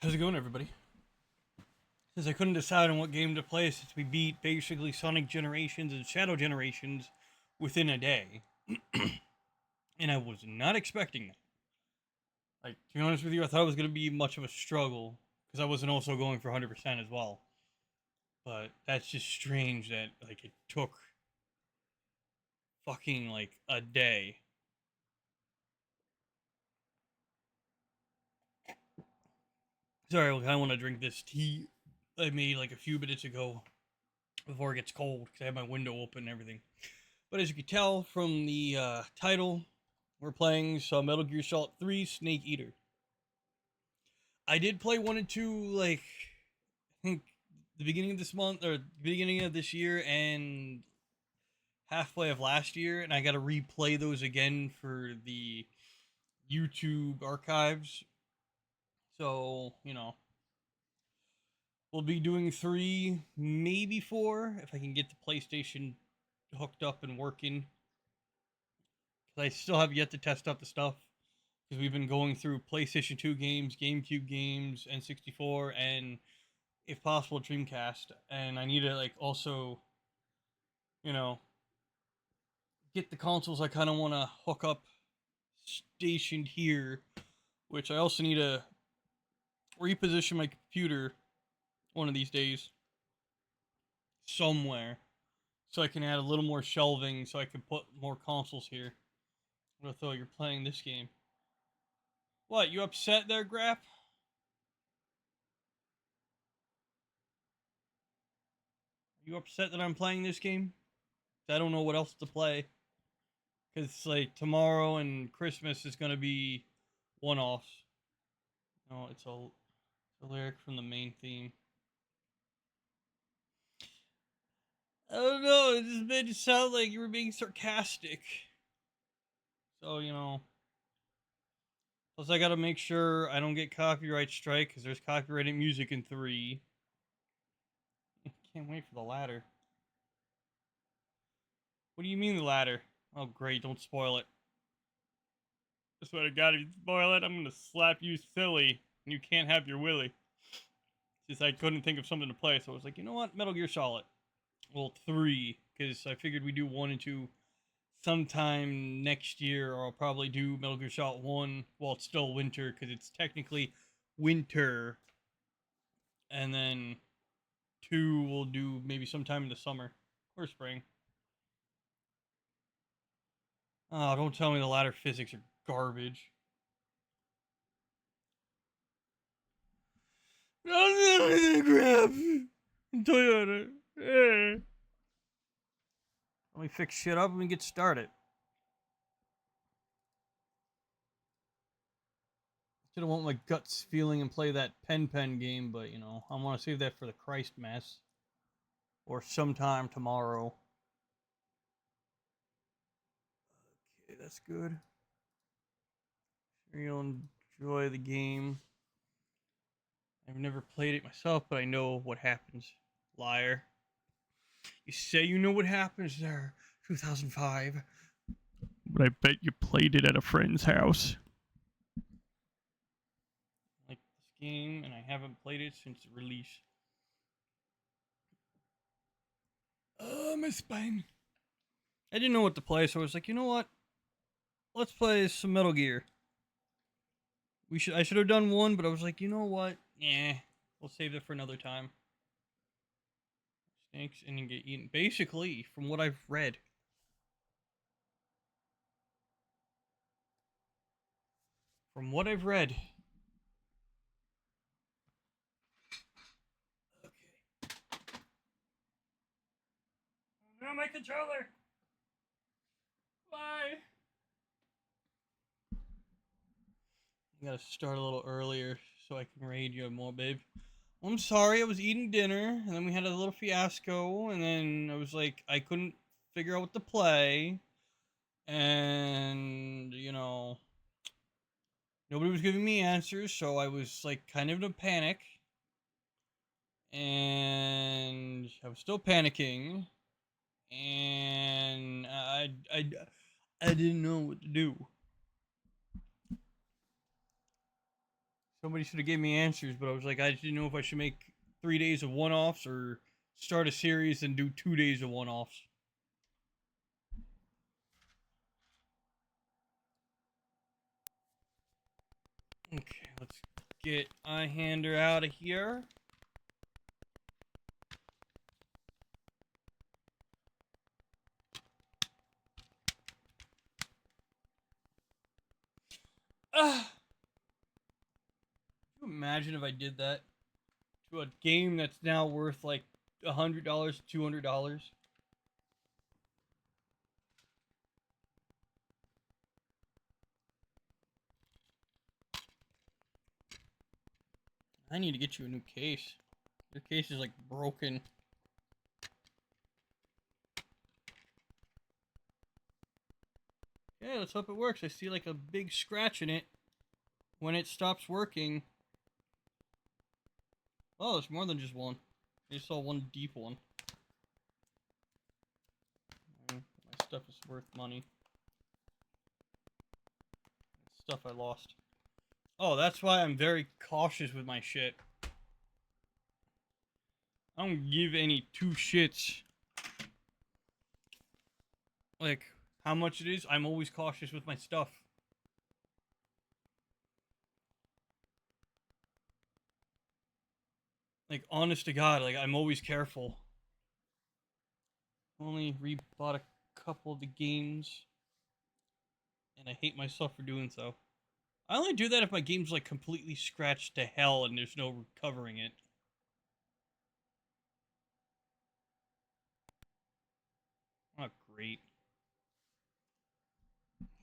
How's it going, everybody? Since I couldn't decide on what game to play since we beat basically Sonic Generations and Shadow Generations within a day, and I was not expecting that. Like, to be honest with you, I thought it was going to be much of a struggle because I wasn't also going for 100% as well. But that's just strange that, like, it took fucking, like, a day. Sorry, I kind of want to drink this tea I made, like, a few minutes ago before it gets cold because I have my window open and everything. But as you can tell from the title, we're playing some Metal Gear Solid 3 Snake Eater. I did play 1 and 2, like, I think the beginning of this month, or the beginning of this year, and halfway of last year, and I gotta replay those again for the YouTube archives. So, we'll be doing 3, maybe 4, if I can get the PlayStation hooked up and working. Because I still have yet to test out the stuff. Because we've been going through PlayStation 2 games, GameCube games, N64, and if possible Dreamcast. And I need to like also, you know, get the consoles I kind of want to hook up stationed here, which I also need to reposition my computer one of these days somewhere so I can add a little more shelving so I can put more consoles here. What I thought you're playing this game. What, you upset there, Grap? Are you upset that I'm playing this game? I don't know what else to play. Because, like, tomorrow and Christmas is going to be one offs. No, it's a lyric from the main theme. I don't know, it just made it sound like you were being sarcastic. So, Plus, I gotta make sure I don't get copyright strike because there's copyrighted music in 3. Can't wait for the ladder. What do you mean the ladder? Oh, great, don't spoil it. I swear to God, if you spoil it, I'm gonna slap you silly. And you can't have your willy. Just I couldn't think of something to play, so I was like, you know what? Metal Gear Solid. Well, 3, because I figured we'd do 1 and 2 sometime next year, or I'll probably do Metal Gear Solid 1 while it's still winter, because it's technically winter. And then 2 we'll do maybe sometime in the summer or spring. Oh, don't tell me the ladder physics are garbage. Crap. Toyota. Let me fix shit up and we get started. Should have want my guts feeling and play that pen game, but I want to save that for the Christ Mass or sometime tomorrow. Okay, that's good. Sure you'll enjoy the game. I've never played it myself, but I know what happens. Liar. You say you know what happens there, 2005. But I bet you played it at a friend's house. Like this game, and I haven't played it since release. Oh, my spine. I didn't know what to play, so I was like, you know what? Let's play some Metal Gear. I should have done 1, but I was like, you know what? Yeah, we'll save it for another time. Snakes and you get eaten. Basically, from what I've read. From what I've read. Okay. No, my controller. Bye. I gotta start a little earlier so I can raid you more, babe. I'm sorry, I was eating dinner, and then we had a little fiasco, and then I was like, I couldn't figure out what to play, and, nobody was giving me answers, so I was, like, kind of in a panic, and I was still panicking, and I didn't know what to do. Somebody should have gave me answers, but I was like, I didn't know if I should make 3 days of one-offs or start a series and do 2 days of one-offs. Okay, let's get Eyehander out of here. Can you imagine if I did that to a game that's now worth like $100, $200? I need to get you a new case. Your case is like broken. Yeah, let's hope it works. I see like a big scratch in it when it stops working. Oh, there's more than just one. I just saw one deep one. My stuff is worth money. Stuff I lost. Oh, that's why I'm very cautious with my shit. I don't give any two shits. Like, how much it is, I'm always cautious with my stuff. Like, honest to God, like, I'm always careful. Only rebought a couple of the games. And I hate myself for doing so. I only do that if my game's, like, completely scratched to hell and there's no recovering it. Oh, great.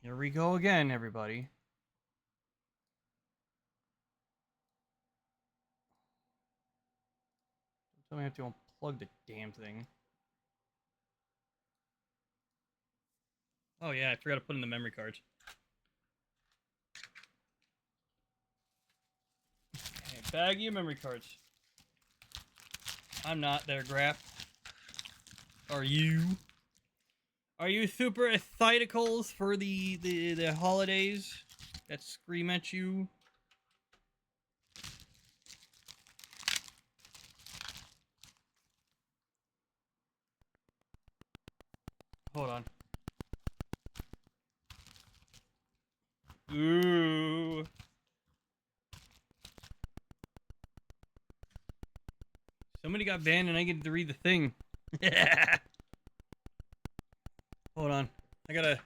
Here we go again, everybody. Don't tell me I have to unplug the damn thing. Oh yeah, I forgot to put in the memory cards. Okay, baggie of memory cards. I'm not there, Graph. Are you? Are you super ethicals for the holidays that scream at you? Hold on. Ooh. Somebody got banned and I get to read the thing. Hold on. I gotta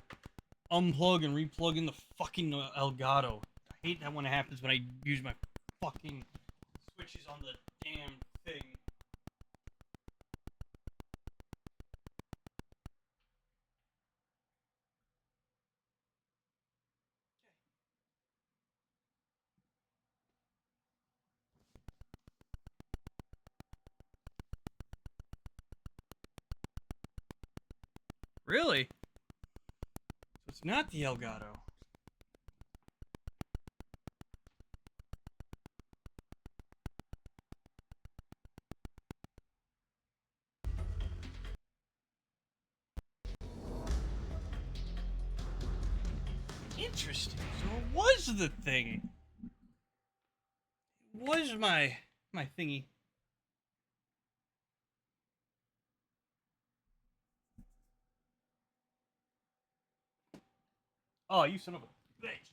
unplug and replug in the fucking Elgato. I hate that when it happens when I use my fucking switches on the damn thing. Really? So it's not the Elgato. Interesting. So it was the thing. It was my thingy. Oh, you son of a bitch.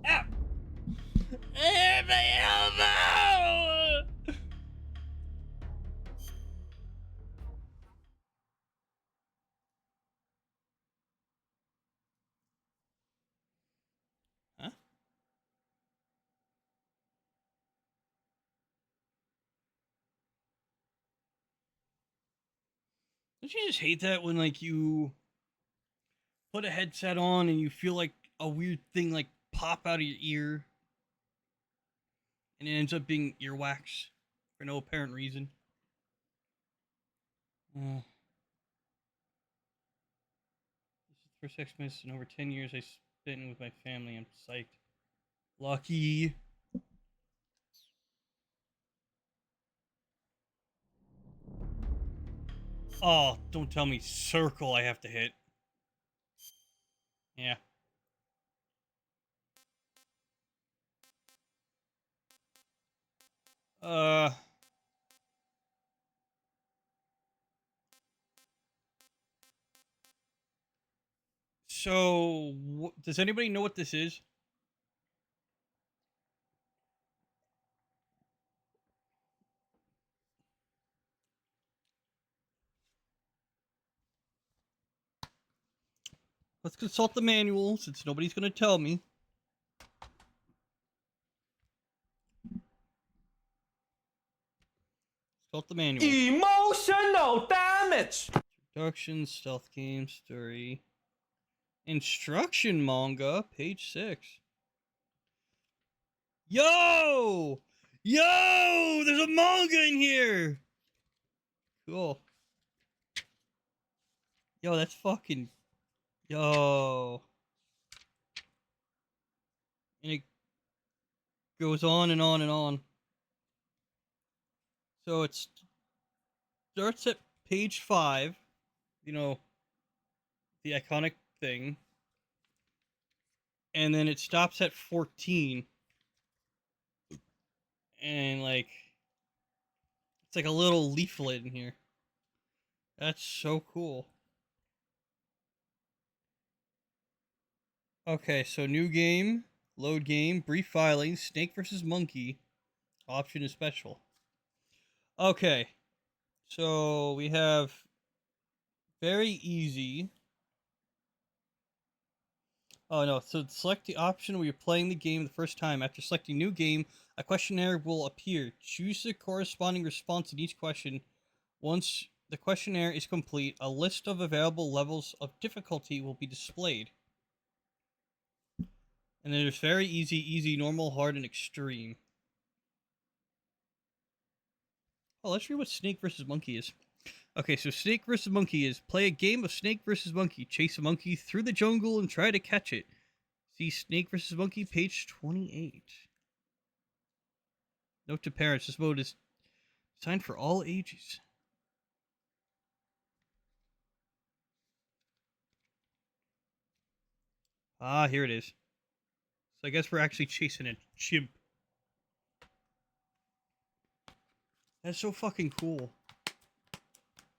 Ow! My elbow! Huh? Don't you just hate that when, like, you put a headset on and you feel like a weird thing, like, pop out of your ear? And it ends up being earwax for no apparent reason. This is the first Xmas in over 10 years I spent with my family. I'm psyched. Lucky. Oh, don't tell me circle I have to hit. Yeah. Uh. So, does anybody know what this is? Let's consult the manual since nobody's going to tell me. Consult the manual. Emotional damage. Introduction, stealth game, story. Instruction manga, page 6. Yo! Yo! There's a manga in here! Cool. Yo, that's fucking... Yo. And it goes on and on and on. So it starts at page 5. You know, the iconic thing. And then it stops at 14. And, like... It's like a little leaflet in here. That's so cool. Okay, so new game, load game, brief filing, Snake versus Monkey. Option is special. Okay, so we have very easy. Oh no, so select the option where you're playing the game the first time. After selecting new game, a questionnaire will appear. Choose the corresponding response in each question. Once the questionnaire is complete, a list of available levels of difficulty will be displayed. And then there's very easy, normal, hard, and extreme. Oh, let's read what Snake versus Monkey is. Okay, so Snake versus Monkey is play a game of Snake versus Monkey. Chase a monkey through the jungle and try to catch it. See Snake versus Monkey, page 28. Note to parents, this mode is designed for all ages. Ah, here it is. So I guess we're actually chasing a chimp. That's so fucking cool.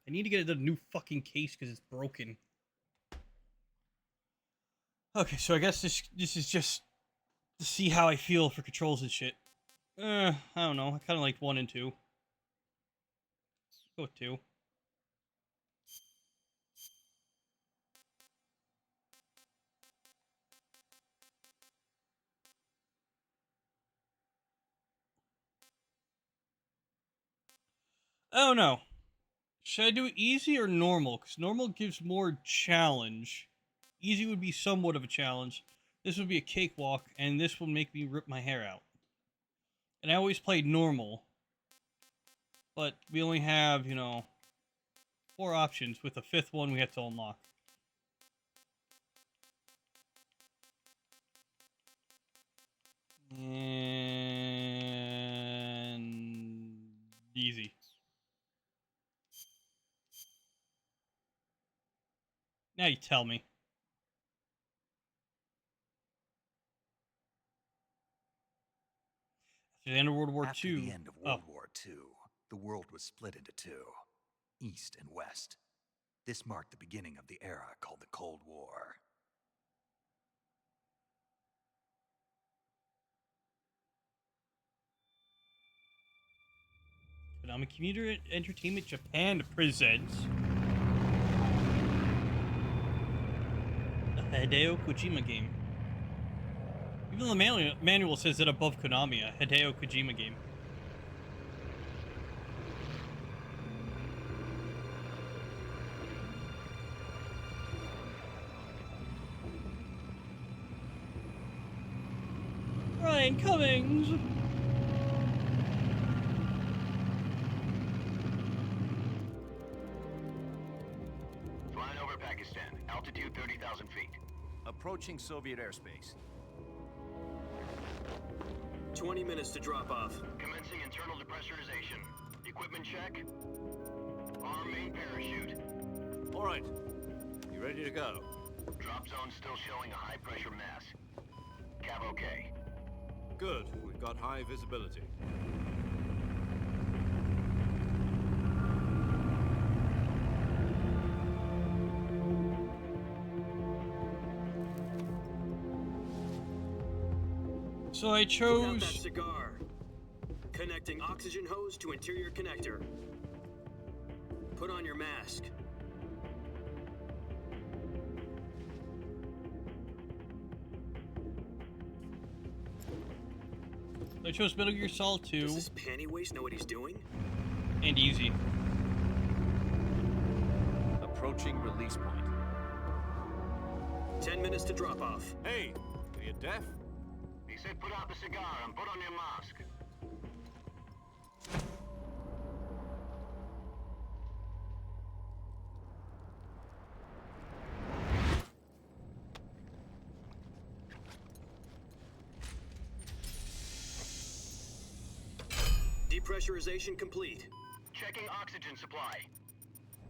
I need to get a new fucking case because it's broken. Okay, so I guess this is just to see how I feel for controls and shit. I don't know. I kind of liked 1 and 2. Let's go with 2. I don't know. Should I do easy or normal? Because normal gives more challenge. Easy would be somewhat of a challenge. This would be a cakewalk, and this would make me rip my hair out. And I always played normal. But we only have, 4 options, with the 5th one we have to unlock. And... easy. Now you tell me. After the end of World War After II... the end of World War II, the world was split into 2, East and West. This marked the beginning of the era called the Cold War. Konami Computer Entertainment Japan presents... a Hideo Kojima game. Even the manual says it above Konami, a Hideo Kojima game. Ryan Cummings! Flying over Pakistan, altitude 30,000 feet. Approaching Soviet airspace. 20 minutes to drop off. Commencing internal depressurization. Equipment check. Arm main parachute. All right. You ready to go? Drop zone still showing a high pressure mass. Cav okay. Good. We've got high visibility. So I Put out that chose. cigar. Connecting oxygen hose to interior connector. Put on your mask. I chose Metal Gear Solid 2 Does this panty waste know what he's doing? and Easy. Approaching release point. 10 minutes to drop off. Hey, are you deaf? He said put out the cigar and put on your mask. Depressurization complete. Checking oxygen supply.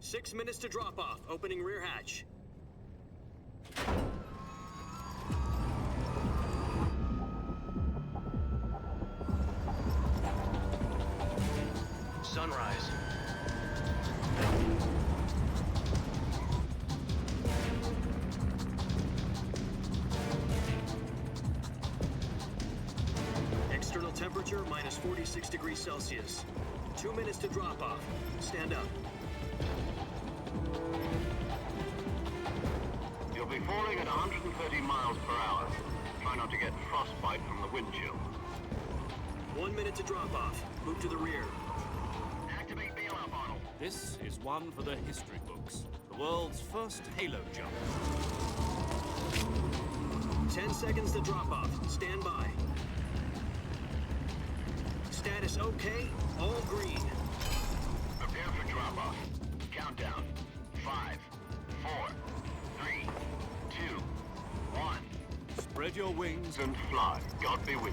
6 minutes to drop off. Opening rear hatch. Sunrise. External temperature minus 46 degrees Celsius. 2 minutes to drop off. Stand up. You'll be falling at 130 miles per hour. Try not to get frostbite from the wind chill. 1 minute to drop off. Move to the rear. Activate bailout bottle. This is one for the history books. The world's first Halo jump. 10 seconds to drop off. Stand by. Status okay. All green. Prepare for drop-off. Countdown. 5, 4, 3, 2, 1. Spread your wings And fly. God be with you.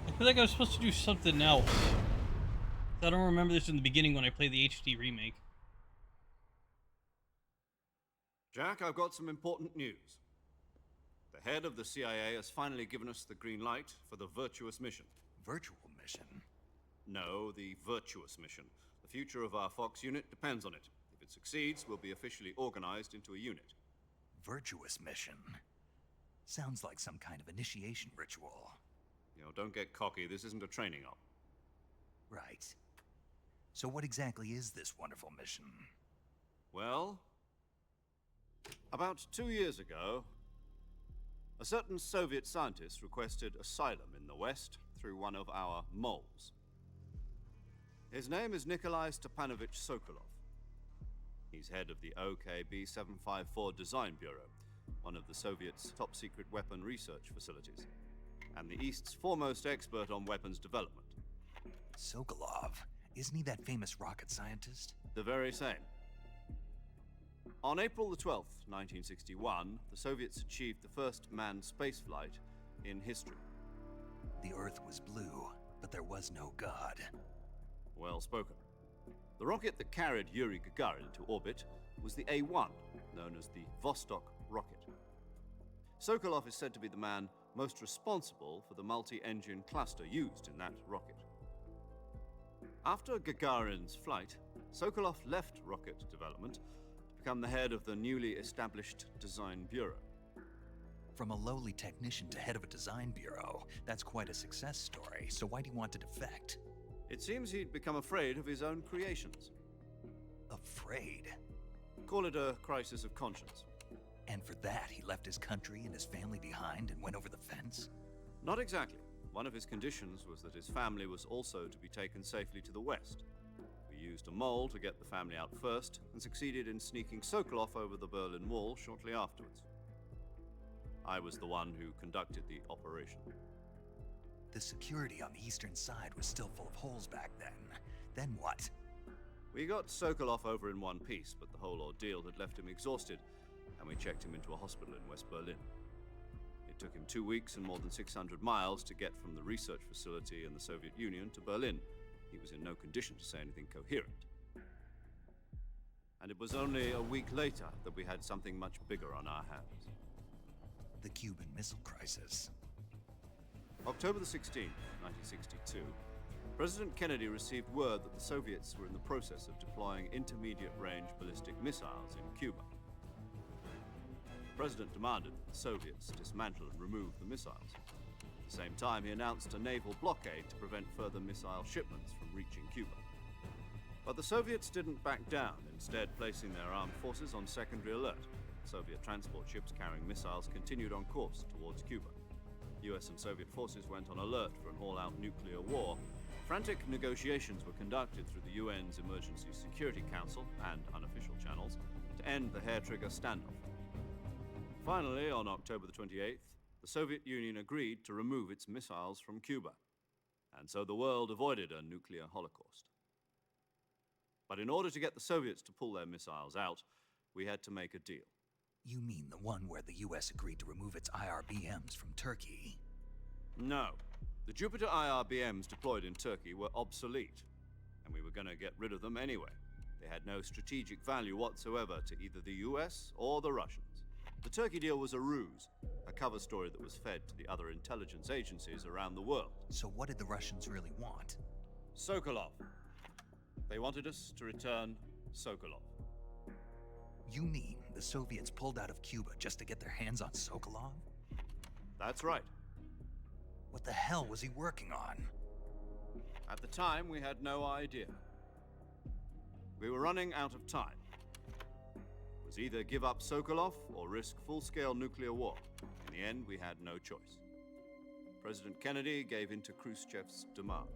I feel like I was supposed to do something else. I don't remember this in the beginning when I played the HD remake. Jack, I've got some important news. The head of the CIA has finally given us the green light for the Virtuous mission. Virtual mission? No, the Virtuous mission. The future of our Fox unit depends on it. If it succeeds, we'll be officially organized into a unit. Virtuous mission? Sounds like some kind of initiation ritual. You know, don't get cocky. This isn't a training op. Right. So what exactly is this wonderful mission? Well, about 2 years ago, a certain Soviet scientist requested asylum in the West through one of our moles. His name is Nikolai Stepanovich Sokolov. He's head of the OKB 754 Design Bureau, one of the Soviets' top-secret weapon research facilities, and the East's foremost expert on weapons development. Sokolov? Isn't he that famous rocket scientist? The very same. On April the 12th, 1961, the Soviets achieved the first manned spaceflight in history. The Earth was blue, but there was no God. Well spoken. The rocket that carried Yuri Gagarin to orbit was the A-1, known as the Vostok rocket. Sokolov is said to be the man most responsible for the multi-engine cluster used in that rocket. After Gagarin's flight, Sokolov left rocket development to become the head of the newly established Design Bureau. From a lowly technician to head of a design bureau, that's quite a success story, so why'd he want to defect? It seems he'd become afraid of his own creations. Afraid? Call it a crisis of conscience. And for that, he left his country and his family behind and went over the fence? Not exactly. One of his conditions was that his family was also to be taken safely to the west. We used a mole to get the family out first, and succeeded in sneaking Sokolov over the Berlin Wall shortly afterwards. I was the one who conducted the operation. The security on the eastern side was still full of holes back then. Then what? We got Sokolov over in one piece, but the whole ordeal had left him exhausted, and we checked him into a hospital in West Berlin. It took him 2 weeks and more than 600 miles to get from the research facility in the Soviet Union to Berlin. He was in no condition to say anything coherent. And it was only a week later that we had something much bigger on our hands. The Cuban Missile Crisis. October the 16th, 1962, President Kennedy received word that the Soviets were in the process of deploying intermediate-range ballistic missiles in Cuba. The President demanded that the Soviets dismantle and remove the missiles. At the same time, he announced a naval blockade to prevent further missile shipments from reaching Cuba. But the Soviets didn't back down, instead placing their armed forces on secondary alert. Soviet transport ships carrying missiles continued on course towards Cuba. US and Soviet forces went on alert for an all-out nuclear war. Frantic negotiations were conducted through the UN's Emergency Security Council and unofficial channels to end the hair-trigger standoff. Finally, on October the 28th, the Soviet Union agreed to remove its missiles from Cuba, and so the world avoided a nuclear holocaust. But in order to get the Soviets to pull their missiles out, we had to make a deal. You mean the one where the US agreed to remove its IRBMs from Turkey? No. The Jupiter IRBMs deployed in Turkey were obsolete, and we were going to get rid of them anyway. They had no strategic value whatsoever to either the US or the Russians. The Turkey deal was a ruse, a cover story that was fed to the other intelligence agencies around the world. So what did the Russians really want? Sokolov. They wanted us to return Sokolov. You mean the Soviets pulled out of Cuba just to get their hands on Sokolov? That's right. What the hell was he working on? At the time, we had no idea. We were running out of time. It was either give up Sokolov or risk full-scale nuclear war. In the end, we had no choice. President Kennedy gave in to Khrushchev's demand.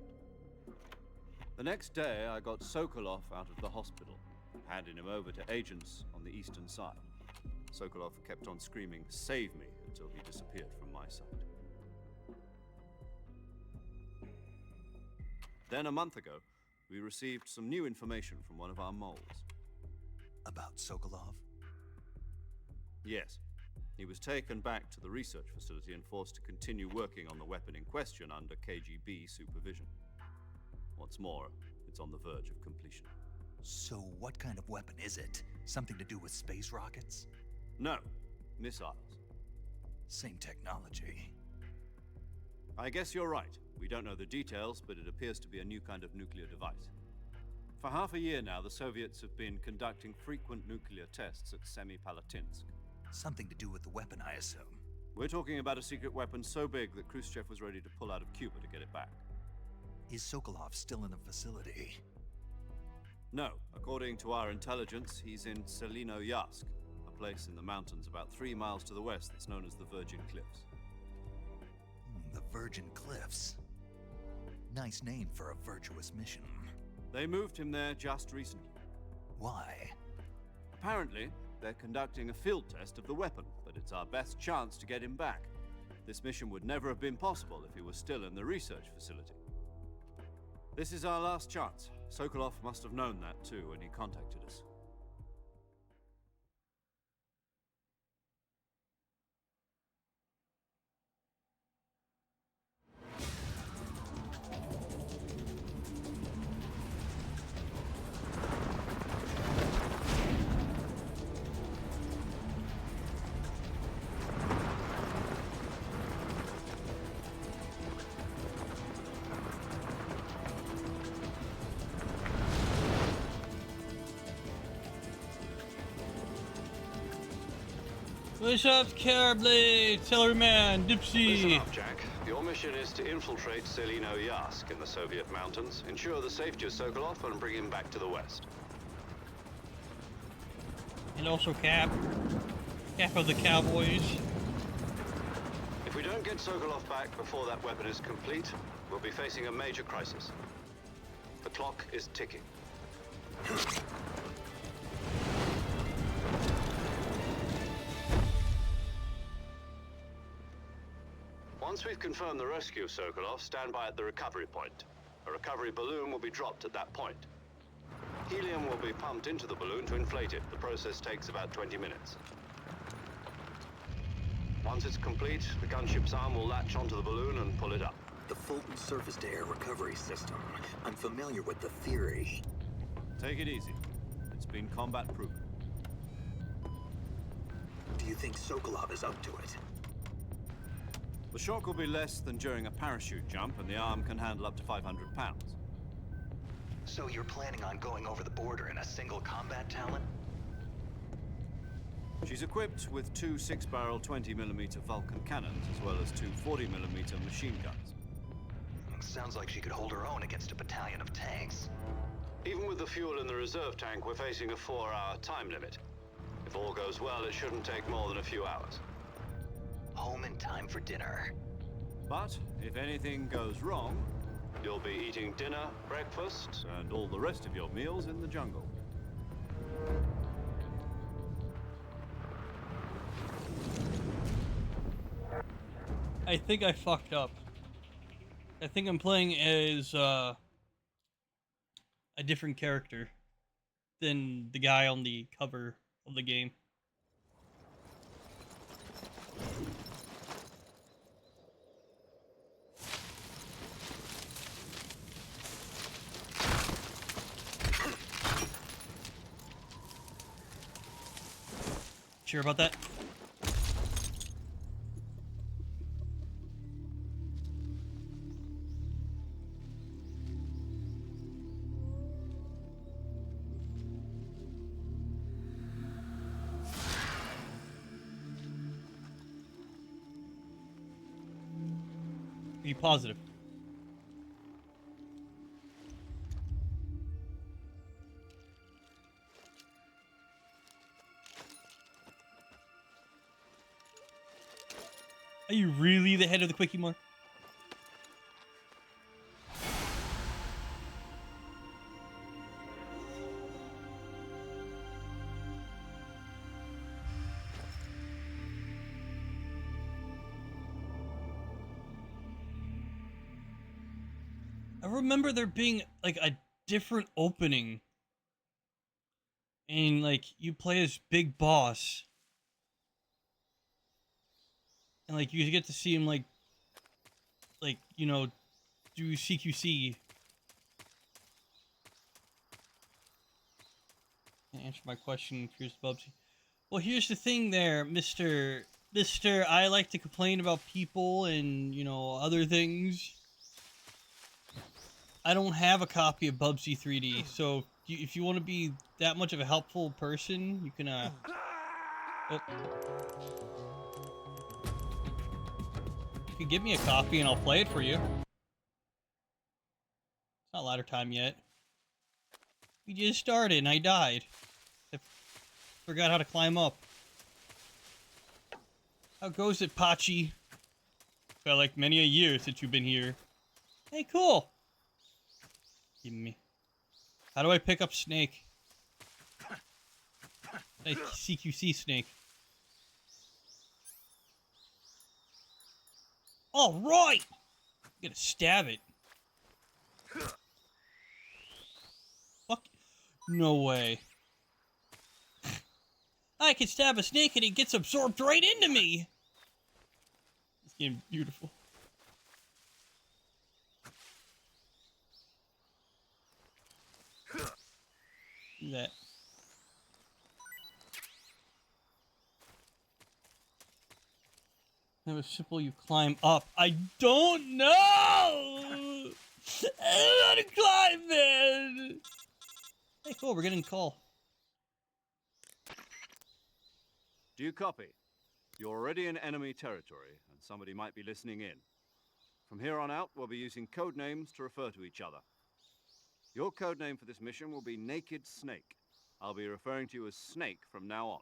The next day, I got Sokolov out of the hospital, handing him over to agents on the eastern side. Sokolov kept on screaming, "Save me," until he disappeared from my sight. Then a month ago, we received some new information from one of our moles. About Sokolov? Yes. He was taken back to the research facility and forced to continue working on the weapon in question under KGB supervision. What's more, it's on the verge of completion. So what kind of weapon is it? Something to do with space rockets? No, missiles. Same technology. I guess you're right. We don't know the details, but it appears to be a new kind of nuclear device. For half a year now, the Soviets have been conducting frequent nuclear tests at Semipalatinsk. Something to do with the weapon, I assume. We're talking about a secret weapon so big that Khrushchev was ready to pull out of Cuba to get it back. Is Sokolov still in the facility? No. According to our intelligence, he's in Selino-Yarsk, a place in the mountains about 3 miles to the west that's known as the Virgin Cliffs. The Virgin Cliffs. Nice name for a virtuous mission. They moved him there just recently. Why? Apparently, they're conducting a field test of the weapon, but it's our best chance to get him back. This mission would never have been possible if he was still in the research facility. This is our last chance. Sokolov must have known that too when he contacted us. Bishops, Carblade, Celeryman, Listen Dipsy. up, Jack. Your mission is to infiltrate Selino-Yarsk in the Soviet mountains, ensure the safety of Sokolov, and bring him back to the west. And also Cap. Cap of the Cowboys. If we don't get Sokolov back before that weapon is complete, we'll be facing a major crisis. The clock is ticking. Once we've confirmed the rescue of Sokolov, stand by at the recovery point. A recovery balloon will be dropped at that point. Helium will be pumped into the balloon to inflate it. The process takes about 20 minutes. Once it's complete, the gunship's arm will latch onto the balloon and pull it up. The Fulton surface-to-air recovery system. I'm familiar with the theory. Take it easy. It's been combat-proven. Do you think Sokolov is up to it? The shock will be less than during a parachute jump, and the arm can handle up to 500 pounds. So you're planning on going over the border in a single combat Talon? She's equipped with two 6-barrel 20mm Vulcan cannons, as well as two 40mm machine guns. Sounds like she could hold her own against a battalion of tanks. Even with the fuel in the reserve tank, we're facing a 4-hour time limit. If all goes well, it shouldn't take more than a few hours. Home in time for dinner. But if anything goes wrong, You'll be eating dinner, breakfast. and all the rest of your meals in the jungle. I think I fucked up. I think I'm playing as a different character than the guy on the cover of the game. Sure about that? Are you positive? Are you really the head of the Quickie Mark? I remember there being like a different opening. And like you play as Big Boss. And like you get to see him like you know, do CQC. Answer my question, Fierce Bubsy. Well, here's the thing there, Mr. I like to complain about people and, you know, other things. I don't have a copy of Bubsy 3D, so if you want to be that much of a helpful person, you can, oh. You can give me a copy and I'll play it for you. It's not ladder time yet. We just started and I died. I forgot how to climb up. How goes it, Pachi? Felt like many a year since you've been here. Hey, cool. Give me. How do I pick up Snake? Like CQC Snake. All right. I'm gonna stab it. Fuck. No way. I can stab a snake and it gets absorbed right into me. This game's beautiful. Do that. It was simple, you climb up. I don't know! I don't know how to climb, man! Hey, cool, we're getting a call. Do you copy? You're already in enemy territory, and somebody might be listening in. From here on out, we'll be using code names to refer to each other. Your code name for this mission will be Naked Snake. I'll be referring to you as Snake from now on.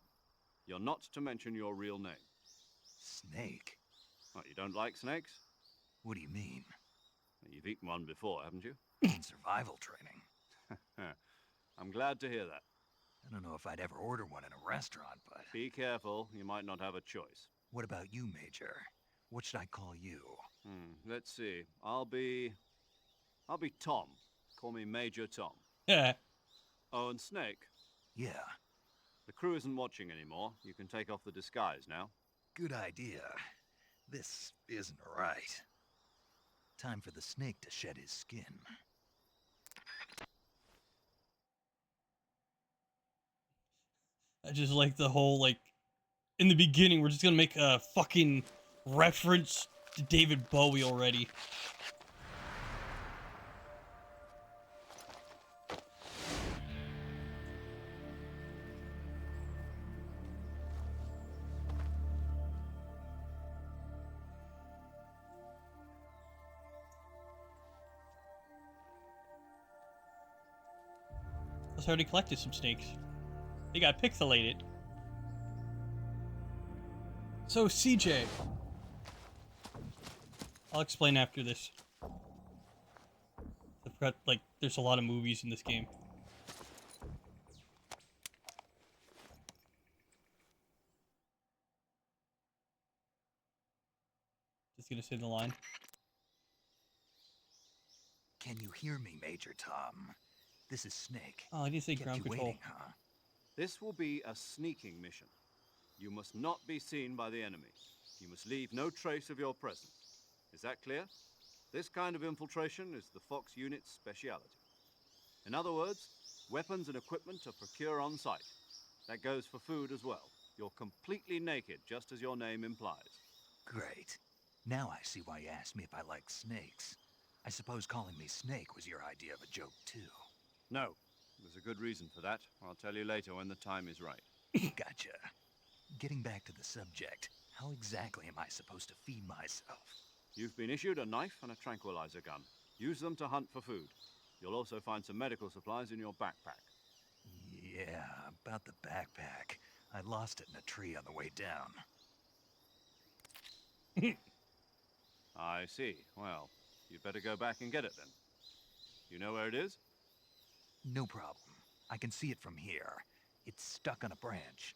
You're not to mention your real name. Snake? What, you don't like snakes? What do you mean? You've eaten one before, haven't you? In survival training. I'm glad to hear that. I don't know if I'd ever order one in a restaurant, but... Be careful, you might not have a choice. What about you, Major? What should I call you? Let's see. I'll be Tom. Call me Major Tom. Yeah. Oh, and Snake. Yeah, The crew isn't watching anymore. You can take off the disguise now. good idea. This isn't right. Time for the snake to shed his skin. I just like the whole, like, in the beginning, we're just gonna make a fucking reference to David Bowie already. I already collected some snakes. They got pixelated. So, CJ. I'll explain after this. I forgot, like, there's a lot of movies in this game. Just gonna say the line. Can you hear me, Major Tom? This is Snake. Oh, I didn't say Kept ground you control. waiting, huh? This will be a sneaking mission. You must not be seen by the enemy. You must leave no trace of your presence. Is that clear? This kind of infiltration is the Fox unit's speciality. In other words, weapons and equipment are procured on site. That goes for food as well. You're completely naked, just as your name implies. Great. Now I see why you asked me if I like snakes. I suppose calling me Snake was your idea of a joke, too. No, there's a good reason for that. I'll tell you later when the time is right. Gotcha. Getting back to the subject, how exactly am I supposed to feed myself? You've been issued a knife and a tranquilizer gun. Use them to hunt for food. You'll also find some medical supplies in your backpack. Yeah, about the backpack. I lost it in a tree on the way down. I see. Well, you'd better go back and get it then. You know where it is? No problem. I can see it from here. It's stuck on a branch.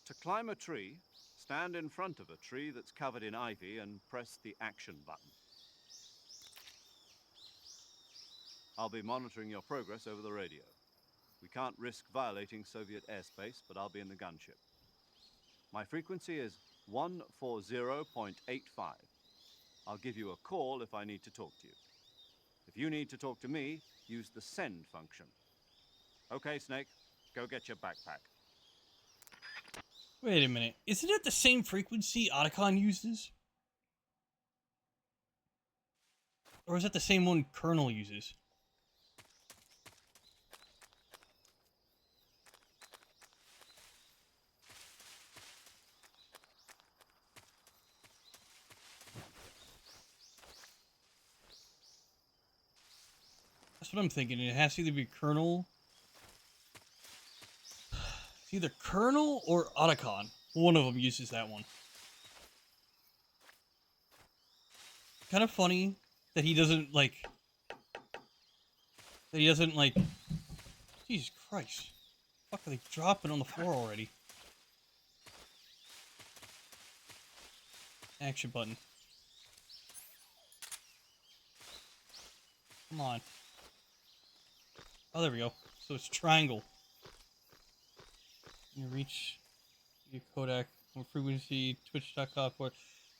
To climb a tree, stand in front of a tree that's covered in ivy and press the action button. I'll be monitoring your progress over the radio. We can't risk violating Soviet airspace, but I'll be in the gunship. My frequency is 140.85. I'll give you a call if I need to talk to you. If you need to talk to me, use the send function. Okay, Snake, go get your backpack. Wait a minute. Isn't it the same frequency Otacon uses? Or is that the same one Colonel uses? That's what I'm thinking. It has to either be Colonel. It's either Colonel or Otacon. One of them uses that one. Kind of funny that he doesn't like. Jesus Christ. Fuck, are they dropping on the floor already? Action button. Come on. Oh, there we go. So it's triangle. You reach your Kodak or frequency, twitch.com.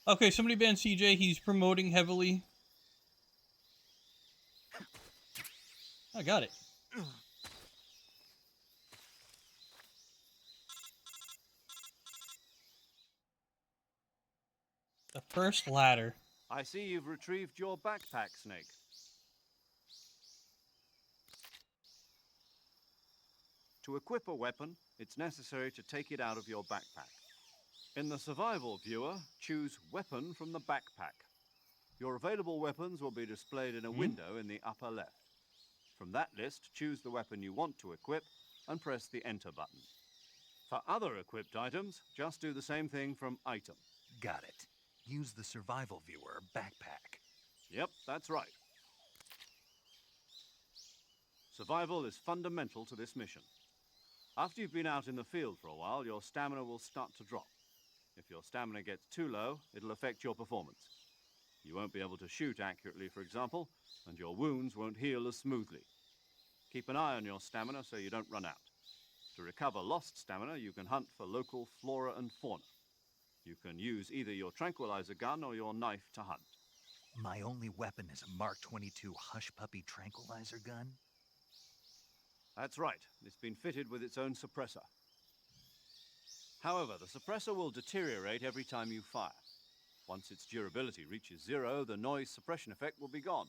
Okay, somebody banned CJ. He's promoting heavily. I got it. The first ladder. I see you've retrieved your backpack, Snake. To equip a weapon, it's necessary to take it out of your backpack. In the survival viewer, choose Weapon from the backpack. Your available weapons will be displayed in a window in the upper left. From that list, choose the weapon you want to equip and press the Enter button. For other equipped items, just do the same thing from Item. Got it. Use the survival viewer backpack. Yep, that's right. Survival is fundamental to this mission. After you've been out in the field for a while, your stamina will start to drop. If your stamina gets too low, it'll affect your performance. You won't be able to shoot accurately, for example, and your wounds won't heal as smoothly. Keep an eye on your stamina so you don't run out. To recover lost stamina, you can hunt for local flora and fauna. You can use either your tranquilizer gun or your knife to hunt. My only weapon is a Mark 22 Hush Puppy tranquilizer gun? That's right. It's been fitted with its own suppressor. However, the suppressor will deteriorate every time you fire. Once its durability reaches 0, the noise suppression effect will be gone.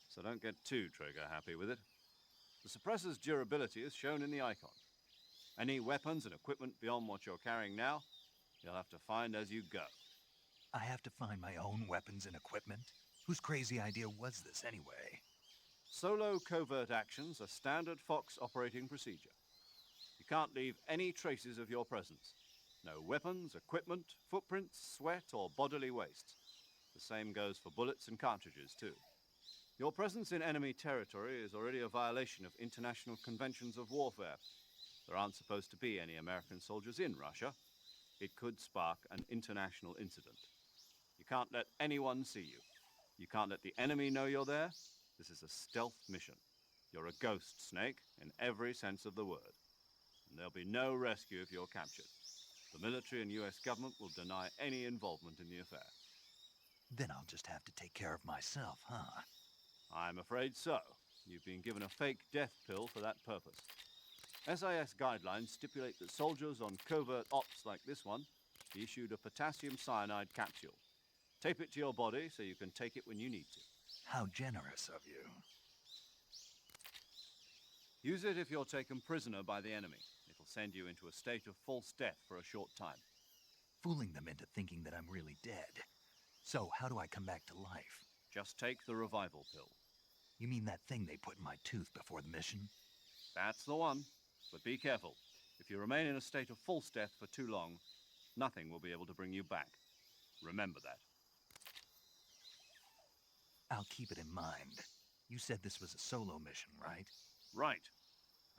So don't get too trigger-happy with it. The suppressor's durability is shown in the icon. Any weapons and equipment beyond what you're carrying now, you'll have to find as you go. I have to find my own weapons and equipment? Whose crazy idea was this anyway? Solo covert actions are standard Fox operating procedure. You can't leave any traces of your presence. No weapons, equipment, footprints, sweat, or bodily waste. The same goes for bullets and cartridges, too. Your presence in enemy territory is already a violation of international conventions of warfare. There aren't supposed to be any American soldiers in Russia. It could spark an international incident. You can't let anyone see you. You can't let the enemy know you're there. This is a stealth mission. You're a ghost, Snake, in every sense of the word. And there'll be no rescue if you're captured. The military and US government will deny any involvement in the affair. Then I'll just have to take care of myself, huh? I'm afraid so. You've been given a fake death pill for that purpose. SIS guidelines stipulate that soldiers on covert ops like this one be issued a potassium cyanide capsule. Tape it to your body so you can take it when you need to. How generous of you. Use it if you're taken prisoner by the enemy. It'll send you into a state of false death for a short time. Fooling them into thinking that I'm really dead. So, how do I come back to life? Just take the revival pill. You mean that thing they put in my tooth before the mission? That's the one. But be careful. If you remain in a state of false death for too long, nothing will be able to bring you back. Remember that. I'll keep it in mind. You said this was a solo mission, right? Right.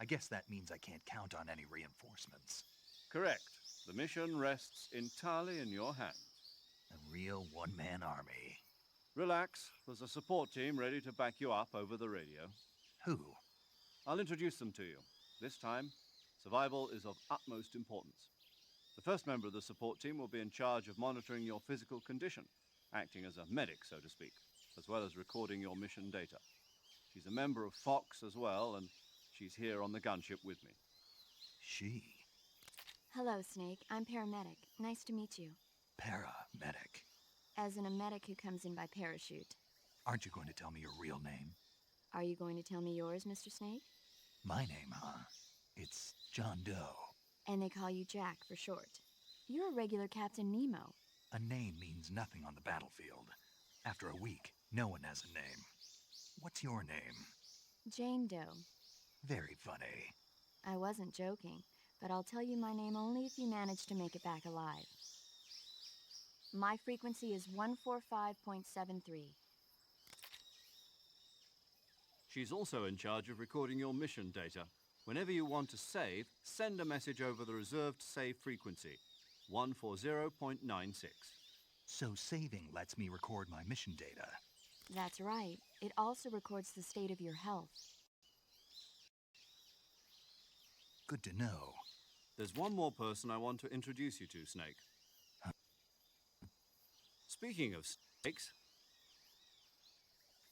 I guess that means I can't count on any reinforcements. Correct. The mission rests entirely in your hands. A real one-man army. Relax. There's a support team ready to back you up over the radio. Who? I'll introduce them to you. This time, survival is of utmost importance. The first member of the support team will be in charge of monitoring your physical condition, acting as a medic, so to speak, as well as recording your mission data. She's a member of Fox as well, and she's here on the gunship with me. She? Hello, Snake. I'm paramedic. Nice to meet you. Paramedic. As in a medic who comes in by parachute. Aren't you going to tell me your real name? Are you going to tell me yours, Mr. Snake? My name, huh? It's John Doe. And they call you Jack for short. You're a regular Captain Nemo. A name means nothing on the battlefield. After a week, no one has a name. What's your name? Jane Doe. Very funny. I wasn't joking, but I'll tell you my name only if you manage to make it back alive. My frequency is 145.73. She's also in charge of recording your mission data. Whenever you want to save, send a message over the reserved save frequency, 140.96. So saving lets me record my mission data. That's right. It also records the state of your health. Good to know. There's one more person I want to introduce you to, Snake. Speaking of snakes,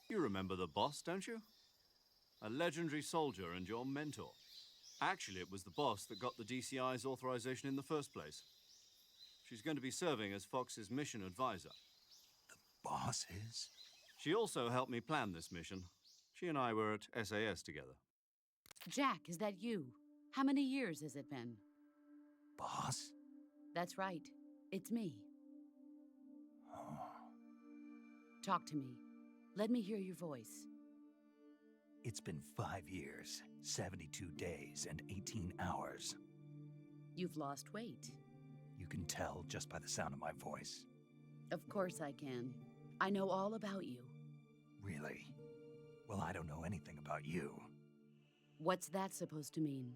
you remember the boss, don't you? A legendary soldier and your mentor. Actually, it was the boss that got the DCI's authorization in the first place. She's going to be serving as Fox's mission advisor. The boss is? She also helped me plan this mission. She and I were at SAS together. Jack, is that you? How many years has it been? Boss? That's right. It's me. Oh. Talk to me. Let me hear your voice. It's been 5 years, 72 days, and 18 hours. You've lost weight. You can tell just by the sound of my voice. Of course I can. I know all about you. Really? Well, I don't know anything about you. What's that supposed to mean?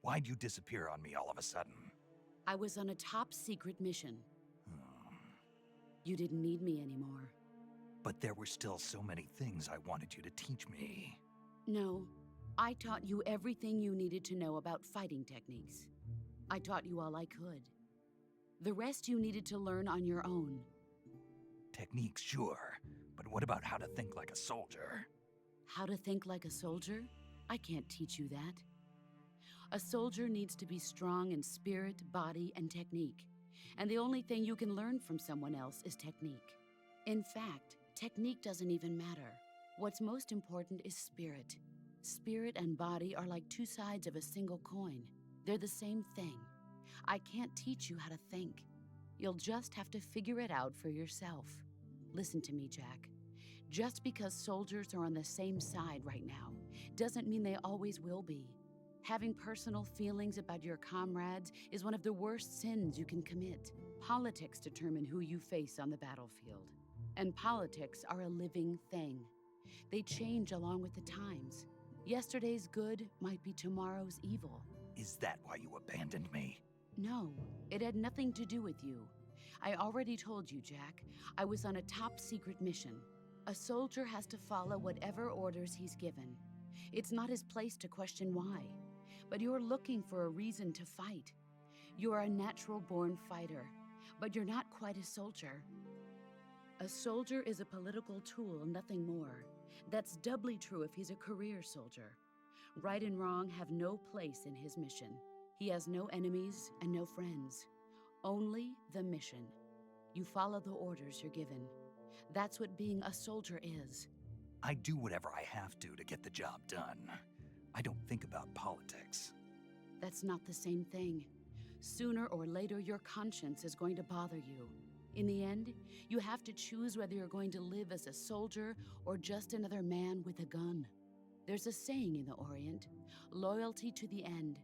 Why'd you disappear on me all of a sudden? I was on a top-secret mission. Hmm. You didn't need me anymore. But there were still so many things I wanted you to teach me. No, I taught you everything you needed to know about fighting techniques. I taught you all I could. The rest you needed to learn on your own. Techniques, sure. But what about how to think like a soldier? How to think like a soldier? I can't teach you that. A soldier needs to be strong in spirit, body, and technique. And the only thing you can learn from someone else is technique. In fact, technique doesn't even matter. What's most important is spirit. Spirit and body are like two sides of a single coin. They're the same thing. I can't teach you how to think. You'll just have to figure it out for yourself. Listen to me, Jack. Just because soldiers are on the same side right now doesn't mean they always will be. Having personal feelings about your comrades is one of the worst sins you can commit. Politics determine who you face on the battlefield. And politics are a living thing. They change along with the times. Yesterday's good might be tomorrow's evil. Is that why you abandoned me? No, it had nothing to do with you. I already told you, Jack. I was on a top-secret mission. A soldier has to follow whatever orders he's given. It's not his place to question why. But you're looking for a reason to fight. You're a natural-born fighter, but you're not quite a soldier. A soldier is a political tool, nothing more. That's doubly true if he's a career soldier. Right and wrong have no place in his mission. He has no enemies and no friends. Only the mission. You follow the orders you're given. That's what being a soldier is. I do whatever I have to get the job done. I don't think about politics. That's not the same thing. Sooner or later, your conscience is going to bother you. In the end, you have to choose whether you're going to live as a soldier or just another man with a gun. There's a saying in the Orient, loyalty to the end.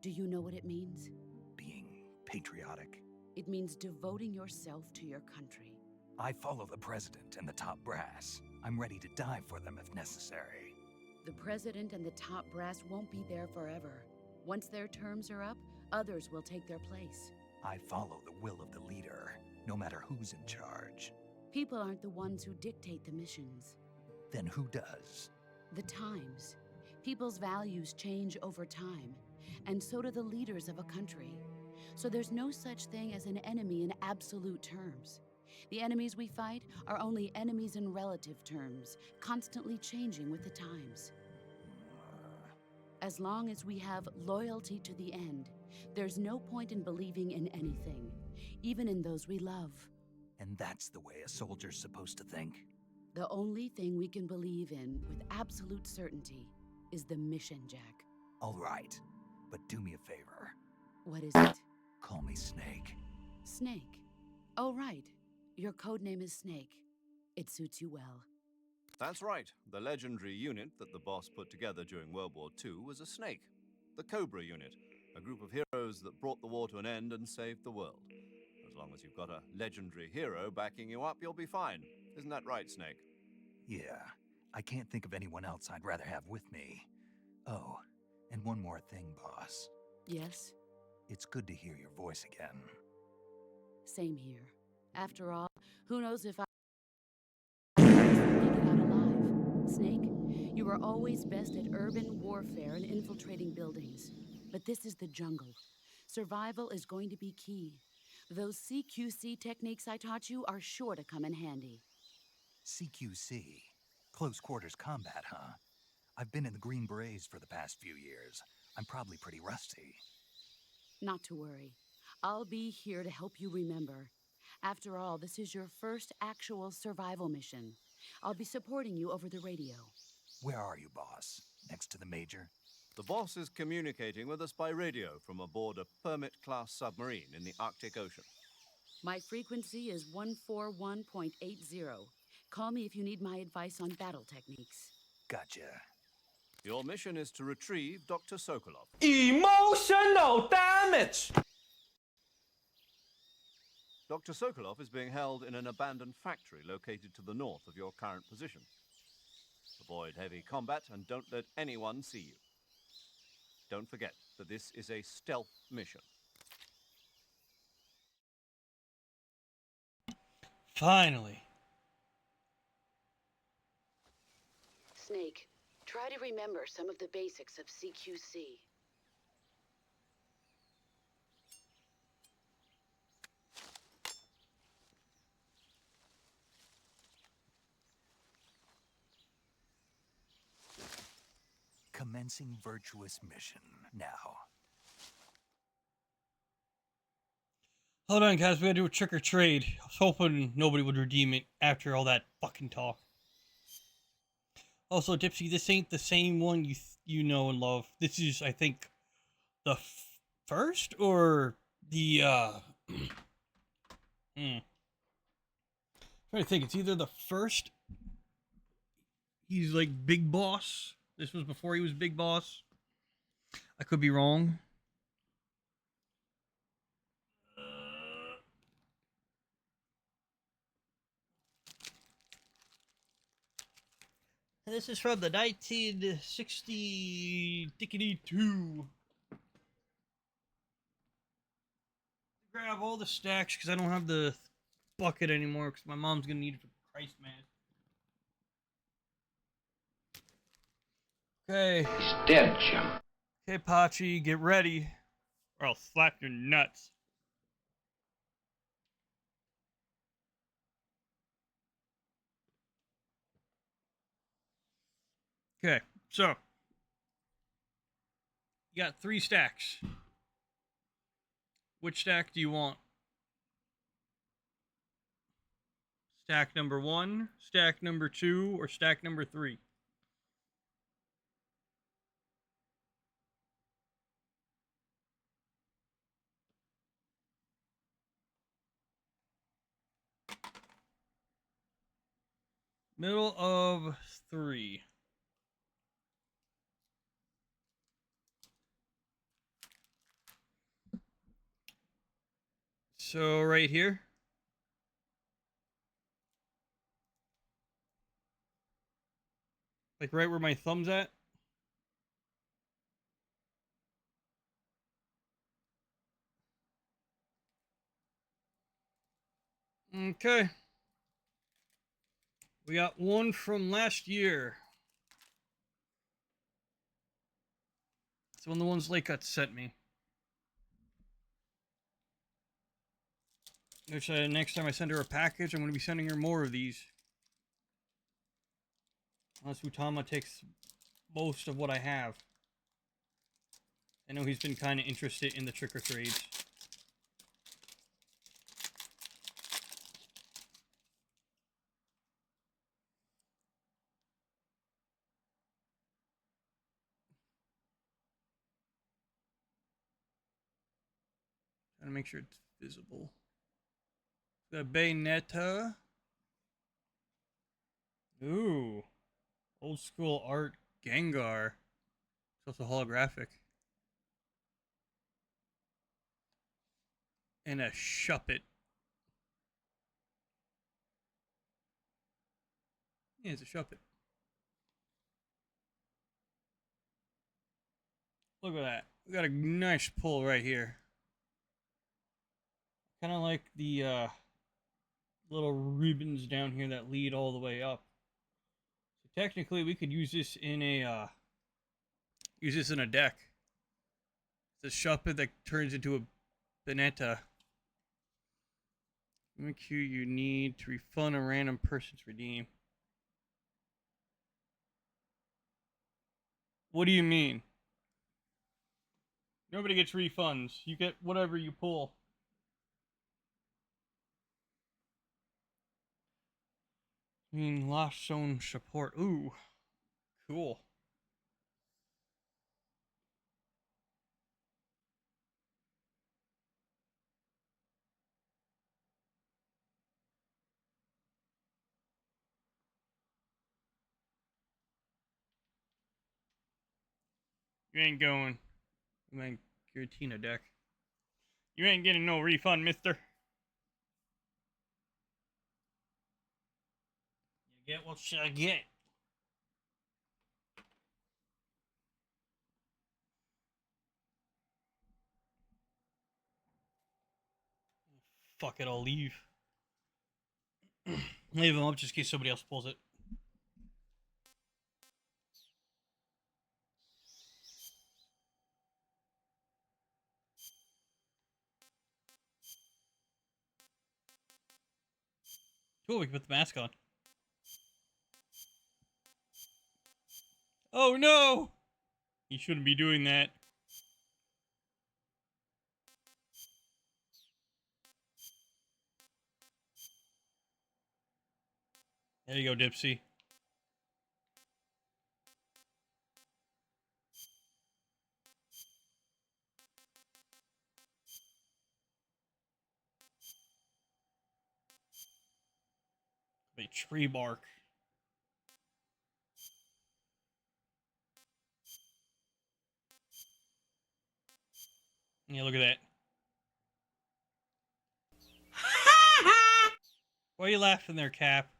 Do you know what it means? Being patriotic. It means devoting yourself to your country. I follow the president and the top brass. I'm ready to die for them if necessary. The president and the top brass won't be there forever. Once their terms are up, others will take their place. I follow the will of the leader, no matter who's in charge. People aren't the ones who dictate the missions. Then who does? The times. People's values change over time, and so do the leaders of a country. So there's no such thing as an enemy in absolute terms. The enemies we fight are only enemies in relative terms, constantly changing with the times. As long as we have loyalty to the end, there's no point in believing in anything, even in those we love. And that's the way a soldier's supposed to think? The only thing we can believe in with absolute certainty is the mission, Jack. All right, but do me a favor. What is it? Call me Snake. Snake. Oh, right. Your codename is Snake. It suits you well. That's right. The legendary unit that the boss put together during World War II was a snake. The Cobra unit, a group of heroes that brought the war to an end and saved the world. As long as you've got a legendary hero backing you up, you'll be fine. Isn't that right, Snake? Yeah, I can't think of anyone else I'd rather have with me. Oh, and one more thing, boss. Yes? It's good to hear your voice again. Same here. After all, who knows if I make it out alive. Snake, you were always best at urban warfare and infiltrating buildings. But this is the jungle. Survival is going to be key. Those CQC techniques I taught you are sure to come in handy. CQC? Close quarters combat, huh? I've been in the Green Berets for the past few years. I'm probably pretty rusty. Not to worry. I'll be here to help you remember. After all, this is your first actual survival mission. I'll be supporting you over the radio. Where are you, boss? Next to the Major? The boss is communicating with us by radio from aboard a Permit-class submarine in the Arctic Ocean. My frequency is 141.80. Call me if you need my advice on battle techniques. Gotcha. Your mission is to retrieve Dr. Sokolov. Emotional damage! Dr. Sokolov is being held in an abandoned factory located to the north of your current position. Avoid heavy combat and don't let anyone see you. Don't forget that this is a stealth mission. Finally. Snake, try to remember some of the basics of CQC. Commencing virtuous mission now. Hold on, guys. We gotta do a trick or trade. I was hoping nobody would redeem it after all that fucking talk. Also, Dipsy, this ain't the same one you know and love. This is, I think, the first or the trying to think. It's either the first. He's like Big Boss. This was before he was Big Boss. I could be wrong. This is from the 1960 Dickety 2. Grab all the stacks because I don't have the bucket anymore because my mom's gonna need it for Christ Mass. Okay. He's dead, Jim. Okay, Pachi, get ready, or I'll slap your nuts. Okay, so you got 3 stacks. Which stack do you want? Stack number 1, stack number 2, or stack number 3? Middle of 3. So right here. Like right where my thumb's at. Okay. We got one from last year. It's one of the ones Lakecut sent me. Which next time I send her a package, I'm going to be sending her more of these. Unless Utama takes most of what I have. I know he's been kind of interested in the trick or trades. Trying to make sure it's visible. The Bayonetta. Ooh. Old school art Gengar. It's also holographic. And a Shuppet. Yeah, it's a Shuppet. Look at that. We got a nice pull right here. Kind of like the little ribbons down here that lead all the way up. So technically, we could use this in a deck. It's a Shuppet that turns into a Bayonetta. MQ you need to refund a random person's redeem. What do you mean? Nobody gets refunds. You get whatever you pull. I mean, lost zone support. Ooh, cool. You ain't going. You ain't Giratina deck. You ain't getting no refund, mister. You get what you get. Fuck it, I'll leave. Leave them up just in case somebody else pulls it. Cool, we can put the mask on. Oh no! He shouldn't be doing that. There you go, Dipsy. A tree bark. Yeah, look at that. Why are you laughing there, Cap?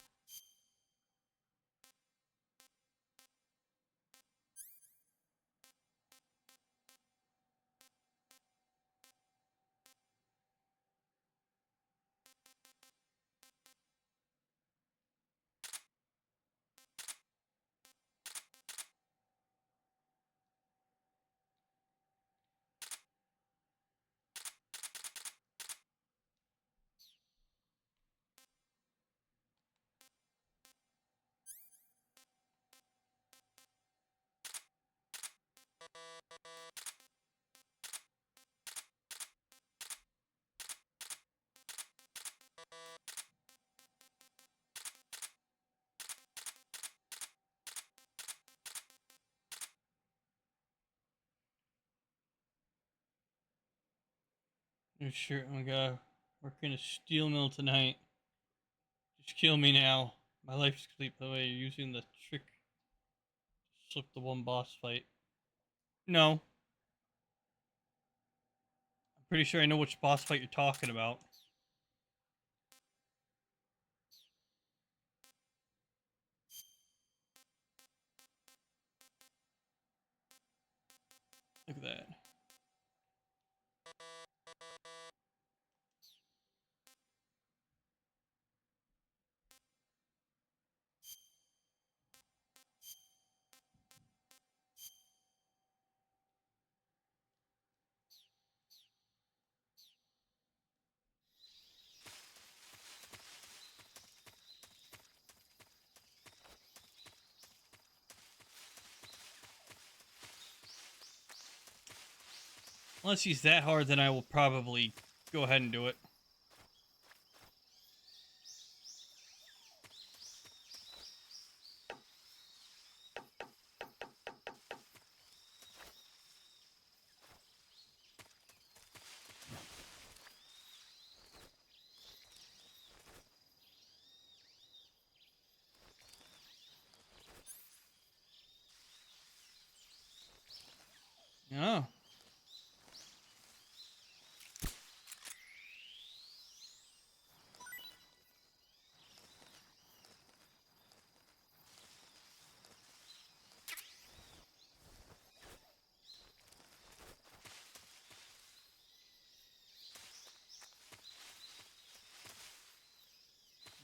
You sure? Oh my god. Working a steel mill tonight. Just kill me now. My life's complete. By the way, you're using the trick to slip the one boss fight. No. I'm pretty sure I know which boss fight you're talking about. Look at that. Unless he's that hard, then I will probably go ahead and do it. Oh.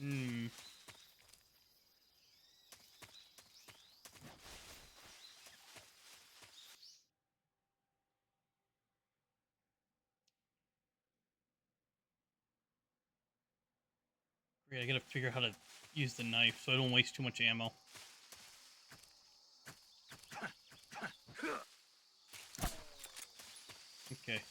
Hmm. Great, I gotta figure out how to use the knife so I don't waste too much ammo. Okay.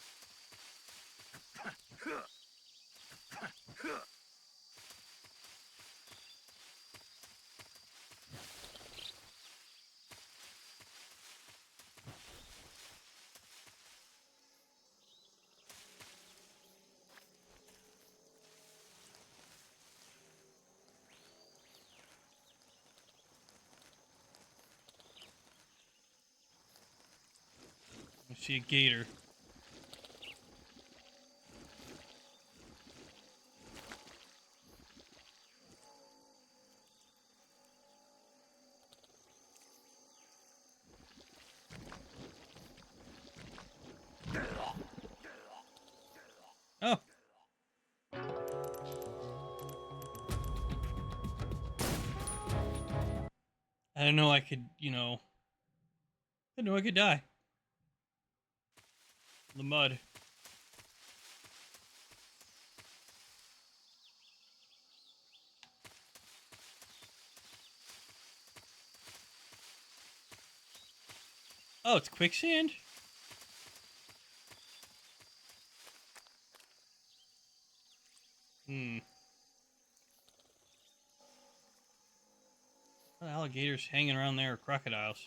I see a gator. Oh. I didn't know I could, you know. I didn't know I could die. The mud. Oh, it's quicksand? Hmm. Alligators hanging around there, or crocodiles.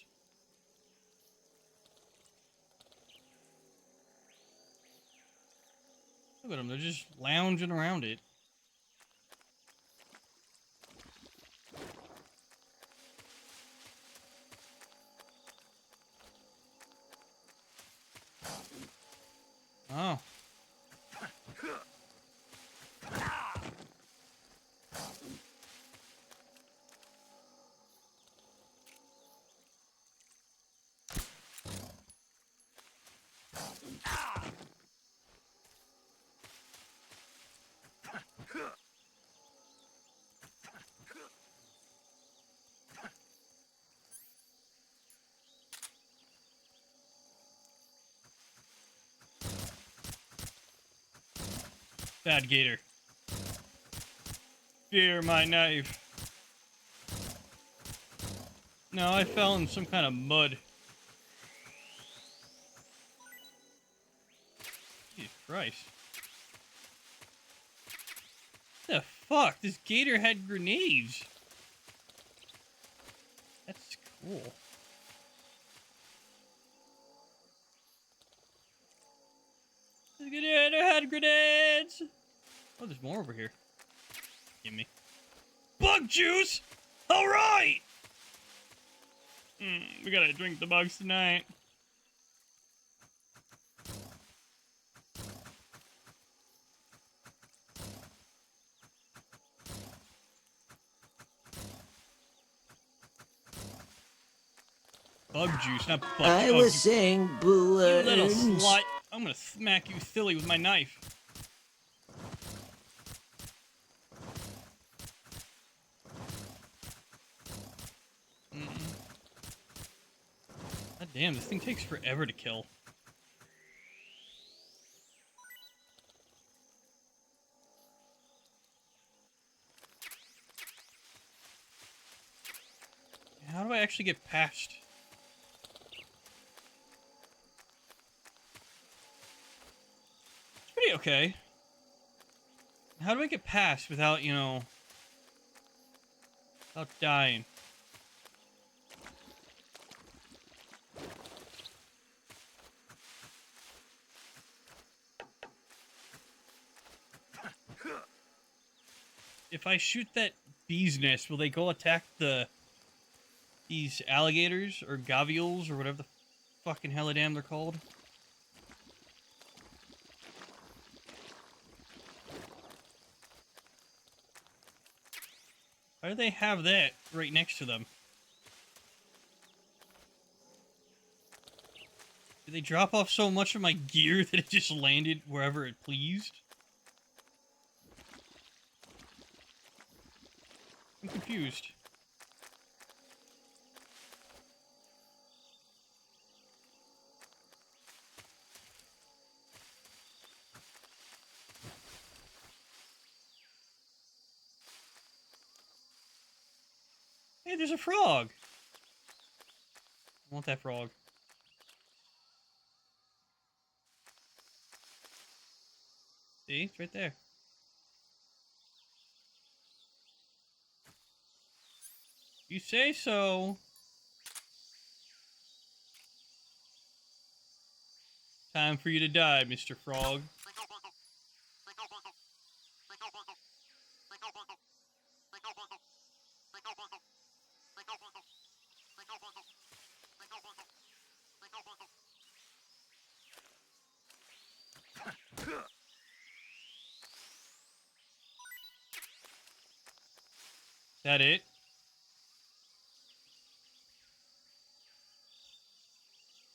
Look at them, they're just lounging around it. Oh. Bad gator. Fear my knife. No, I fell in some kind of mud. Jesus Christ. What the fuck? This gator had grenades. That's cool. This gator had grenades. Oh, there's more over here. Give me. Bug juice! Alright! We gotta drink the bugs tonight. Bug juice, not bug I juice. was saying boo. You little slut. I'm gonna smack you silly with my knife. God damn, this thing takes forever to kill. How do I actually get past? It's pretty okay. How do I get past without, you know, without dying? If I shoot that bee's nest, will they go attack these alligators or gavials or whatever the fucking helladam they're called? Why do they have that right next to them? Did they drop off so much of my gear that it just landed wherever it pleased? I'm confused. Hey, there's a frog! I want that frog. See? It's right there. You say so. Time for you to die, Mr. Frog. That it?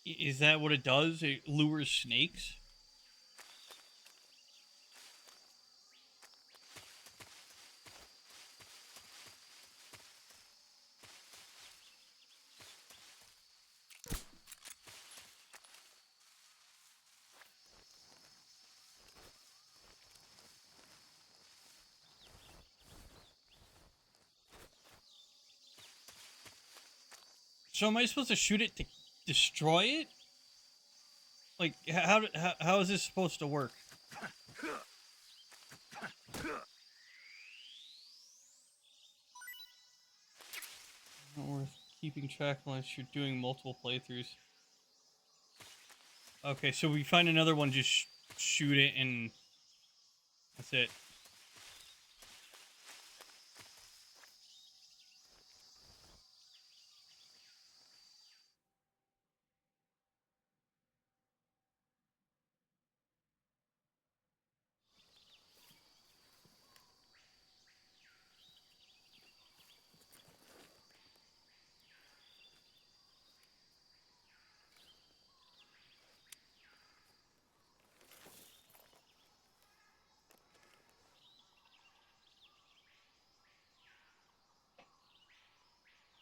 Is that what it does? It lures snakes? So am I supposed to shoot it to destroy it? Like, how is this supposed to work? Not worth keeping track unless you're doing multiple playthroughs. Okay, so we find another one, just shoot it, and that's it.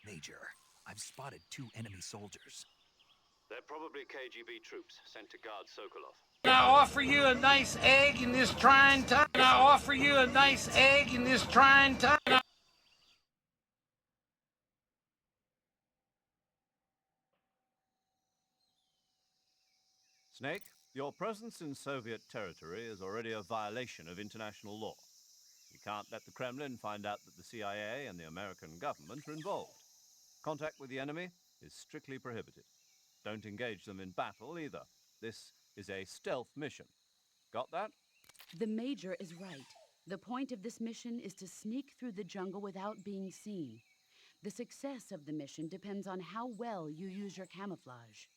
Major, I've spotted 2 enemy soldiers. They're probably KGB troops sent to guard Sokolov. Can I offer you a nice egg in this trying time? Can I offer you a nice egg in this trying time? Snake, your presence in Soviet territory is already a violation of international law. You can't let the Kremlin find out that the CIA and the American government are involved. Contact with the enemy is strictly prohibited. Don't engage them in battle either. This is a stealth mission. Got that? The Major is right. The point of this mission is to sneak through the jungle without being seen. The success of the mission depends on how well you use your camouflage.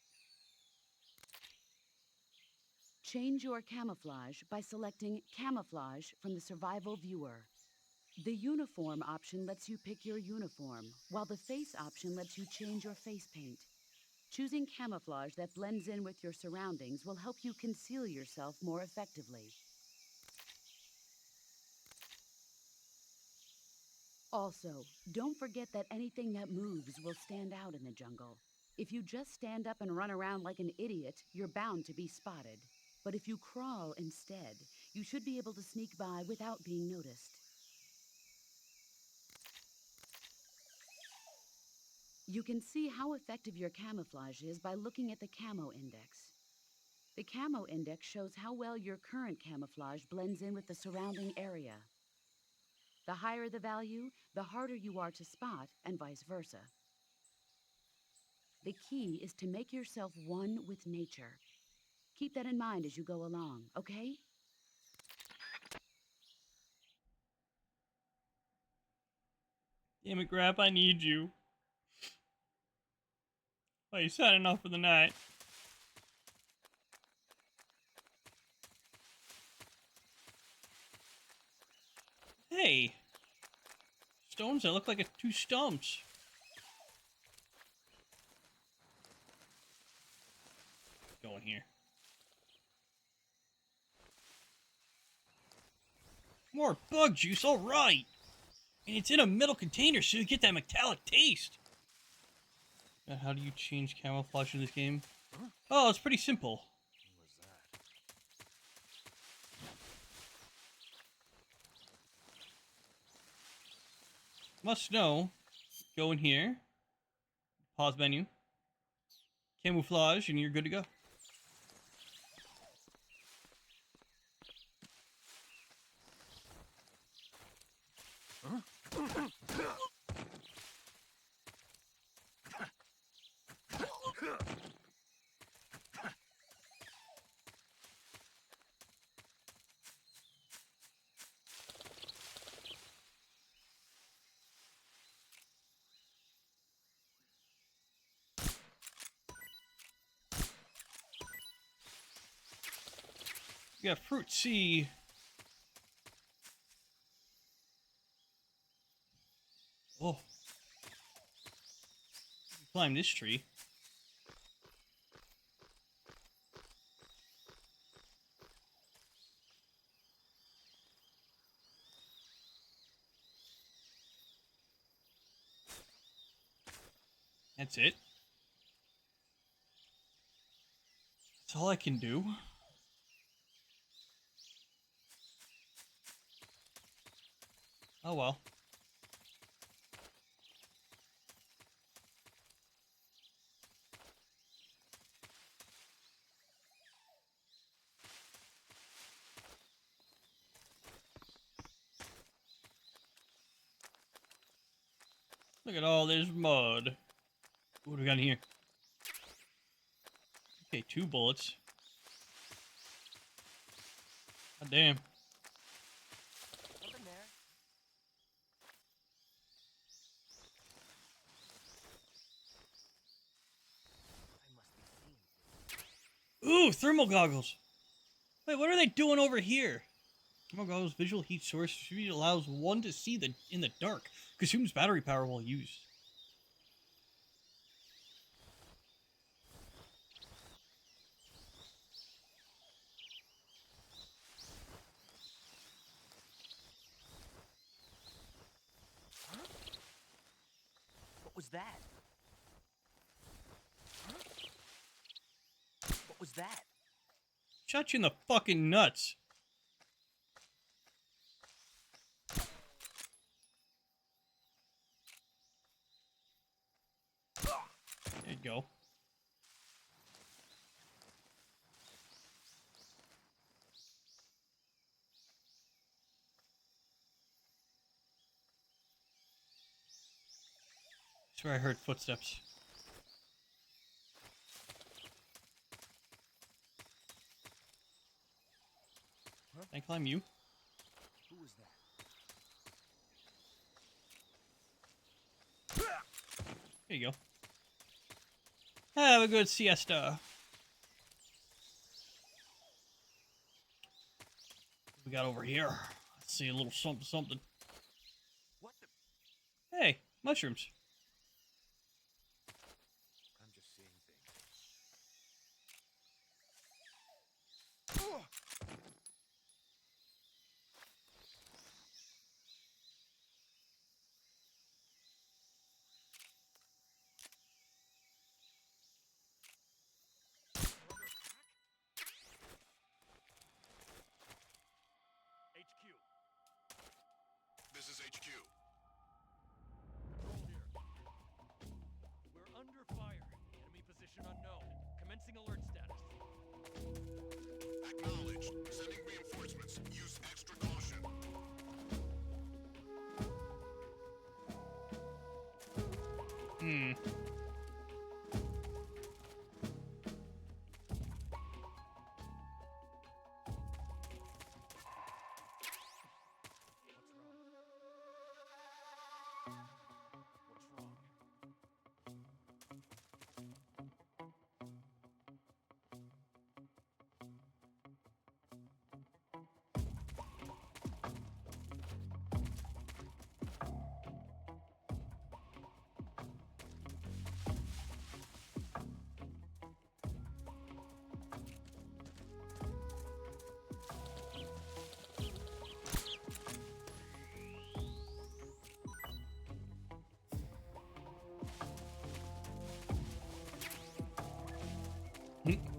Change your camouflage by selecting Camouflage from the Survival Viewer. The Uniform option lets you pick your uniform, while the Face option lets you change your face paint. Choosing camouflage that blends in with your surroundings will help you conceal yourself more effectively. Also, don't forget that anything that moves will stand out in the jungle. If you just stand up and run around like an idiot, you're bound to be spotted. But if you crawl instead, you should be able to sneak by without being noticed. You can see how effective your camouflage is by looking at the Camo Index. The Camo Index shows how well your current camouflage blends in with the surrounding area. The higher the value, the harder you are to spot, and vice versa. The key is to make yourself one with nature. Keep that in mind as you go along, okay? Damn it, Grap, I need you. Why are you signing off for the night? Hey! Stones that look like 2 stumps. Go in here. More bug juice, alright! And it's in a metal container so you get that metallic taste. Now, how do you change camouflage in this game? Oh, it's pretty simple. Must know. Go in here. Pause menu. Camouflage, and you're good to go. You got fruit C. Oh. Climb this tree. That's it. That's all I can do. Oh well. Look at all this mud. What do we got in here? Okay, 2 bullets. God damn. Something there. I must be seeing things. Ooh, thermal goggles. Wait, what are they doing over here? Thermal goggles, visual heat source, allows one to see in the dark. Consumes battery power while used. What was that? What was that? Shot you in the fucking nuts. There you go. Swear I heard footsteps. Can I climb you? Who was that? There you go. Have a good siesta. What we got over here? Let's see, a little something something. What the? Hey, mushrooms. I'm just seeing things. HQ. This is HQ. Control here. We're under fire. Enemy position unknown. Commencing alert status. Acknowledged. Sending reinforcements. Use extra caution. Hmm. What's wrong?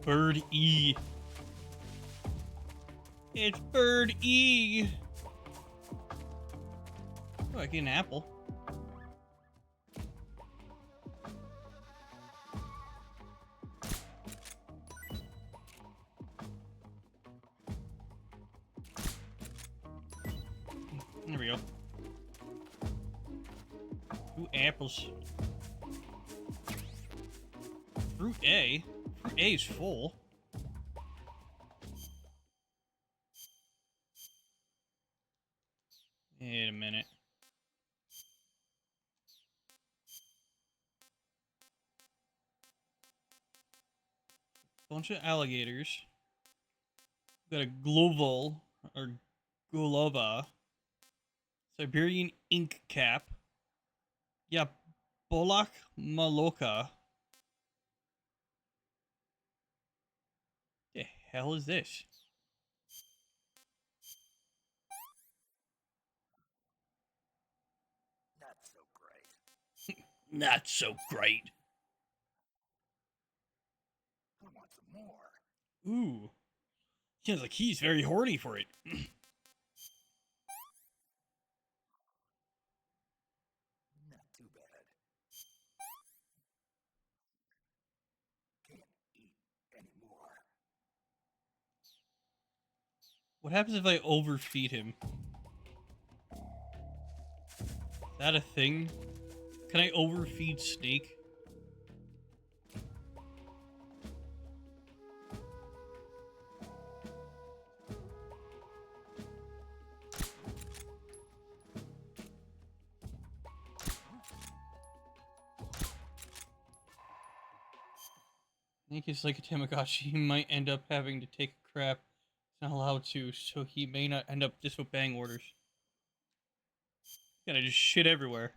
Bird E. It's Bird E. Oh, I get an apple. There we go. 2 apples. Fruit A? Fruit A is full. Wait a minute. Bunch of alligators. Got a gloval or golova. Siberian ink cap. Yeah, Bolak Maloka. The hell is this? Not so great. Not so great. I want some more. Ooh. Sounds like he's very horny for it. Not too bad. Can't eat anymore. What happens if I overfeed him? Is that a thing? Can I overfeed Snake? Snake is like a Tamagotchi. He might end up having to take a crap. He's not allowed to, so he may not end up disobeying orders. Gonna just shit everywhere.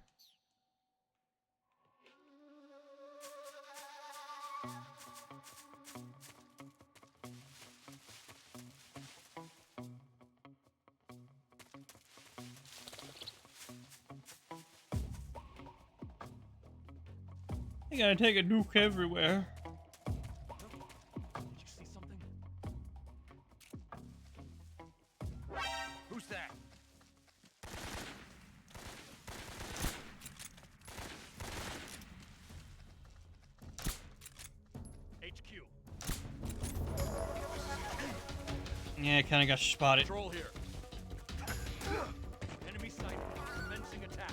I gotta take a nuke everywhere. Did you see something? Who's that? HQ. Yeah, I kinda got spotted. Control here. Enemy sighted. Commencing attack.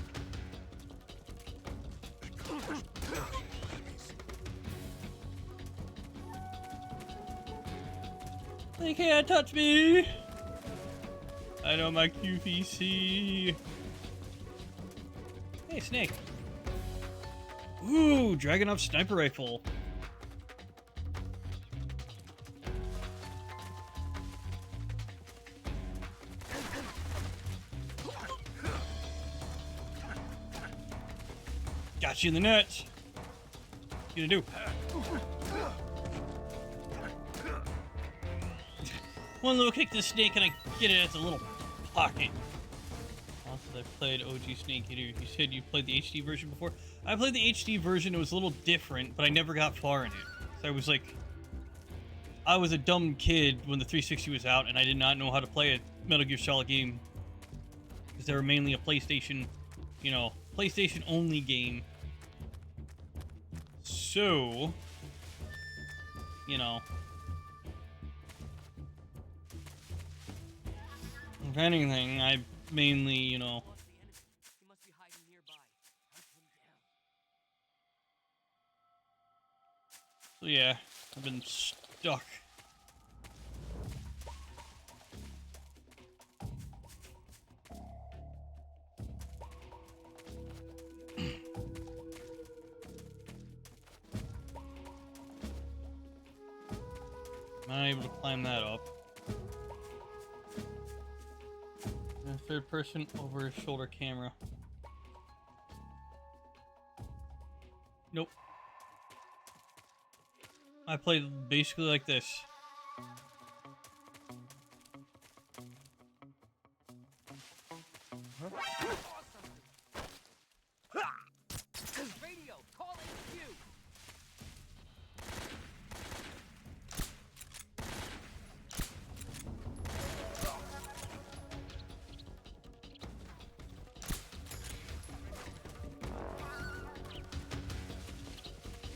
They can't touch me! I know my QVC. Hey, Snake. Ooh, Dragunov sniper rifle. Got you in the nuts. What you gonna do? One little kick to the Snake and I get it as a little pocket. Also, I played OG Snake Eater. You said you played the HD version before. I played the HD version. It was a little different, but I never got far in it. So I was like, I was a dumb kid when the 360 was out, and I did not know how to play a Metal Gear Solid game because they were mainly a PlayStation, you know, PlayStation only game. So, you know. If anything, I mainly, you know. He must be hiding nearby. Hunt him down. So yeah, I've been stuck. I'm not able to climb that up. Third person over shoulder camera. Nope. I played basically like this. Radio, call HQ.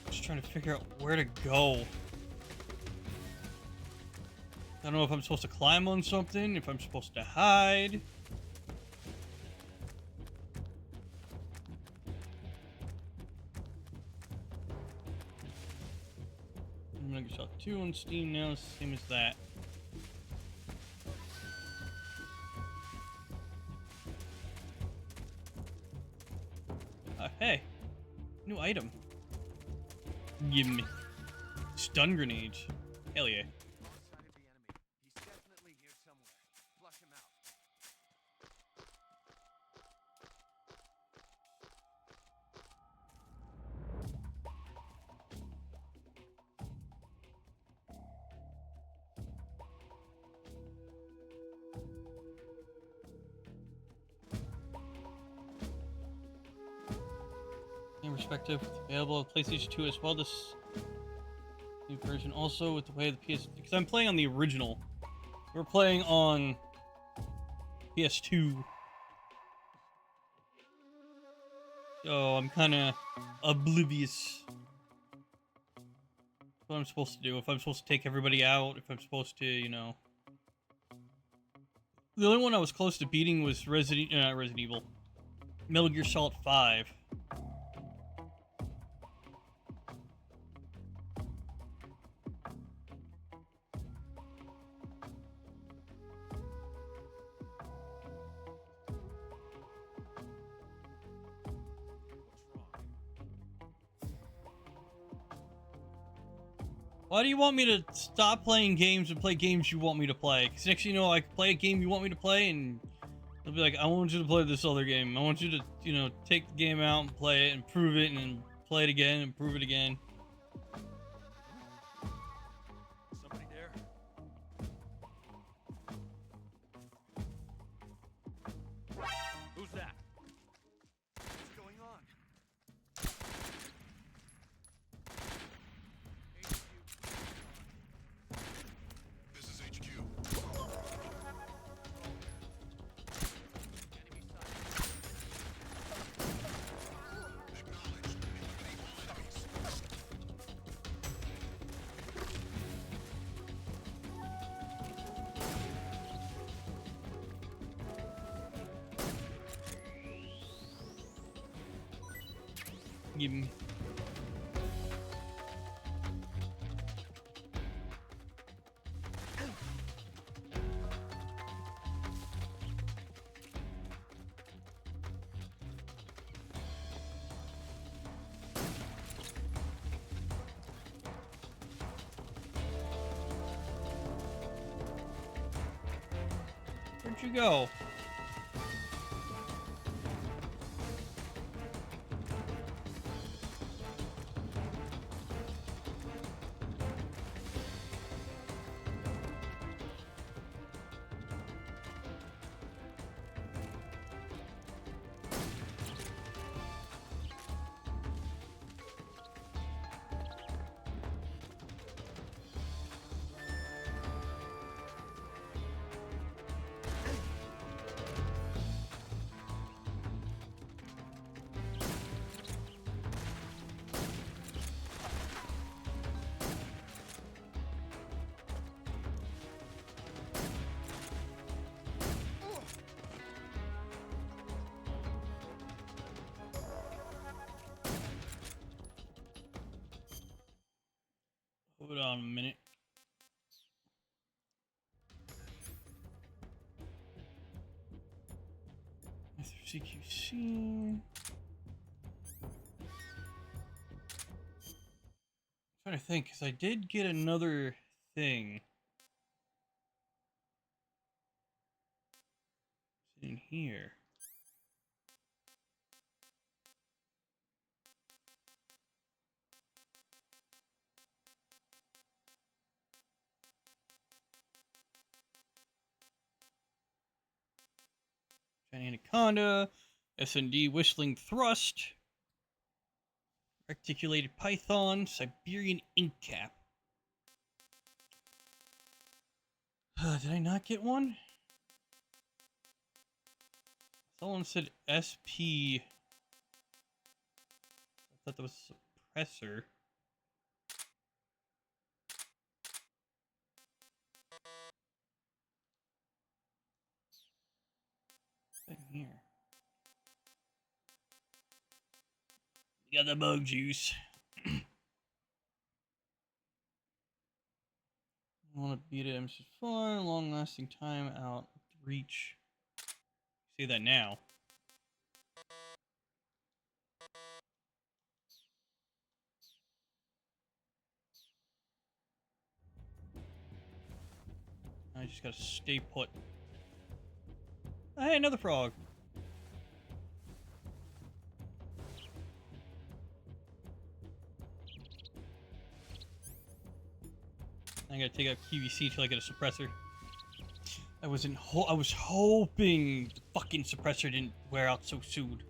Just trying to figure out where to go. I don't know if I'm supposed to climb on something, if I'm supposed to hide. I'm gonna get 2 on Steam now, same as that. Hey, new item. Give me stun grenades. Hell yeah. He's definitely here somewhere. Flush him out. In respective, available on PlayStation 2 as well. This new version also with the way the PS, because I'm playing on the original. We're playing on PS2, so I'm kind of oblivious what I'm supposed to do. If I'm supposed to take everybody out, if I'm supposed to, you know. The only one I was close to beating was Resident Evil, Metal Gear Solid 5. Why do you want me to stop playing games and play games you want me to play? Because next thing you know, I can play a game you want me to play, and it'll be like, I want you to play this other game. I want you to, you know, take the game out and play it and prove it, and then play it again and prove it again. Somebody there? Who's that? What's going on? This is HQ. Enemy side. Acknowledged. Eliminate all enemies. Give me. Where'd you go? Hold on a minute. CQC. Trying to think, because I did get another thing in here. Shiny Anaconda, SND Whistling Thrust, Articulated Python, Siberian Ink Cap. Did I not get one? Someone said SP. I thought that was Suppressor. What's in here? You got the bug juice. I want to beat it. I'm just fun, long lasting time out of reach. See that now. I just gotta stay put. Hey, another frog. I gotta take out QVC till I get a suppressor. I was hoping the fucking suppressor didn't wear out so soon.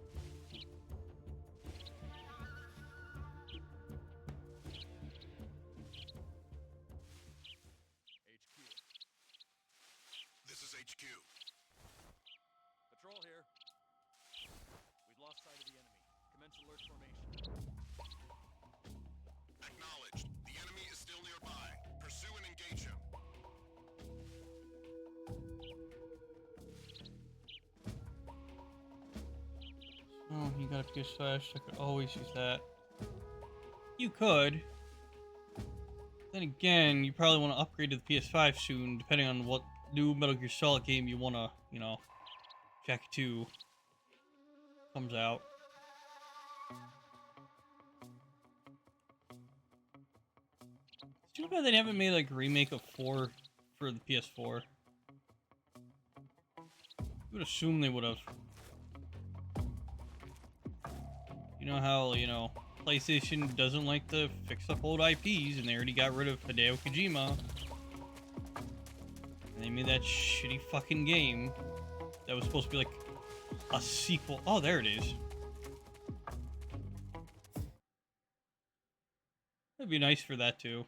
This is HQ. Patrol here. We've lost sight of the enemy. Commence alert formation. Acknowledged. The enemy is still nearby. Pursue and engage him. Oh, you got a PS5. I could always use that. You could. Then again, you probably want to upgrade to the PS5 soon, depending on what new Metal Gear Solid game you want to, you know, check to comes out. Too bad they haven't made like a remake of 4 for the PS4. I would assume they would have. You know how, PlayStation doesn't like to fix up old IPs, and they already got rid of Hideo Kojima. And they made that shitty fucking game that was supposed to be like a sequel. Oh, there it is. That'd be nice for that too.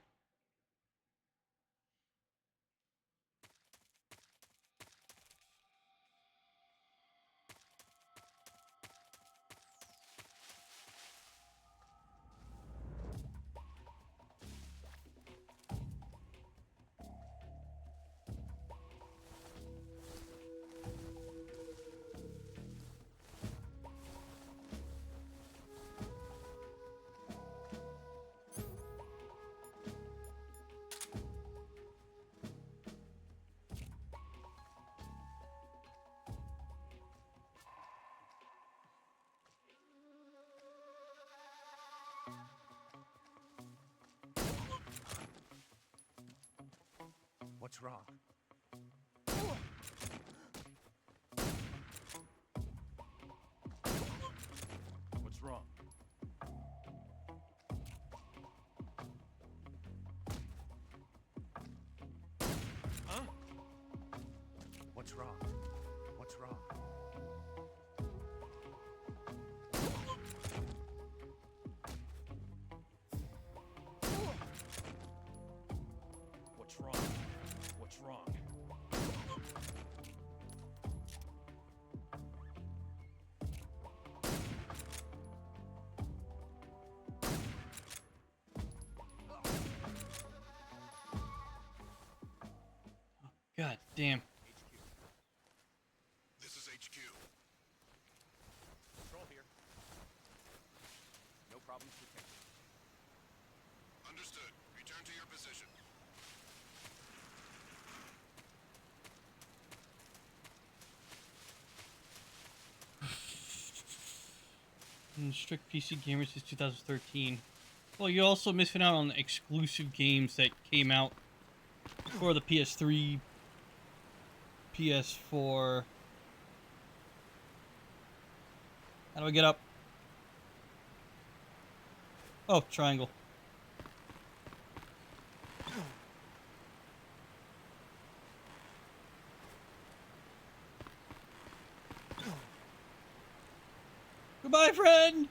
What's wrong? What's wrong? Huh? What's wrong? What's wrong? What's wrong? What's wrong? God damn. This is HQ. Control here. No problems detected. Understood. Return to your position. Strict PC gamers since 2013. Well, you're also missing out on exclusive games that came out for the PS3, PS4. How do I get up? Oh, triangle. Goodbye, friend!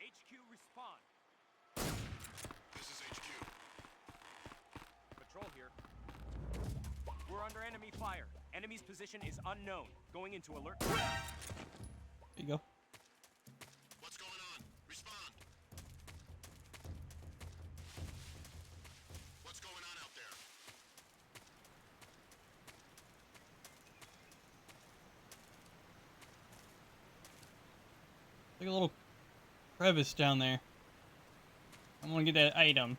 HQ respond. This is HQ. Patrol here. We're under enemy fire. Enemy's position is unknown. Going into alert. There you go. What's going on? Respond. What's going on out there? Like a little crevice down there. I want to get that item.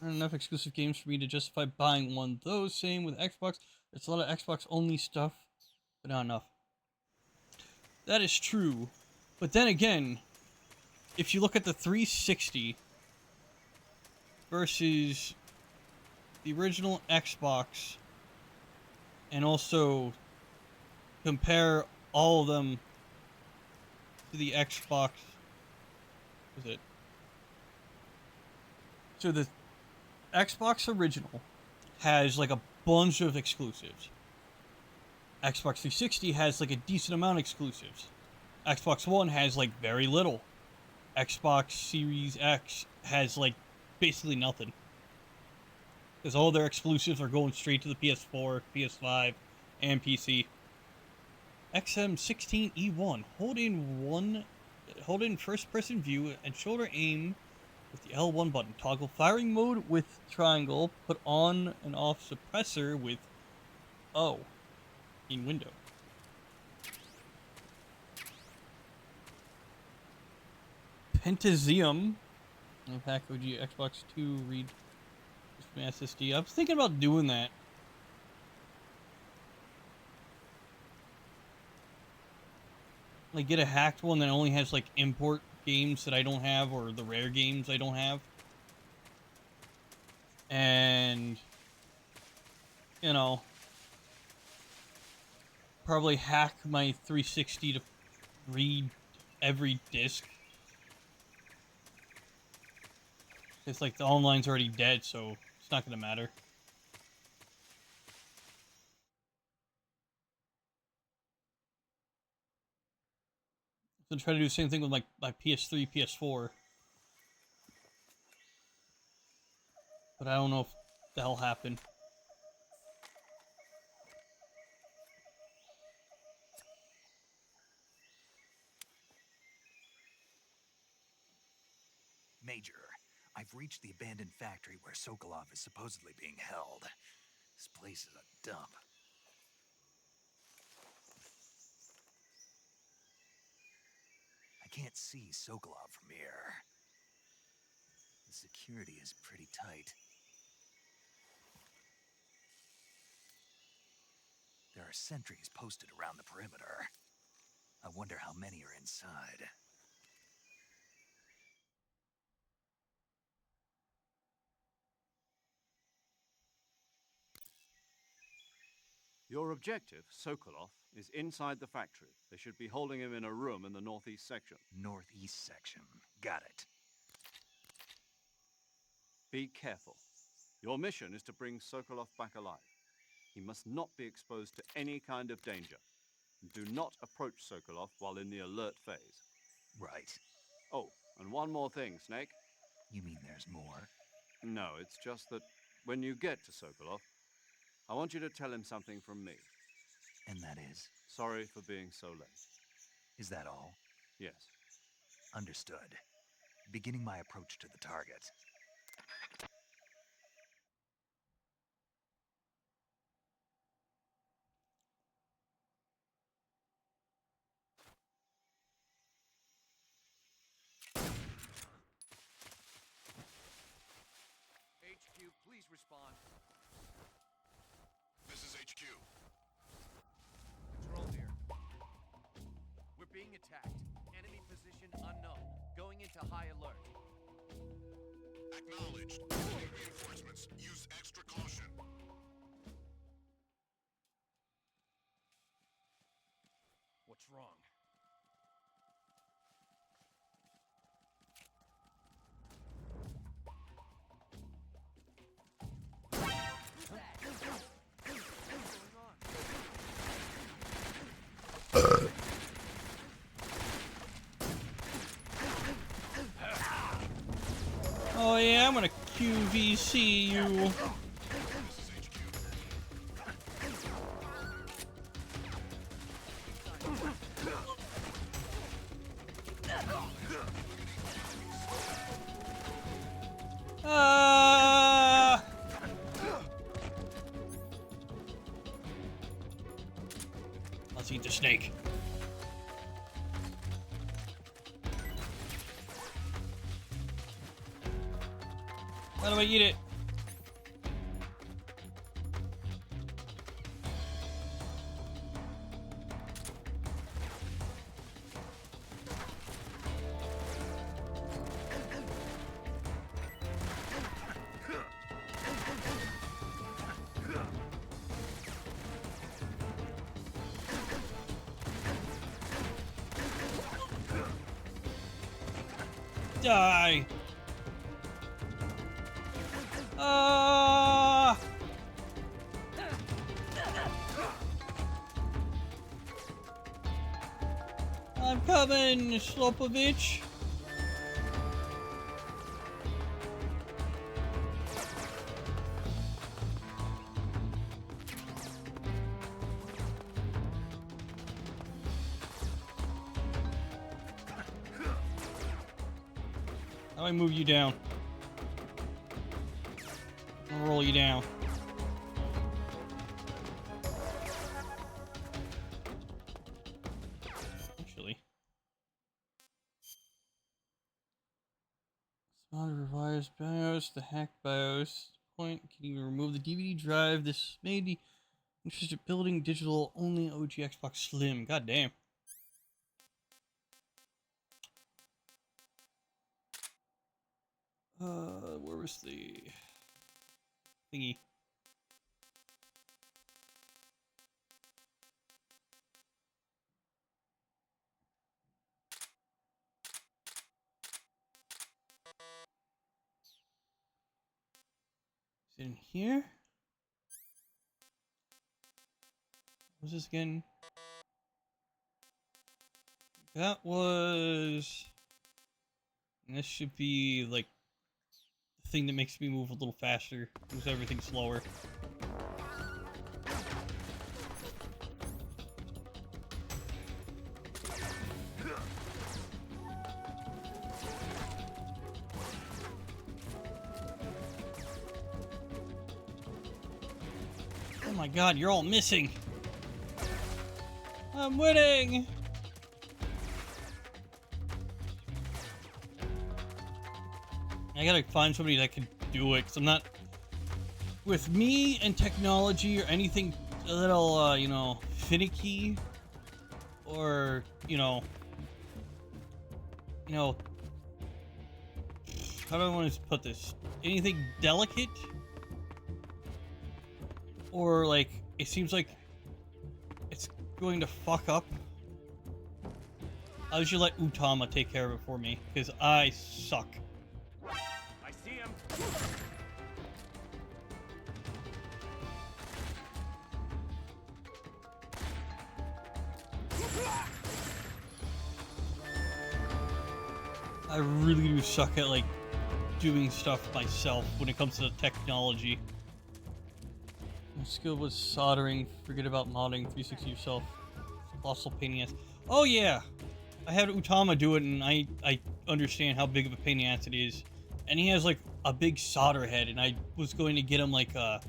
Not enough exclusive games for me to justify buying one. Those same with Xbox. There's a lot of Xbox only stuff, but not enough. That is true. But then again, if you look at the 360 versus the original Xbox, and also compare all of them to the Xbox, was it? So the Xbox original has like a bunch of exclusives. Xbox 360 has like a decent amount of exclusives. Xbox One has like very little. Xbox Series X has like basically nothing. Because all their exclusives are going straight to the PS4, PS5, and PC. XM16E1. Hold in first-person view and shoulder aim with the L1 button. Toggle firing mode with triangle. Put on and off suppressor with O in window. Pentazium Unpack OG Xbox 2 read from SSD. I was thinking about doing that. Like get a hacked one that only has like import games that I don't have or the rare games I don't have. And you know, probably hack my 360 to read every disc. It's like the online's already dead, so it's not gonna matter. So try to do the same thing with my PS3, PS4. But I don't know if that'll happen. Major, I've reached the abandoned factory where Sokolov is supposedly being held. This place is a dump. I can't see Sokolov from here. The security is pretty tight. There are sentries posted around the perimeter. I wonder how many are inside. Your objective, Sokolov, is inside the factory. They should be holding him in a room in the northeast section. Northeast section. Got it. Be careful. Your mission is to bring Sokolov back alive. He must not be exposed to any kind of danger. Do not approach Sokolov while in the alert phase. Right. Oh, and one more thing, Snake. You mean there's more? No, it's just that when you get to Sokolov, I want you to tell him something from me. And that is? Sorry for being so late. Is that all? Yes. Understood. Beginning my approach to the target. HQ, please respond. This is HQ. Control here. We're being attacked. Enemy position unknown. Going into high alert. Acknowledged. Reinforcements. Use extra caution. What's wrong? Oh yeah, I'm gonna QVC you. Let's eat the snake. How do I eat it? Die! I'm coming, Slopovich. How do I move you down? I'll roll you down. Actually. Revised BIOS, the hack BIOS. Point, can you remove the DVD drive? This may be interested building digital only OG Xbox Slim. God damn. Where was the thingy? Is it in here? What was this again? That was... And this should be, like, the thing that makes me move a little faster. Moves everything slower. Oh my god, you're all missing! I'm winning! I gotta find somebody that can do it, because I'm not... With me and technology or anything a little, you know, finicky, or, you know, how do I want to put this? Anything delicate? Or, like, it seems like it's going to fuck up. I should let Utama take care of it for me, because I suck. I see him. I really do suck at, like, doing stuff myself when it comes to technology. My skill was soldering. Forget about modding. 360 yourself. Colossal pain in the ass. Oh yeah! I had Utama do it, and I understand how big of a pain in the ass it is. And he has, like, a big solder head, and I was going to get him, like a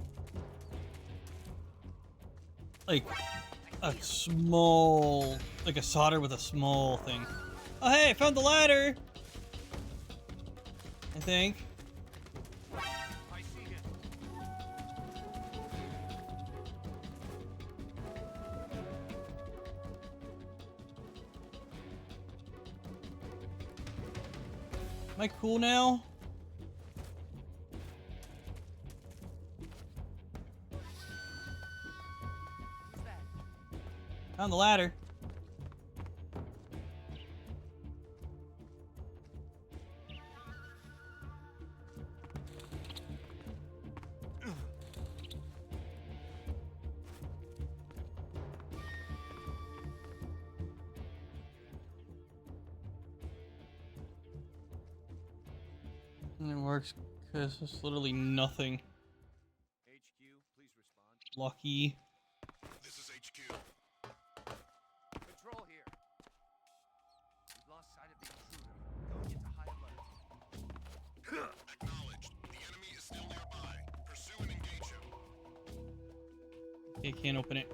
small... like a solder with a small thing. Oh hey, I found the ladder! I think. I see him. Am I cool now? Found the ladder. And it works because there's literally nothing. HQ, please respond. Lucky. This is HQ. Patrol here. We've lost sight of the intruder. Going into high alert. Acknowledged. The enemy is still nearby. Pursue and engage him. Okay, can't open it.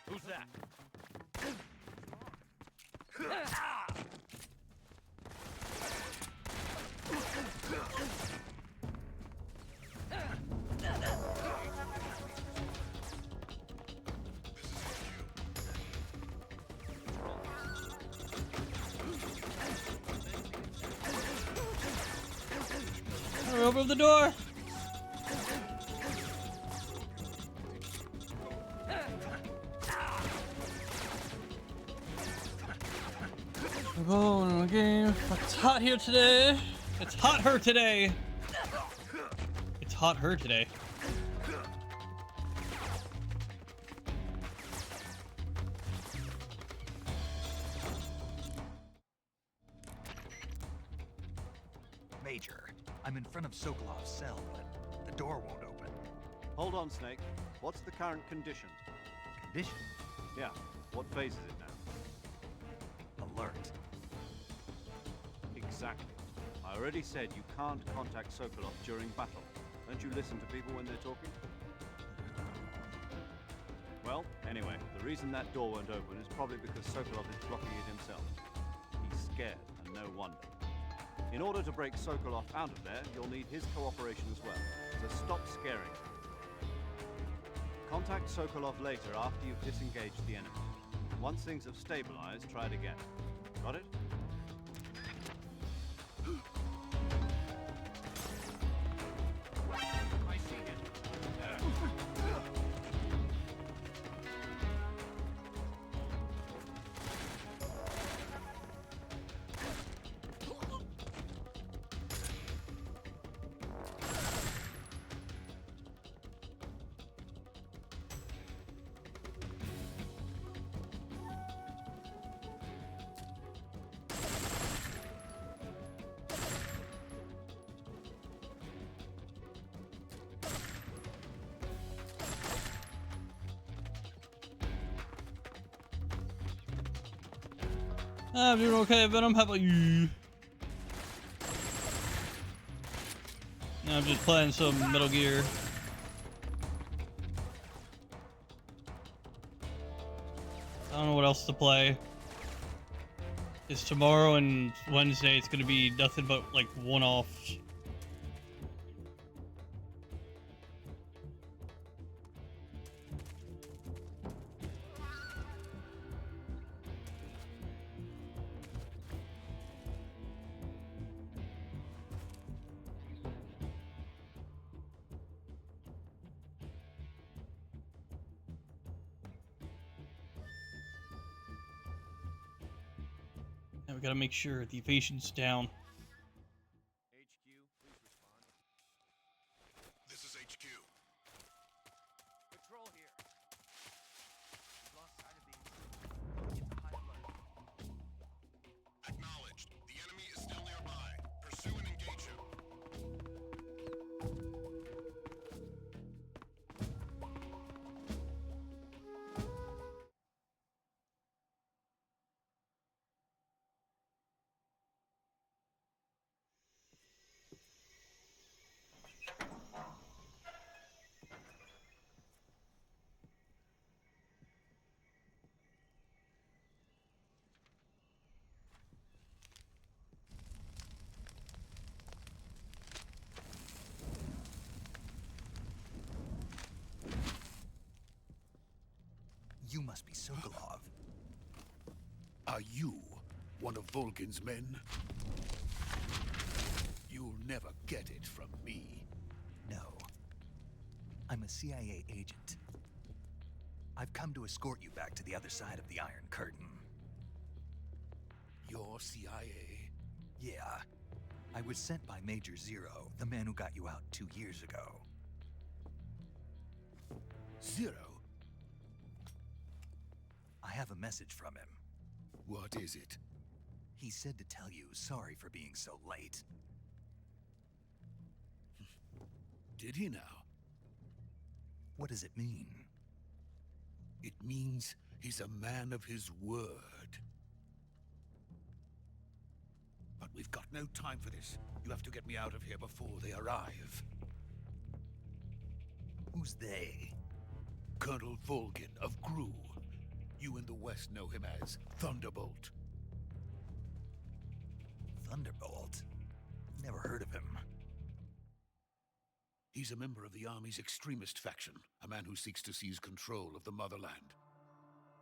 Who's that? Open the door. We're going again. It's hot here today. It's hot her today. It's hot her today. Major, I'm in front of Sokolov's cell, but the door won't open. Hold on, Snake. What's the current condition? Condition? Yeah, what phase is it now? Alert. Exactly. I already said you can't contact Sokolov during battle. Don't you listen to people when they're talking? Well, anyway, the reason that door won't open is probably because Sokolov is blocking it himself. He's scared, and no wonder. In order to break Sokolov out of there, you'll need his cooperation as well. So stop scaring him. Contact Sokolov later after you've disengaged the enemy. Once things have stabilized, try it again. Got it? I see it. I'm doing okay, Venom. How about you? I'm just playing some Metal Gear. I don't know what else to play. It's tomorrow and Wednesday. It's gonna be nothing but like one-offs. Now we gotta make sure the evasion's down. HQ, please respond. This is HQ. Patrol here. We've lost sight of these. Going into high alert. Acknowledged. The enemy is still nearby. Pursue and engage him. You must be Sokolov. Are you one of Volgin's men? You'll never get it from me. No. I'm a CIA agent. I've come to escort you back to the other side of the Iron Curtain. You're CIA? Yeah. I was sent by Major Zero, the man who got you out 2 years ago. Zero? I have a message from him. What is it? He said to tell you sorry for being so late. Did he now? What does it mean? It means he's a man of his word. But we've got no time for this. You have to get me out of here before they arrive. Who's they? Colonel Volgin of Gru. You in the West know him as Thunderbolt. Thunderbolt? Never heard of him. He's a member of the Army's extremist faction, a man who seeks to seize control of the motherland.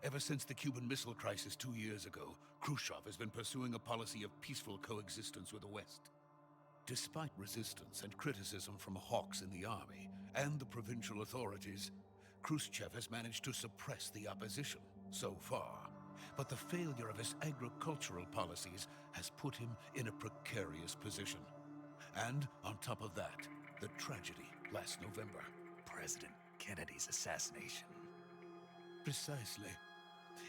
Ever since the Cuban Missile Crisis 2 years ago, Khrushchev has been pursuing a policy of peaceful coexistence with the West. Despite resistance and criticism from hawks in the army and the provincial authorities, Khrushchev has managed to suppress the opposition so far. But the failure of his agricultural policies has put him in a precarious position. And on top of that, the tragedy last November. President Kennedy's assassination. Precisely.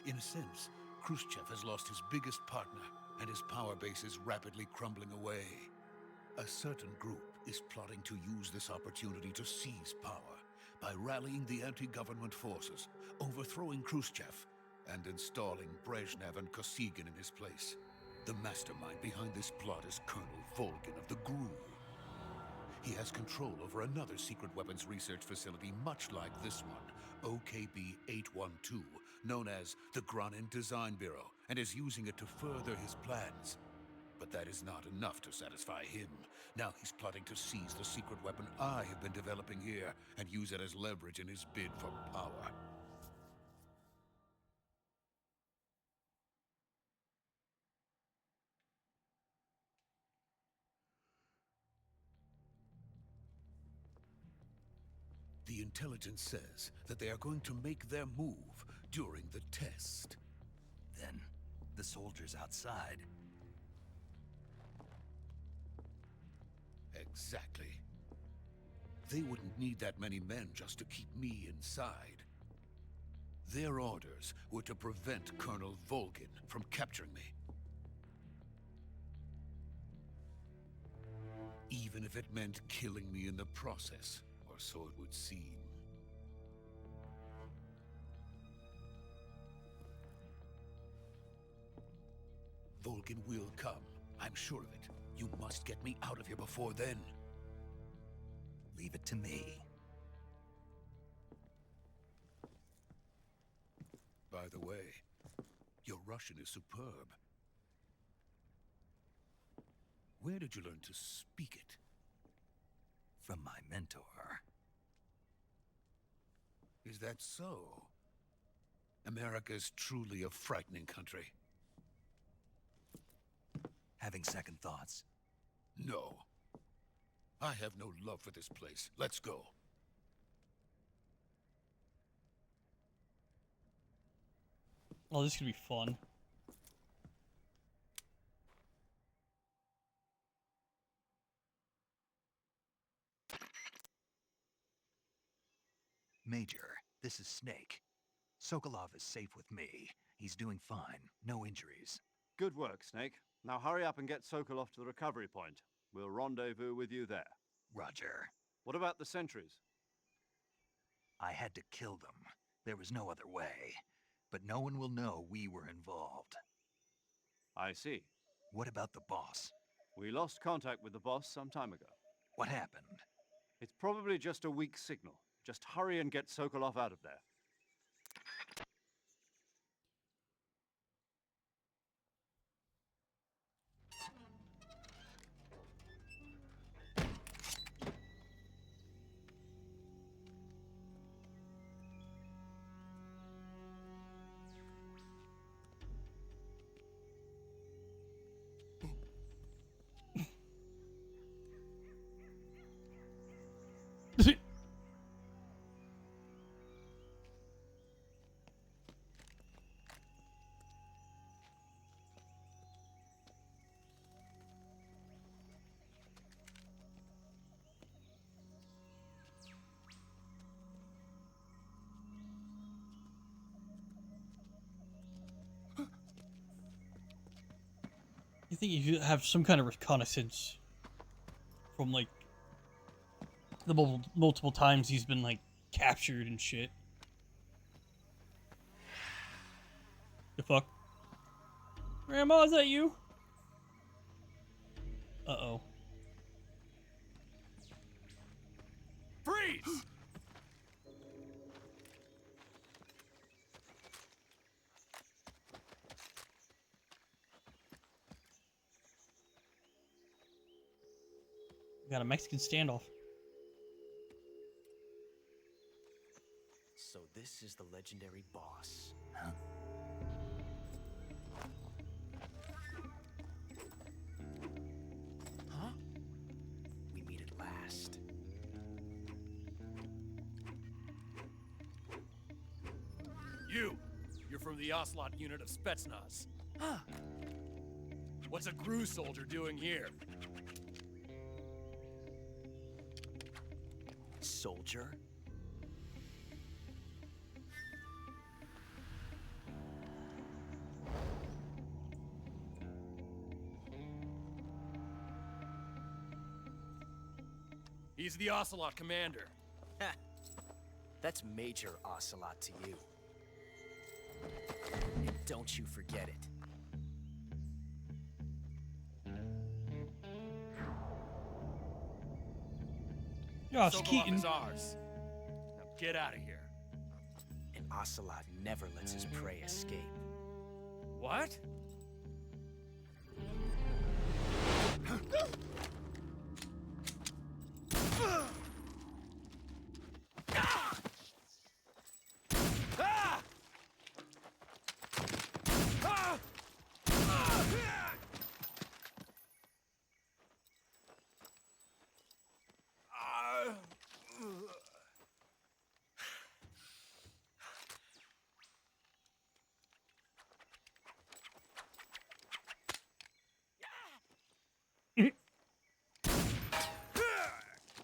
In a sense, Khrushchev has lost his biggest partner, and his power base is rapidly crumbling away. A certain group is plotting to use this opportunity to seize power by rallying the anti-government forces, overthrowing Khrushchev, and installing Brezhnev and Kosygin in his place. The mastermind behind this plot is Colonel Volgin of the GRU. He has control over another secret weapons research facility much like this one, OKB-812, known as the Granin Design Bureau, and is using it to further his plans. But that is not enough to satisfy him. Now he's plotting to seize the secret weapon I have been developing here and use it as leverage in his bid for power. The intelligence says that they are going to make their move during the test. Then, the soldiers outside. Exactly. They wouldn't need that many men just to keep me inside. Their orders were to prevent Colonel Volgin from capturing me. Even if it meant killing me in the process, or so it would seem. Volgin will come. I'm sure of it. You must get me out of here before then. Leave it to me. By the way, your Russian is superb. Where did you learn to speak it? From my mentor. Is that so? America is truly a frightening country. Having second thoughts? No. I have no love for this place. Let's go. Oh, this could be fun. Major, this is Snake. Sokolov is safe with me. He's doing fine. No injuries. Good work, Snake. Now hurry up and get Sokolov to the recovery point. We'll rendezvous with you there. Roger. What about the sentries? I had to kill them. There was no other way. But no one will know we were involved. I see. What about the boss? We lost contact with the boss some time ago. What happened? It's probably just a weak signal. Just hurry and get Sokolov out of there. You think you should have some kind of reconnaissance from, like, the multiple times he's been, like, captured and shit. The fuck? Grandma, is that you? Uh-oh. Freeze! We got a Mexican standoff. So this is the legendary boss. Huh? Huh? We meet at last. You're from the Ocelot unit of Spetsnaz. Huh? What's a GRU soldier doing here? Soldier? He's the Ocelot commander. Ha! That's Major Ocelot to you. And don't you forget it. Gosh, Sokolov Keaton. is ours. Now get out of here. And Ocelot never lets his prey escape. What?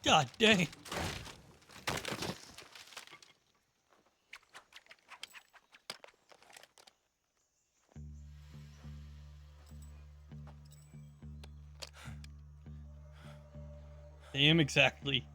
God dang. Damn, exactly.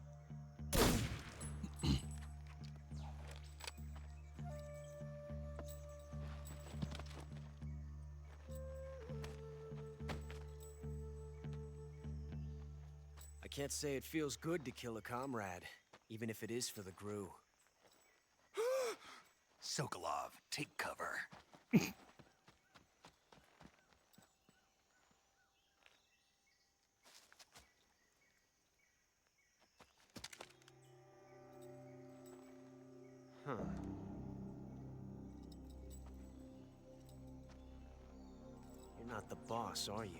I can't say it feels good to kill a comrade, even if it is for the Gru. Sokolov, take cover. Huh. You're not the boss, are you?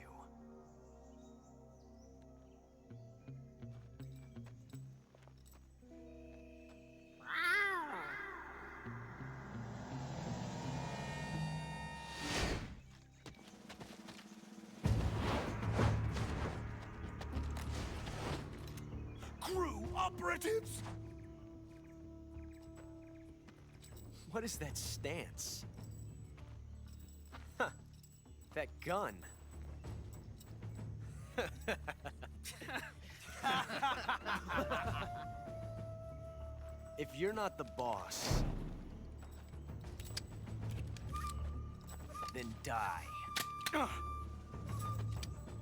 Crew operatives! What is that stance? Huh. That gun. If you're not the boss, then die.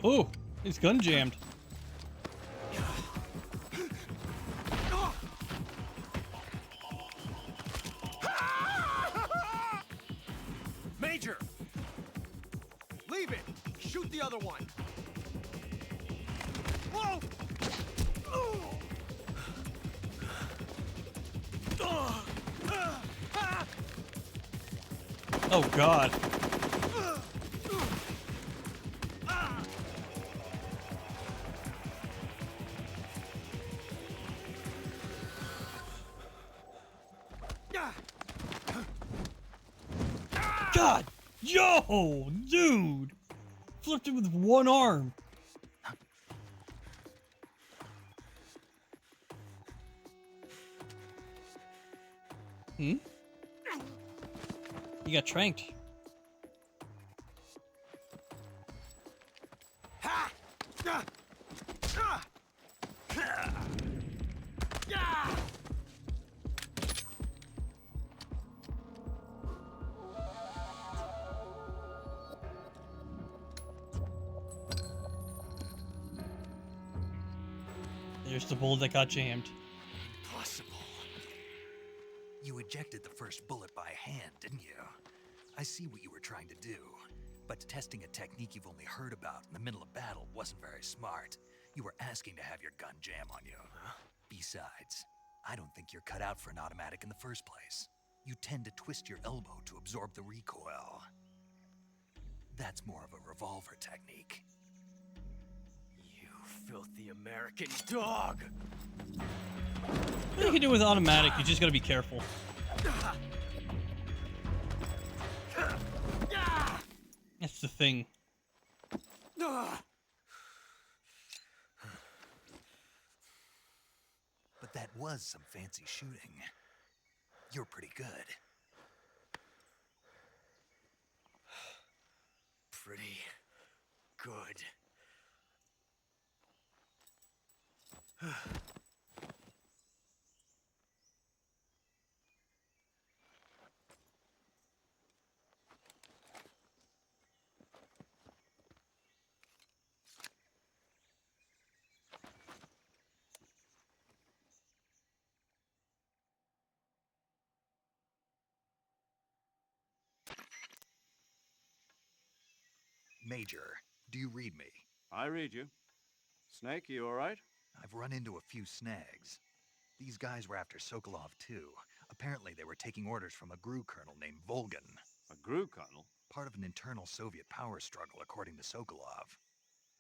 Oh, his gun jammed. Major! Leave it! Shoot the other one! Whoa! Oh God. God! Yo! Dude! Flipped him with one arm. Hmm? He got tranked. There's the bullet that got jammed. Impossible. You ejected the first bullet by hand, didn't you? I see what you were trying to do, but testing a technique you've only heard about in the middle of battle wasn't very smart. You were asking to have your gun jam on you. Besides, I don't think you're cut out for an automatic in the first place. You tend to twist your elbow to absorb the recoil. That's more of a revolver technique. You filthy American dog! What you can do with automatic, you just gotta be careful. That's the thing. But that was some fancy shooting. You're pretty good. Pretty good. Major, do you read me? I read you. Snake, you all right? I've run into a few snags. These guys were after Sokolov too. Apparently they were taking orders from a GRU colonel named Volgan. A GRU colonel? Part of an internal Soviet power struggle, according to Sokolov.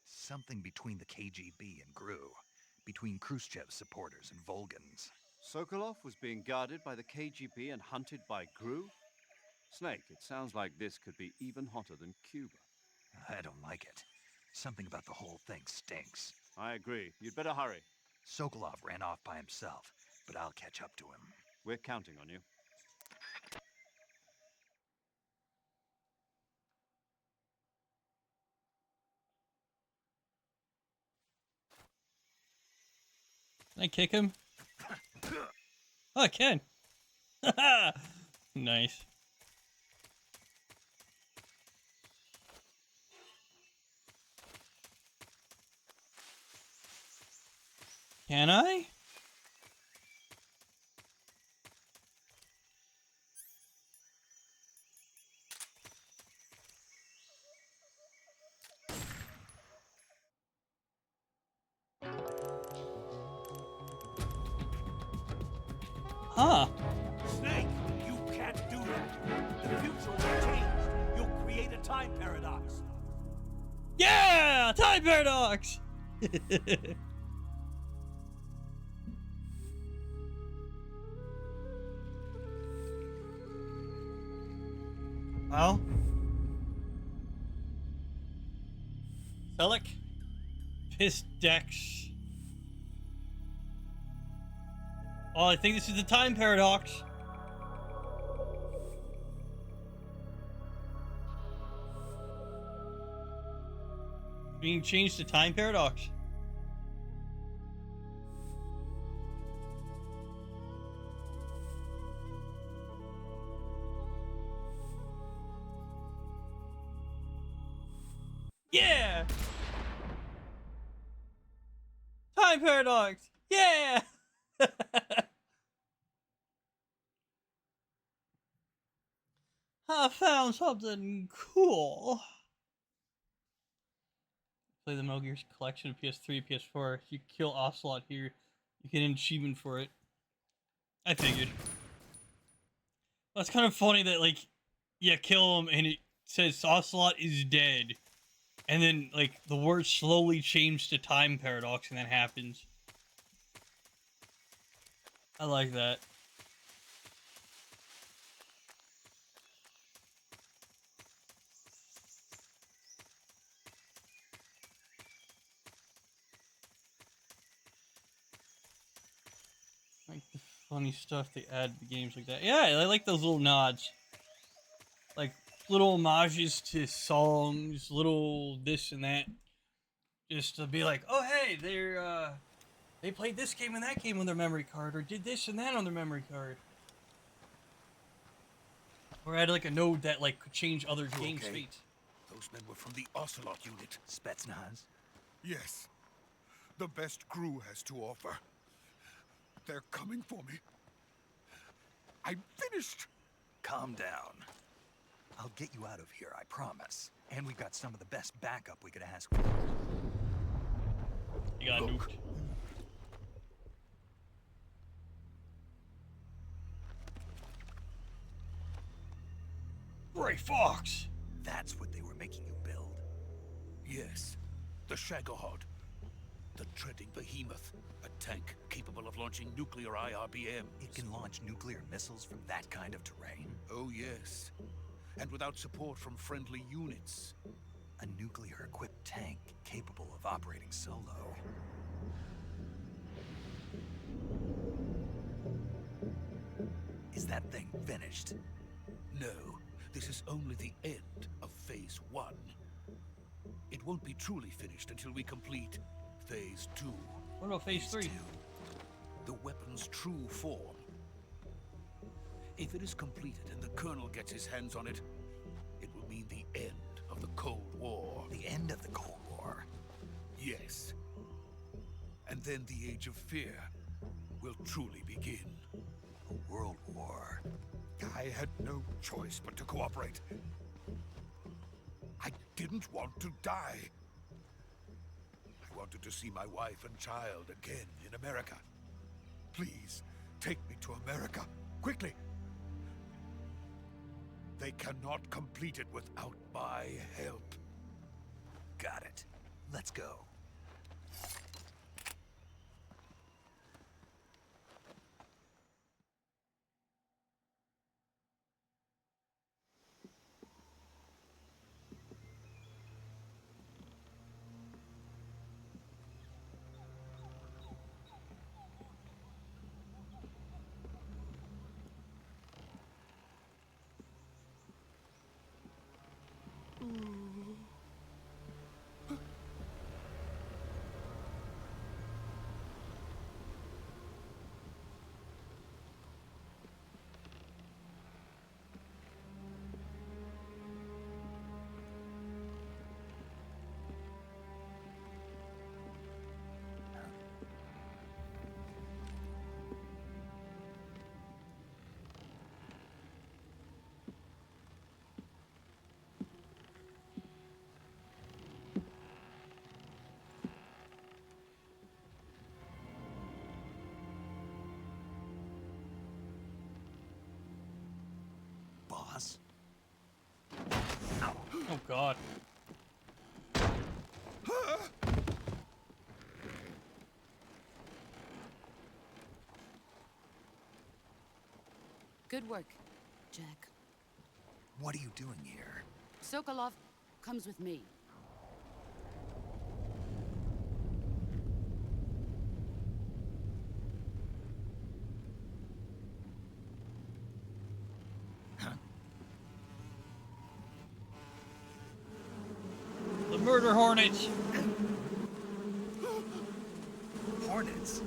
Something between the KGB and GRU. Between Khrushchev's supporters and Volgan's. Sokolov was being guarded by the KGB and hunted by GRU? Snake, it sounds like this could be even hotter than Cuba. I don't like it. Something about the whole thing stinks. I agree. You'd better hurry. Sokolov ran off by himself, but I'll catch up to him. We're counting on you. Can I kick him? Oh, I can. Nice. Can I? Huh. Snake, you can't do that. The future will change. You'll create a time paradox. Yeah! Time paradox! Well. Selleck. Pistex. Oh, I think this is the time paradox. Being changed to time paradox. Yeah! Time paradox! Yeah! I found something cool. Play the Metal Gear collection of PS3, PS4. If you kill Ocelot here, you get an achievement for it. I figured. Well, it's kind of funny that, like, yeah, kill him and it says Ocelot is dead. And then, like, the words slowly change to time paradox and that happens. I like that. Like the funny stuff they add to the games like that. Yeah, I like those little nods. Like little homages to songs, little this and that. Just to be like, oh hey, they played this game and that game on their memory card, or did this and that on their memory card. Or add like a node that like could change other games' Okay. fate. Those men were from the Ocelot unit. Spetsnaz? Yes. The best GRU has to offer. They're coming for me. I'm finished. Calm down. I'll get you out of here, I promise. And we've got some of the best backup we could ask for. You got nuked. Gray Fox! That's what they were making you build. Yes. The Shagohod. The treading behemoth. A tank capable of launching nuclear IRBM. It can launch nuclear missiles from that kind of terrain? Oh, yes. And without support from friendly units. A nuclear-equipped tank capable of operating solo. Is that thing finished? No. This is only the end of Phase 1. It won't be truly finished until we complete Phase 2. What about Phase 3? The weapon's true form. If it is completed and the Colonel gets his hands on it, it will mean the end of the Cold War. The end of the Cold War? Yes. And then the Age of Fear will truly begin. A world war. I had no choice but to cooperate. I didn't want to die. I wanted to see my wife and child again in America. Please, take me to America, quickly. They cannot complete it without my help. Got it. Let's go. Boss? Oh God. Good work, Jack. What are you doing here? Sokolov comes with me. The murder hornets. Hornets?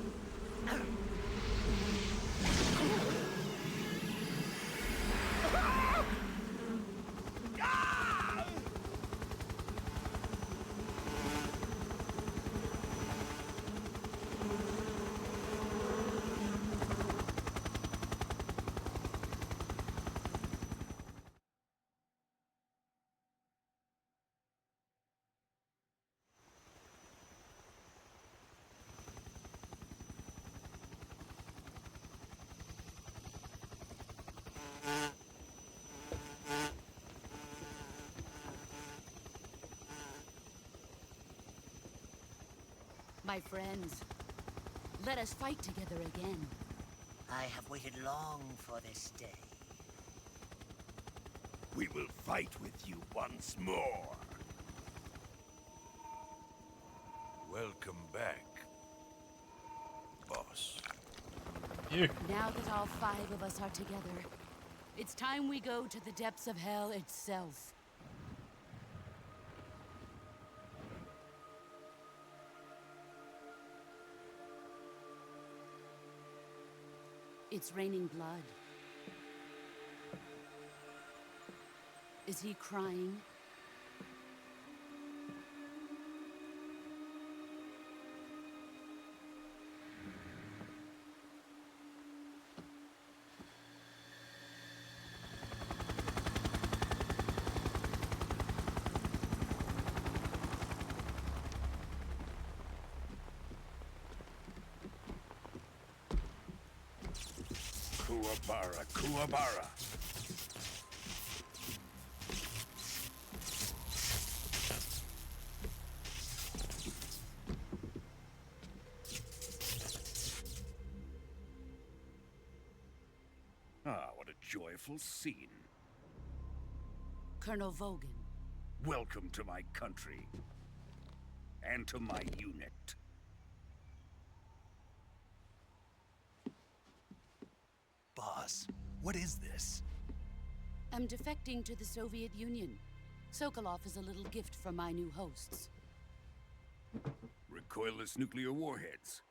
My friends, let us fight together again. I have waited long for this day. We will fight with you once more. Welcome back, boss. Now that all 5 of us are together, it's time we go to the depths of hell itself. It's raining blood. Is he crying? Kuwabara, Kuwabara. Ah, what a joyful scene. Colonel Vogan. Welcome to my country. And to my unit. Boss, what is this? I'm defecting to the Soviet Union. Sokolov is a little gift from my new hosts. Recoilless nuclear warheads.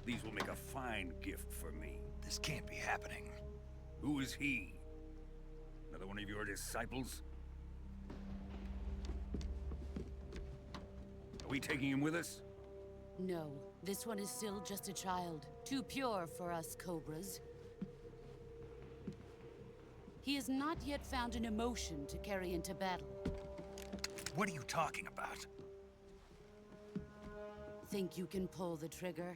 These will make a fine gift for me. This can't be happening. Who is he? Another one of your disciples? Are we taking him with us? No, this one is still just a child. Too pure for us Cobras. He has not yet found an emotion to carry into battle. What are you talking about? Think you can pull the trigger?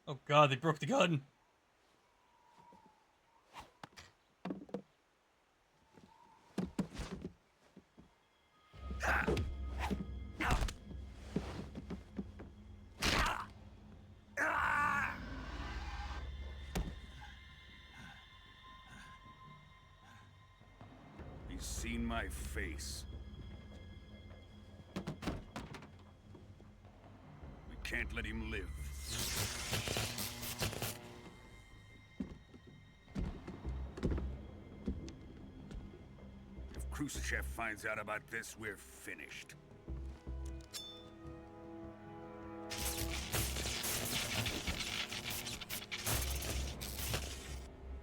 Oh god, they broke the gun. He's seen my face. We can't let him live. If Khrushchev finds out about this, we're finished.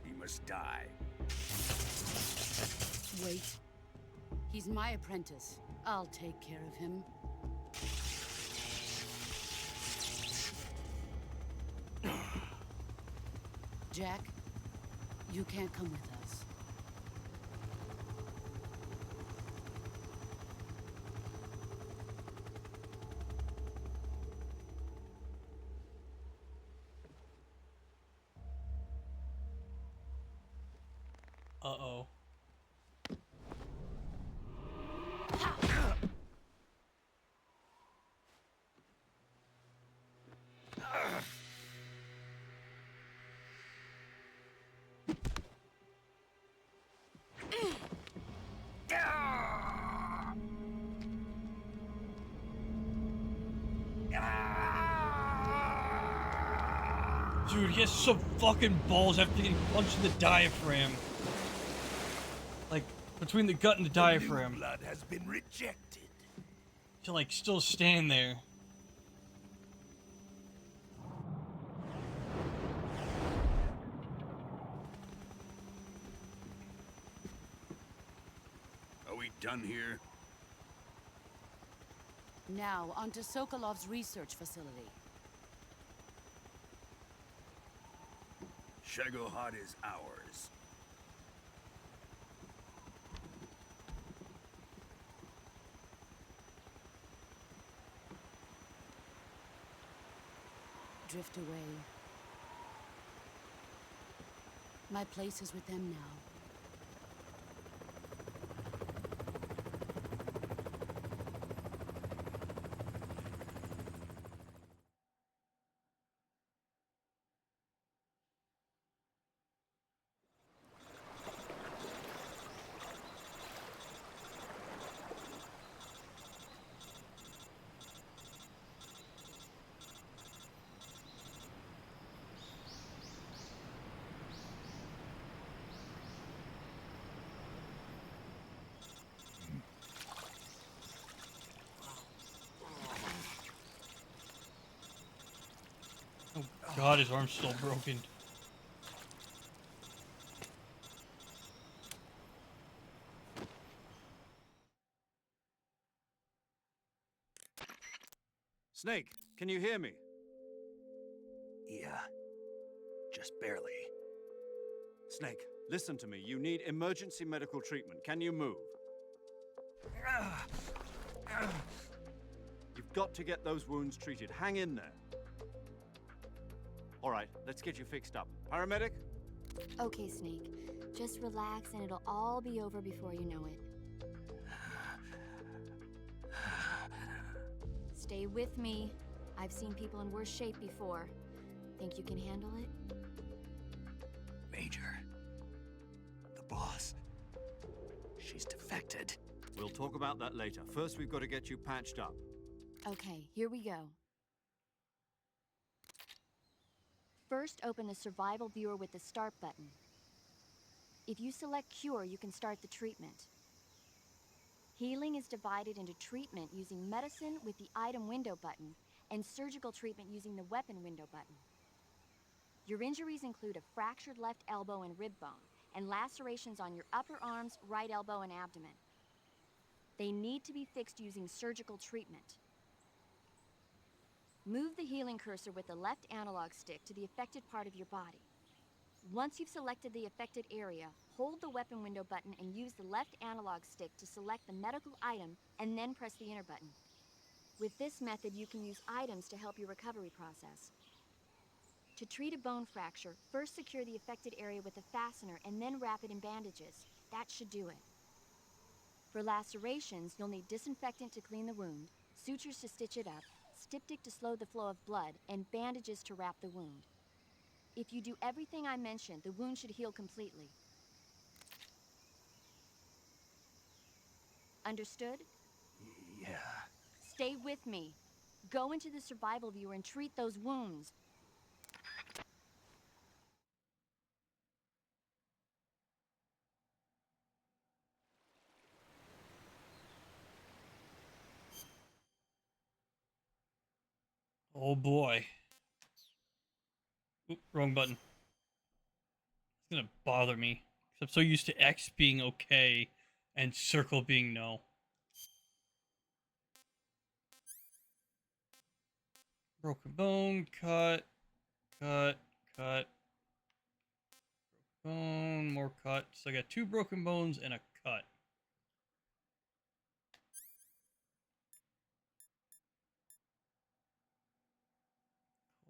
He must die. Wait. He's my apprentice. I'll take care of him. Jack, you can't come with us. Uh-oh. Dude, he has some fucking balls after getting punched in the diaphragm. Like, between the gut and the diaphragm. Blood has been rejected. To, like, still stand there. Are we done here? Now, onto Sokolov's research facility. Shagohod is ours. Drift away. My place is with them now. Oh god, his arm's still broken. Snake, can you hear me? Yeah. Just barely. Snake, listen to me. You need emergency medical treatment. Can you move? You've got to get those wounds treated. Hang in there. All right, let's get you fixed up. Paramedic? Okay, Snake. Just relax and it'll all be over before you know it. Stay with me. I've seen people in worse shape before. Think you can handle it? Major. The boss. She's defected. We'll talk about that later. First, we've got to get you patched up. Okay, here we go. First, open the survival viewer with the start button. If you select cure, you can start the treatment. Healing is divided into treatment using medicine with the item window button and surgical treatment using the weapon window button. Your injuries include a fractured left elbow and rib bone and lacerations on your upper arms, right elbow, and abdomen. They need to be fixed using surgical treatment. Move the healing cursor with the left analog stick to the affected part of your body. Once you've selected the affected area, hold the weapon window button and use the left analog stick to select the medical item and then press the enter button. With this method, you can use items to help your recovery process. To treat a bone fracture, first secure the affected area with a fastener and then wrap it in bandages. That should do it. For lacerations, you'll need disinfectant to clean the wound, sutures to stitch it up, styptic to slow the flow of blood, and bandages to wrap the wound. If you do everything I mentioned, the wound should heal completely. Understood? Yeah. Stay with me. Go into the survival viewer and treat those wounds. Oh boy. Oop, wrong button. It's gonna bother me. 'Cause I'm so used to X being okay and circle being no. Broken bone, cut, cut, cut. Broken bone, more cut. So I got 2 broken bones and a cut.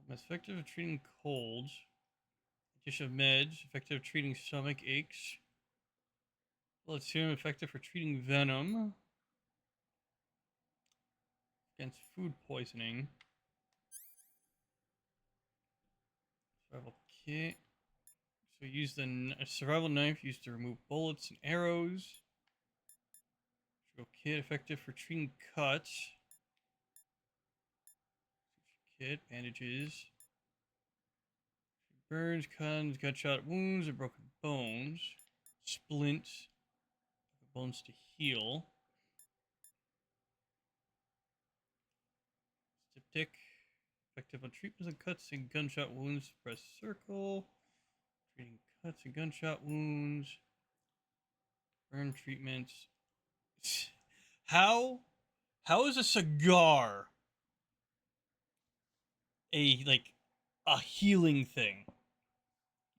Effective at treating colds. Addition of meds. Effective at treating stomach aches. Blood serum effective for treating venom. Against food poisoning. Survival kit. So use the survival knife used to remove bullets and arrows. Survival kit effective for treating cuts. Kit, bandages. Burns, cuts, gunshot wounds, and broken bones. Splints. Bones to heal. Styptic. Effective on treatments and cuts and gunshot wounds. Press circle. Treating cuts and gunshot wounds. Burn treatments. How is a cigar a healing thing?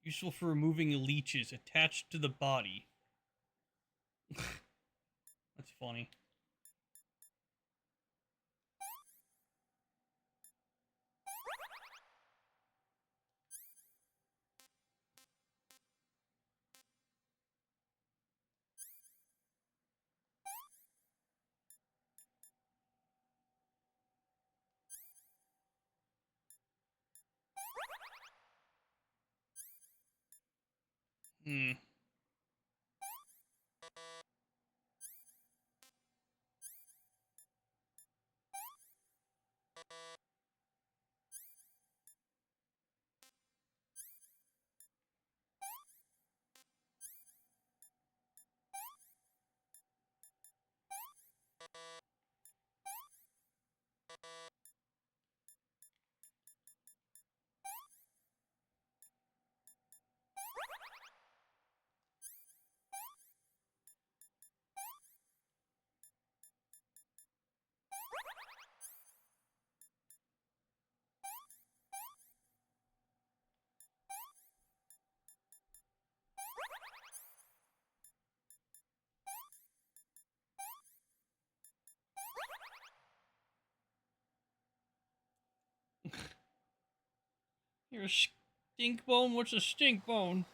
Useful for removing leeches attached to the body. That's funny. Hmm. You're a stink bone? What's a stink bone?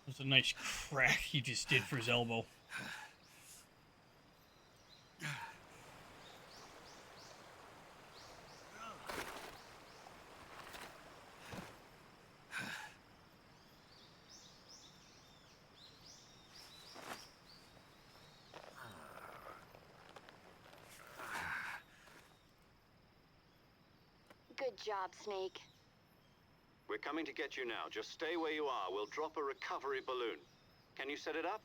That's a nice crack he just did for his elbow. Good job, Snake. We're coming to get you now. Just stay where you are. We'll drop a recovery balloon. Can you set it up?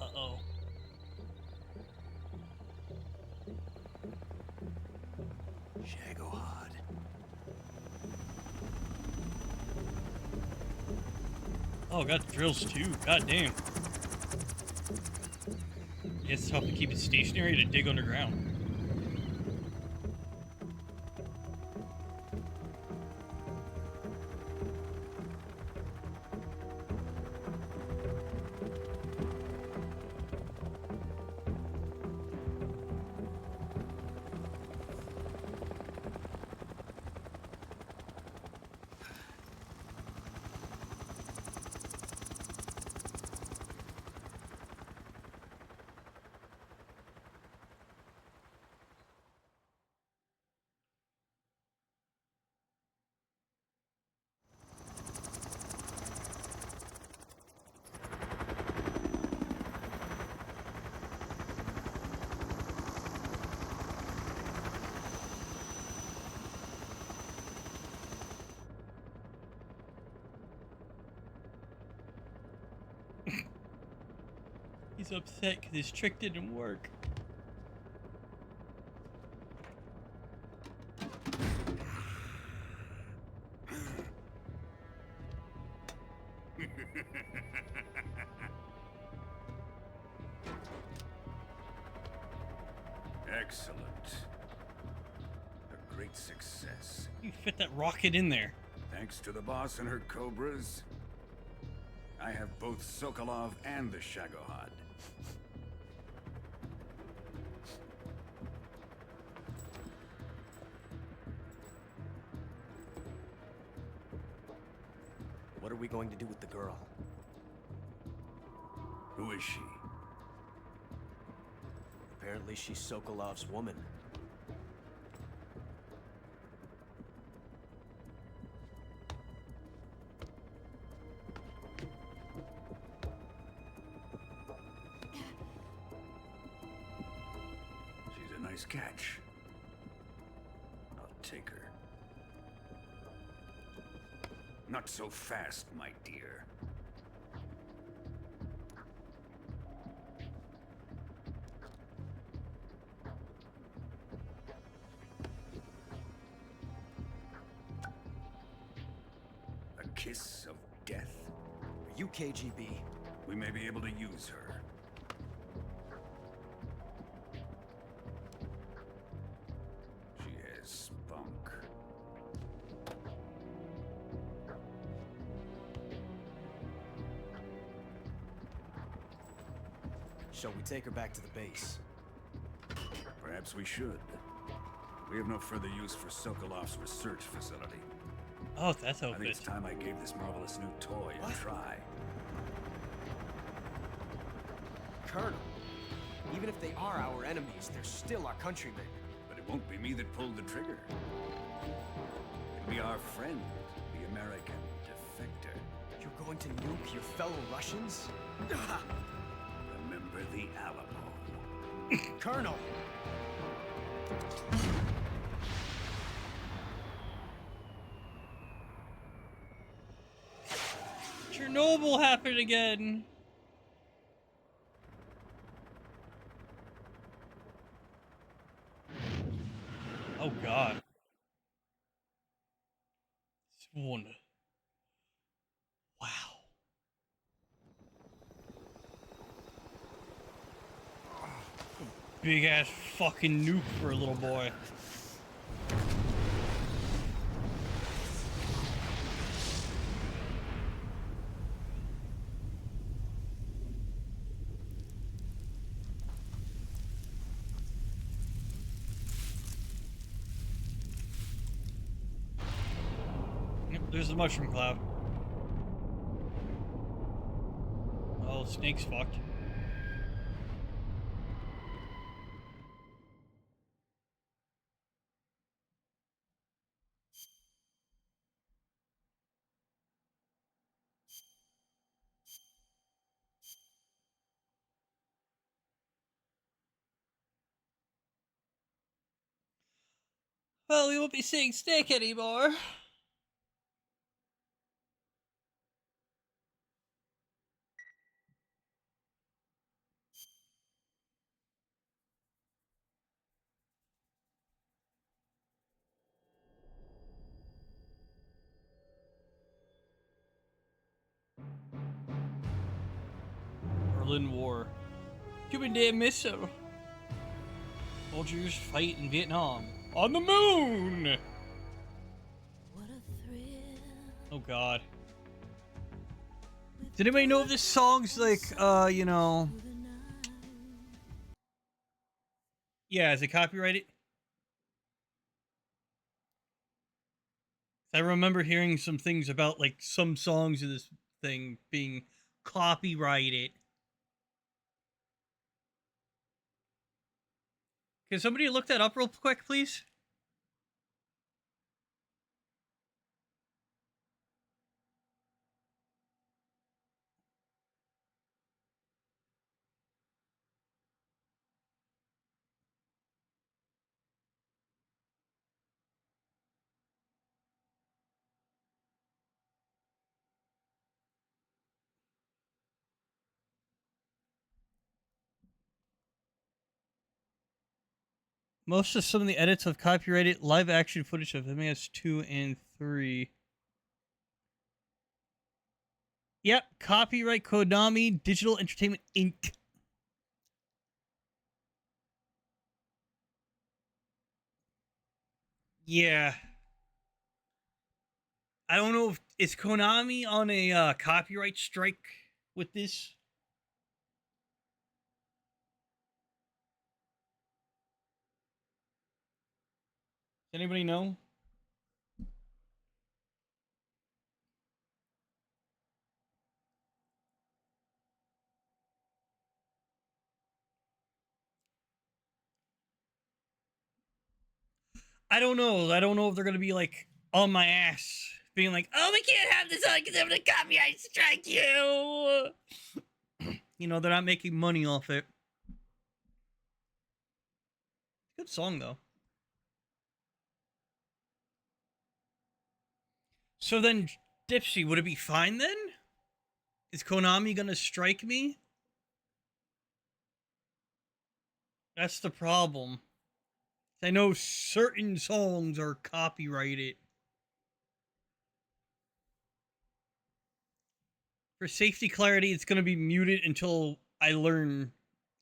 Uh-oh. Shagohod. Oh, got drills too. God damn. I guess it's helping keep it stationary to dig underground. He's upset because his trick didn't work. Excellent. A great success. You fit that rocket in there. Thanks to the boss and her cobras, I have both Sokolov and the Shagohod. What are we going to do with the girl? Who is she? Apparently she's Sokolov's woman. She's a nice catch. I'll take her. Not so fast, my dear. A kiss of death? Are you KGB? We may be able to use her. She has spunk. Shall we take her back to the base? Perhaps we should. We have no further use for Sokolov's research facility. Oh, that's I how think it's time I gave this marvelous new toy a try. Colonel, even if they are our enemies, they're still our countrymen. But it won't be me that pulled the trigger. It'll be our friend, the American defector. You're going to nuke your fellow Russians? Remember the Alamo. Colonel! Chernobyl happened again. Oh God. This one. Wow. Big ass fucking nuke for a little boy. Yep, there's the mushroom cloud. Well, Snake's fucked. Well, we won't be seeing Snake anymore. Berlin War. Cuban Damn Missile. Soldiers fight in Vietnam. On the moon! Oh god. Does anybody know if this song's like, you know... Yeah, is it copyrighted? I remember hearing some things about, like, some songs in this thing being copyrighted. Can somebody look that up real quick, please? Most of some of the edits have copyrighted live action footage of MAS 2 and 3. Yep, copyright Konami Digital Entertainment Inc. Yeah. I don't know if is Konami on a copyright strike with this. Does anybody know? I don't know. I don't know if they're gonna be like on my ass, being like, "Oh, we can't have this on because I'm gonna copyright strike you." You know, they're not making money off it. Good song though. So then, Dipsy, would it be fine then? Is Konami gonna strike me? That's the problem. I know certain songs are copyrighted. For safety clarity, it's gonna be muted until I learn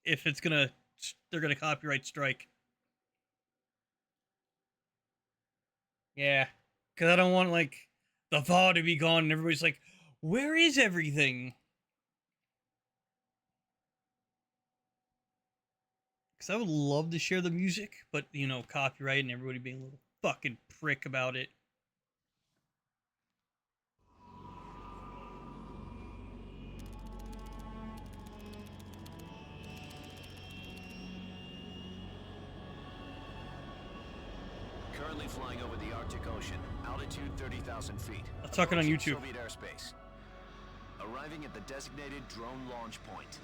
if it's gonna they're gonna copyright strike. Yeah, because I don't want like the VOD to be gone and everybody's like, "Where is everything?" Because I would love to share the music, but you know, copyright and everybody being a little fucking prick about it. Currently flying over the Arctic Ocean, altitude 30,000 feet. I'm talking on YouTube. Soviet airspace. Arriving at the designated drone launch point.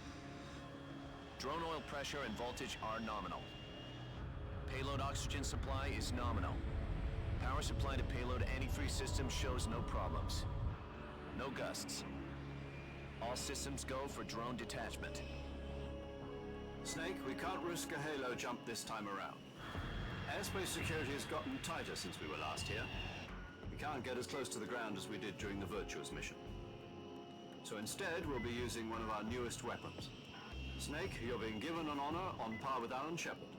Drone oil pressure and voltage are nominal. Payload oxygen supply is nominal. Power supply to payload antifreeze system shows no problems. No gusts. All systems go for drone detachment. Snake, we can't risk a halo jump this time around. Airspace security has gotten tighter since we were last here. We can't get as close to the ground as we did during the Virtuous mission. So instead, we'll be using one of our newest weapons. Snake, you're being given an honor on par with Alan Shepard.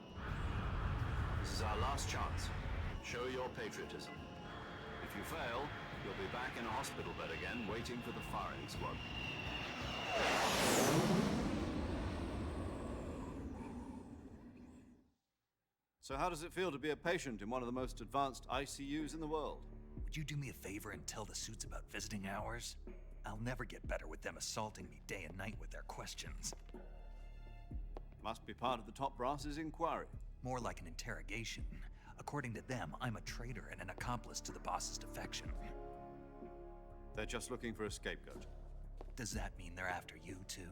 This is our last chance. Show your patriotism. If you fail, you'll be back in a hospital bed again, waiting for the firing squad. So how does it feel to be a patient in one of the most advanced ICUs in the world? Would you do me a favor and tell the suits about visiting hours? I'll never get better with them assaulting me day and night with their questions. Must be part of the top brass's inquiry. More like an interrogation. According to them, I'm a traitor and an accomplice to the boss's defection. They're just looking for a scapegoat. Does that mean they're after you, too?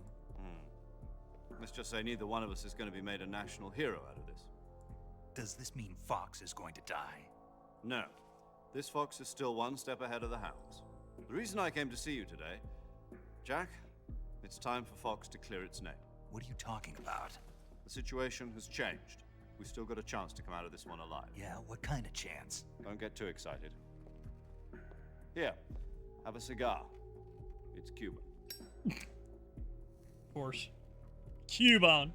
Let's just say neither one of us is going to be made a national hero out of this. Does this mean Fox is going to die? No. This fox is still one step ahead of the hounds. The reason I came to see you today, Jack, it's time for Fox to clear its name. What are you talking about? The situation has changed. We've still got a chance to come out of this one alive. Yeah, what kind of chance? Don't get too excited. Here, have a cigar. It's Cuban. Of course. Cuban.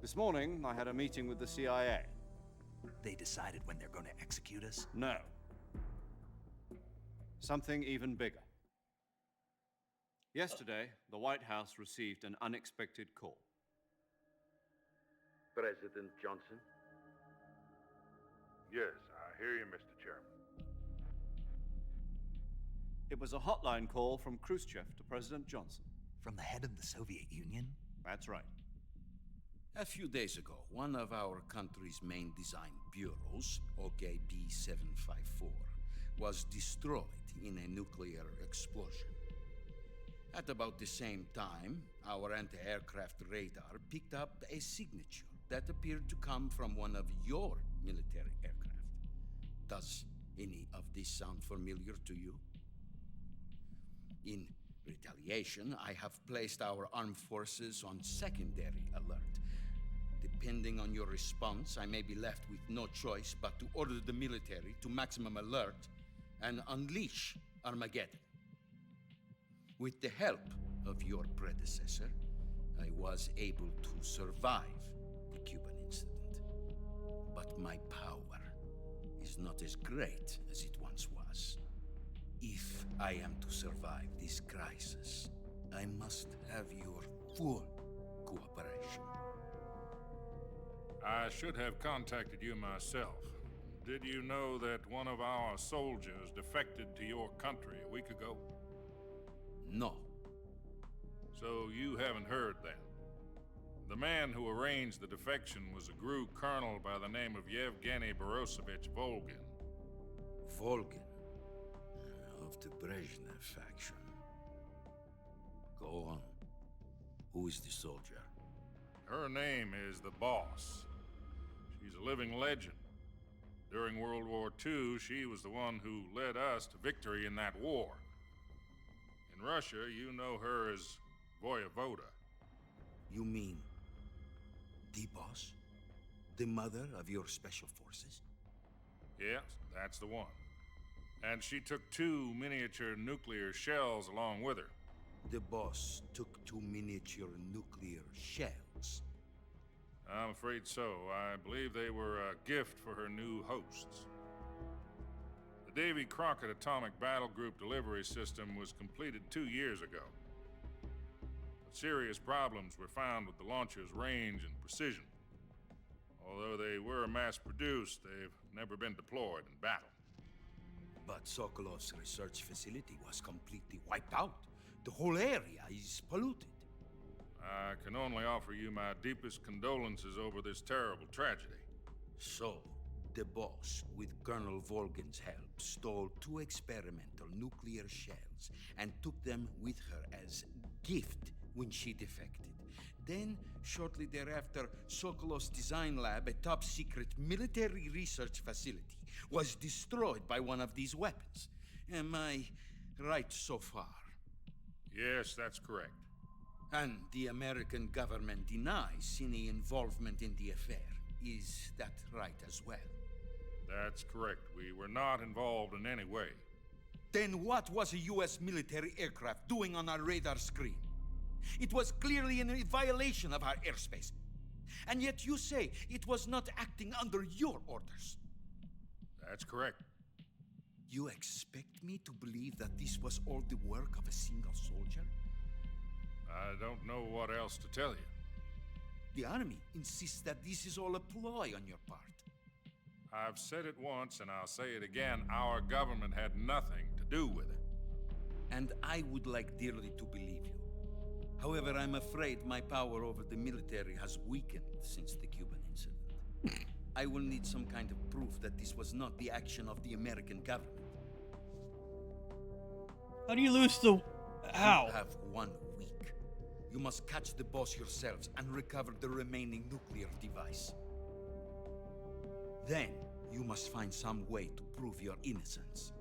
This morning, I had a meeting with the CIA. They decided when they're going to execute us? No. Something even bigger. Yesterday, the White House received an unexpected call. President Johnson? Yes, I hear you, Mr. Chairman. It was a hotline call from Khrushchev to President Johnson. From the head of the Soviet Union? That's right. A few days ago, one of our country's main design bureaus, OKB 754, was destroyed in a nuclear explosion. At about the same time, our anti-aircraft radar picked up a signature that appeared to come from one of your military aircraft. Does any of this sound familiar to you? In retaliation, I have placed our armed forces on secondary alert. Depending on your response, I may be left with no choice but to order the military to maximum alert and unleash Armageddon. With the help of your predecessor, I was able to survive the Cuban incident. But my power is not as great as it once was. If I am to survive this crisis, I must have your full cooperation. I should have contacted you myself. Did you know that one of our soldiers defected to your country a week ago? No. So you haven't heard then. The man who arranged the defection was a GRU colonel by the name of Yevgeny Borosovich Volgin. Volgin? Of the Brezhnev faction. Go on. Who is the soldier? Her name is the Boss. She's a living legend. During World War II, she was the one who led us to victory in that war. In Russia, you know her as Voyevoda. You mean the Boss? The mother of your special forces? Yes, that's the one. And she took 2 miniature nuclear shells along with her. The Boss took 2 miniature nuclear shells? I'm afraid so. I believe they were a gift for her new hosts. The Davy Crockett Atomic Battle Group delivery system was completed 2 years ago. But serious problems were found with the launcher's range and precision. Although they were mass-produced, they've never been deployed in battle. But Sokolov's research facility was completely wiped out. The whole area is polluted. I can only offer you my deepest condolences over this terrible tragedy. So, the Boss, with Colonel Volgin's help, stole 2 experimental nuclear shells and took them with her as gift when she defected. Then, shortly thereafter, Sokolov's design lab, a top-secret military research facility, was destroyed by one of these weapons. Am I right so far? Yes, that's correct. And the American government denies any involvement in the affair. Is that right as well? That's correct. We were not involved in any way. Then what was a U.S. military aircraft doing on our radar screen? It was clearly in a violation of our airspace. And yet you say it was not acting under your orders. That's correct. You expect me to believe that this was all the work of a single soldier? I don't know what else to tell you. The Army insists that this is all a ploy on your part. I've said it once and I'll say it again. Our government had nothing to do with it. And I would like dearly to believe you. However, I'm afraid my power over the military has weakened since the Cuban incident. I will need some kind of proof that this was not the action of the American government. How do you lose the... How? You have 1 week. You must catch the boss yourselves and recover the remaining nuclear device. Then, you must find some way to prove your innocence.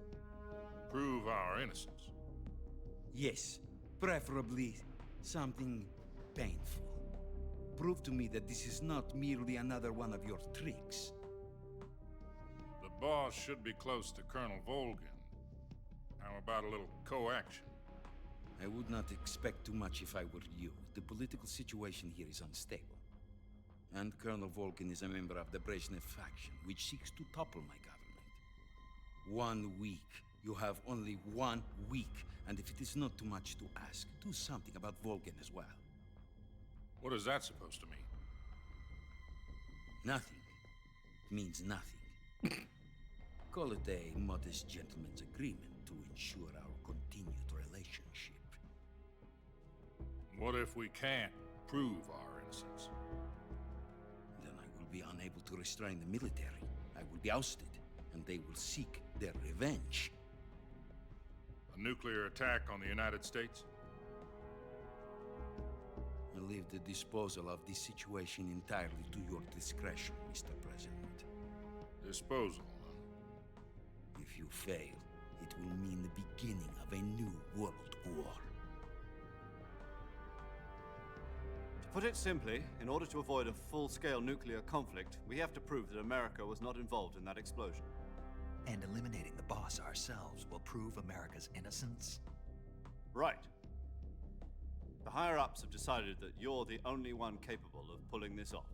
Prove our innocence? Yes, preferably something painful. Prove to me that this is not merely another one of your tricks. The boss should be close to Colonel Volgin. How about a little co-action? I would not expect too much if I were you. The political situation here is unstable. And Colonel Volgin is a member of the Brezhnev faction, which seeks to topple my government. 1 week. You have only 1 week. And if it is not too much to ask, do something about Volgin as well. What is that supposed to mean? Nothing. It means nothing. Call it a modest gentleman's agreement to ensure our continued relationship. What if we can't prove our innocence? Then I will be unable to restrain the military. I will be ousted, and they will seek their revenge. A nuclear attack on the United States? I leave the disposal of this situation entirely to your discretion, Mr. President. Disposal? If you fail, it will mean the beginning of a new world war. To put it simply, in order to avoid a full-scale nuclear conflict, we have to prove that America was not involved in that explosion. And eliminating the boss ourselves will prove America's innocence? Right. The higher-ups have decided that you're the only one capable of pulling this off.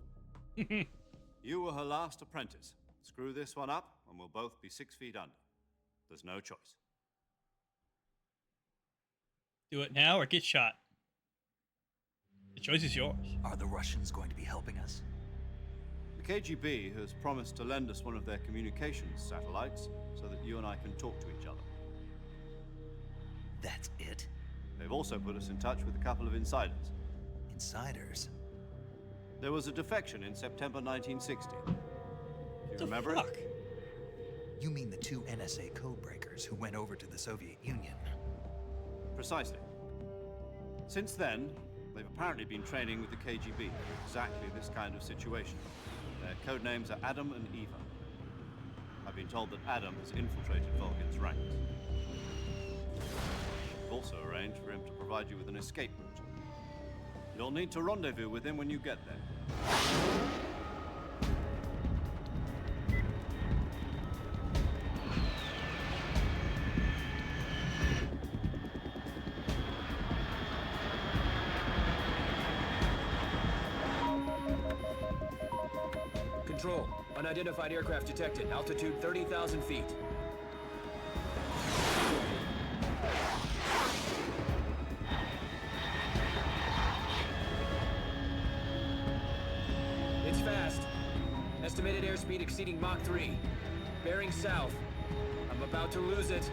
You were her last apprentice. Screw this one up, and we'll both be 6 feet under. There's no choice. Do it now or get shot. The choice is yours. Are the Russians going to be helping us? The KGB has promised to lend us one of their communications satellites so that you and I can talk to each other. That's it? They've also put us in touch with a couple of insiders. Insiders? There was a defection in September 1960. Do you remember it? You mean the 2 NSA codebreakers who went over to the Soviet Union? Precisely. Since then, they've apparently been training with the KGB for exactly this kind of situation. Their code names are Adam and Eva. I've been told that Adam has infiltrated Volgin's ranks. We've also arranged for him to provide you with an escape route. You'll need to rendezvous with him when you get there. Control. Unidentified aircraft detected. Altitude 30,000 feet. It's fast. Estimated airspeed exceeding Mach 3. Bearing south. I'm about to lose it.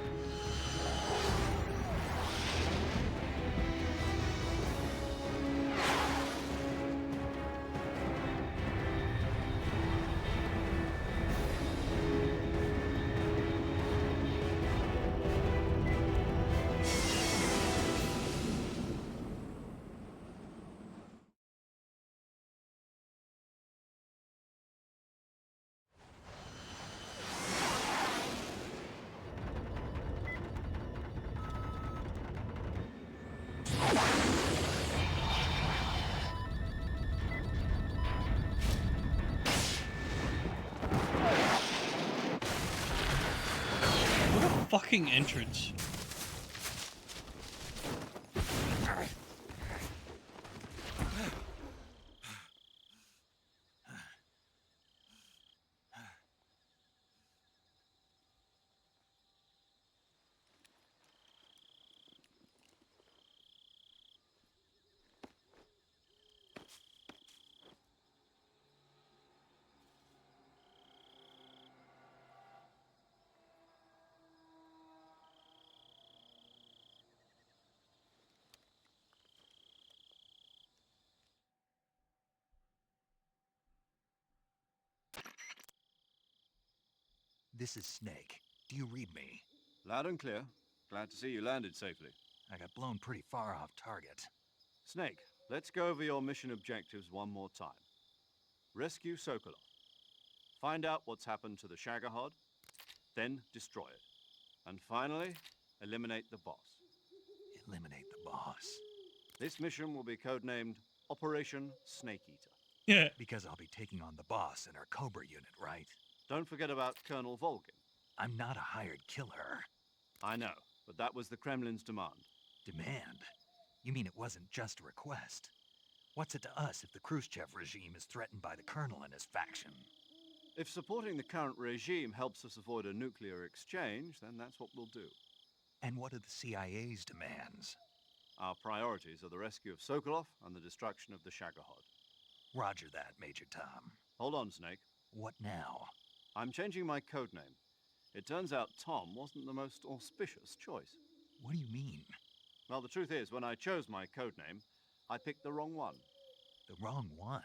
Fucking entrance. This is Snake. Do you read me? Loud and clear. Glad to see you landed safely. I got blown pretty far off target. Snake, let's go over your mission objectives one more time. Rescue Sokolov. Find out what's happened to the Shagohod, then destroy it. And finally, eliminate the boss. Eliminate the boss? This mission will be codenamed Operation Snake Eater. Yeah. Because I'll be taking on the boss in our Cobra unit, right? Don't forget about Colonel Volgin. I'm not a hired killer. I know, but that was the Kremlin's demand. Demand? You mean it wasn't just a request? What's it to us if the Khrushchev regime is threatened by the Colonel and his faction? If supporting the current regime helps us avoid a nuclear exchange, then that's what we'll do. And what are the CIA's demands? Our priorities are the rescue of Sokolov and the destruction of the Shagohod. Roger that, Major Tom. Hold on, Snake. What now? I'm changing my codename. It turns out Tom wasn't the most auspicious choice. What do you mean? Well, the truth is, when I chose my codename, I picked the wrong one. The wrong one?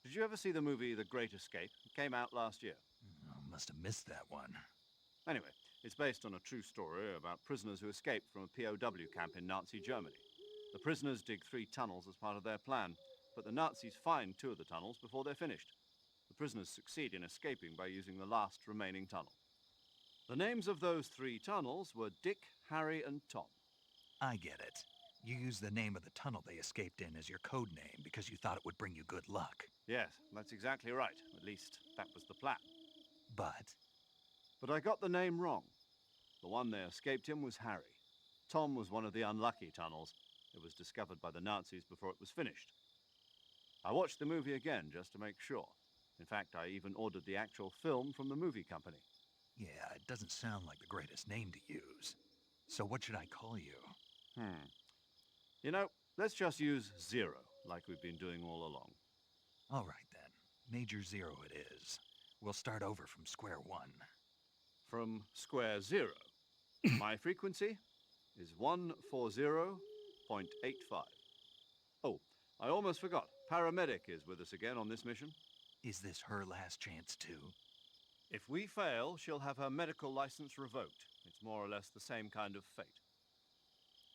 Did you ever see the movie The Great Escape? It came out last year. Oh, must have missed that one. Anyway, it's based on a true story about prisoners who escaped from a POW camp in Nazi Germany. The prisoners dig 3 tunnels as part of their plan, but the Nazis find 2 of the tunnels before they're finished. The prisoners succeed in escaping by using the last remaining tunnel. The names of those 3 tunnels were Dick, Harry, and Tom. I get it. You used the name of the tunnel they escaped in as your code name because you thought it would bring you good luck. Yes, that's exactly right. At least, that was the plan. But I got the name wrong. The one they escaped in was Harry. Tom was one of the unlucky tunnels. It was discovered by the Nazis before it was finished. I watched the movie again just to make sure. In fact, I even ordered the actual film from the movie company. yeah, it doesn't sound like the greatest name to use. So what should I call you? You know, let's just use Zero, like we've been doing all along. All right then. Major Zero it is. We'll start over from square one. From square zero. My frequency is 140.85. Oh, I almost forgot. Paramedic is with us again on this mission. Is this her last chance too? If we fail, she'll have her medical license revoked. It's more or less the same kind of fate.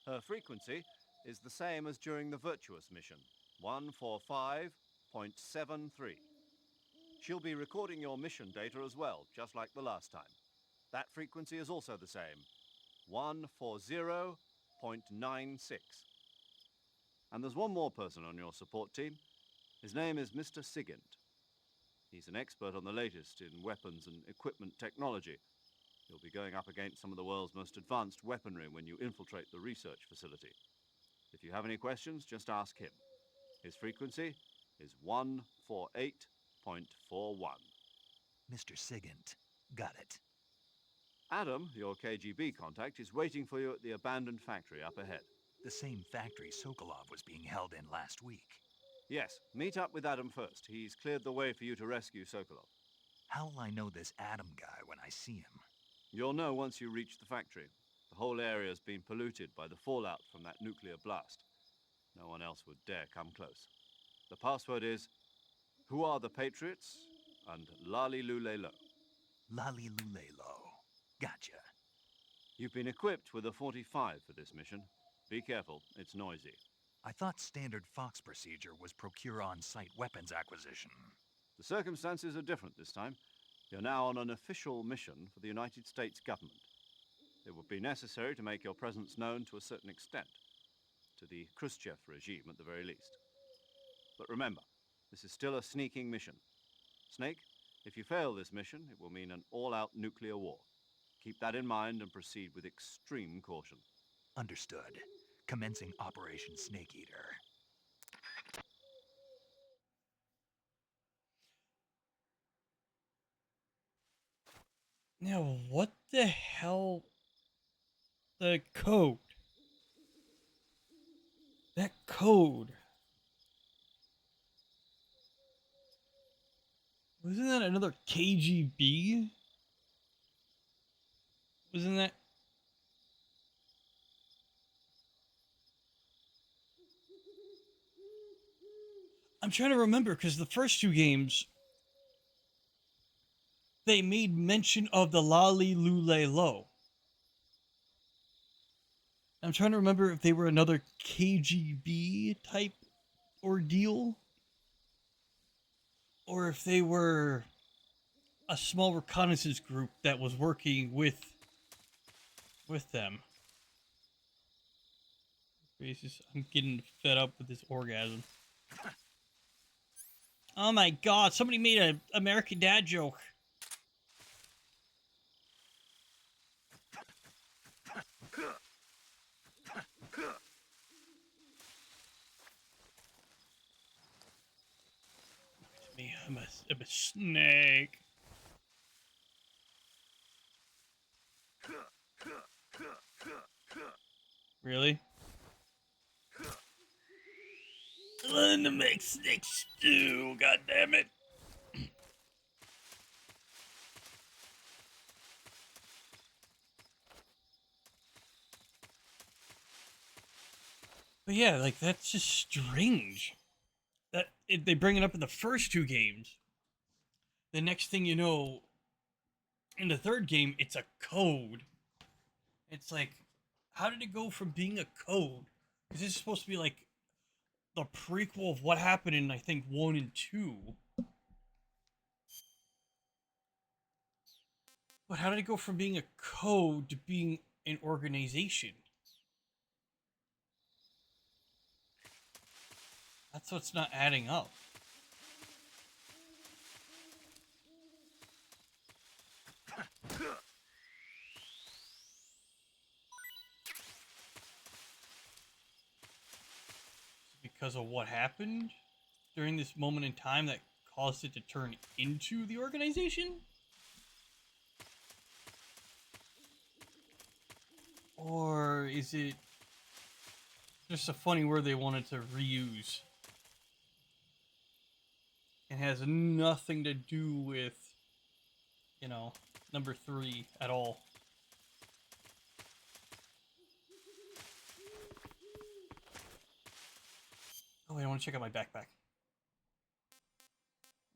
Her frequency is the same as during the Virtuous mission, 145.73. She'll be recording your mission data as well, just like the last time. That frequency is also the same, 140.96. And there's one more person on your support team. His name is Mr. Sigint. He's an expert on the latest in weapons and equipment technology. You'll be going up against some of the world's most advanced weaponry when you infiltrate the research facility. If you have any questions, just ask him. His frequency is 148.41. Mr. Sigint. Got it. Adam, your KGB contact, is waiting for you at the abandoned factory up ahead. The same factory Sokolov was being held in last week. Yes, meet up with Adam first. He's cleared the way for you to rescue Sokolov. How will I know this Adam guy when I see him? You'll know once you reach the factory. The whole area's been polluted by the fallout from that nuclear blast. No one else would dare come close. The password is, "Who are the Patriots?" and Lali Lule Lo. Lali Lule Lo. Gotcha. You've been equipped with a 45 for this mission. Be careful, it's noisy. I thought standard Fox procedure was procure on-site weapons acquisition. The circumstances are different this time. You're now on an official mission for the United States government. It would be necessary to make your presence known to a certain extent. To the Khrushchev regime, at the very least. But remember, this is still a sneaking mission. Snake, if you fail this mission, it will mean an all-out nuclear war. Keep that in mind and proceed with extreme caution. Understood. Commencing Operation Snake Eater. Now, what the hell? The code. That code. Wasn't that another KGB? Wasn't that? I'm trying to remember because the first 2 games, they made mention of the Lali Lule Lo. I'm trying to remember if they were another KGB type ordeal, or if they were a small reconnaissance group that was working with them. Jesus, I'm getting fed up with this orgasm. Oh my god, somebody made an American Dad joke. Me, I'm a snake. Really? Learn to make snake stew, god damn it. But yeah, like, that's just strange. They bring it up in the first two games. The next thing you know, in the third game, it's a code. It's like, how did it go from being a code? Because this is supposed to be like the prequel of what happened in, I think, 1 and 2. But how did it go from being a code to being an organization? That's what's not adding up. Because of what happened during this moment in time that caused it to turn into the organization? Or is it just a funny word they wanted to reuse? It has nothing to do with, you know, number 3 at all. Oh wait, I want to check out my backpack.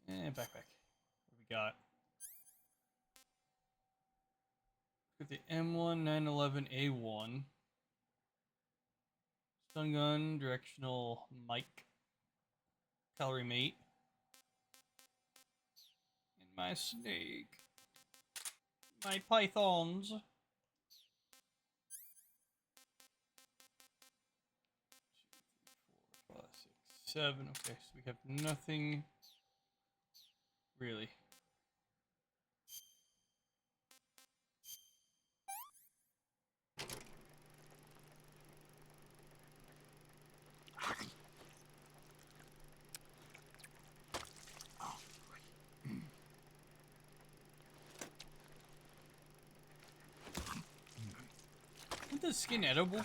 Backpack. What we got? Got the M1 911A1. Stun gun, directional mic. Calorie mate. And my snake. My pythons. 7. Okay, so we have nothing really. Isn't the skin edible?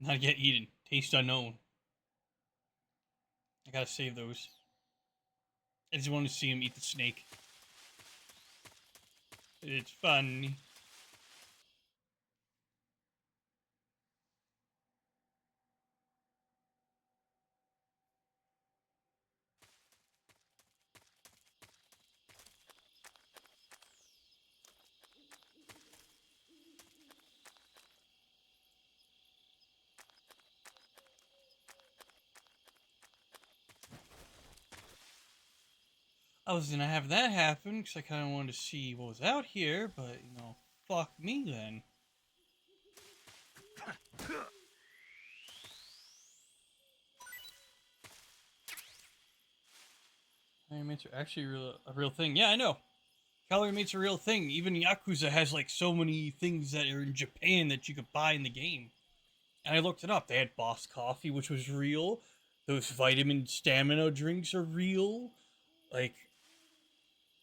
Not yet eaten. Taste unknown. I gotta save those. I just wanted to see him eat the snake. It's funny. I was gonna have that happen because I kind of wanted to see what was out here, but you know, fuck me then. Calorie mates are actually a real thing. Yeah, I know. Calorie mates are a real thing. Even Yakuza has like so many things that are in Japan that you could buy in the game. And I looked it up. They had Boss Coffee, which was real. Those vitamin stamina drinks are real. Like,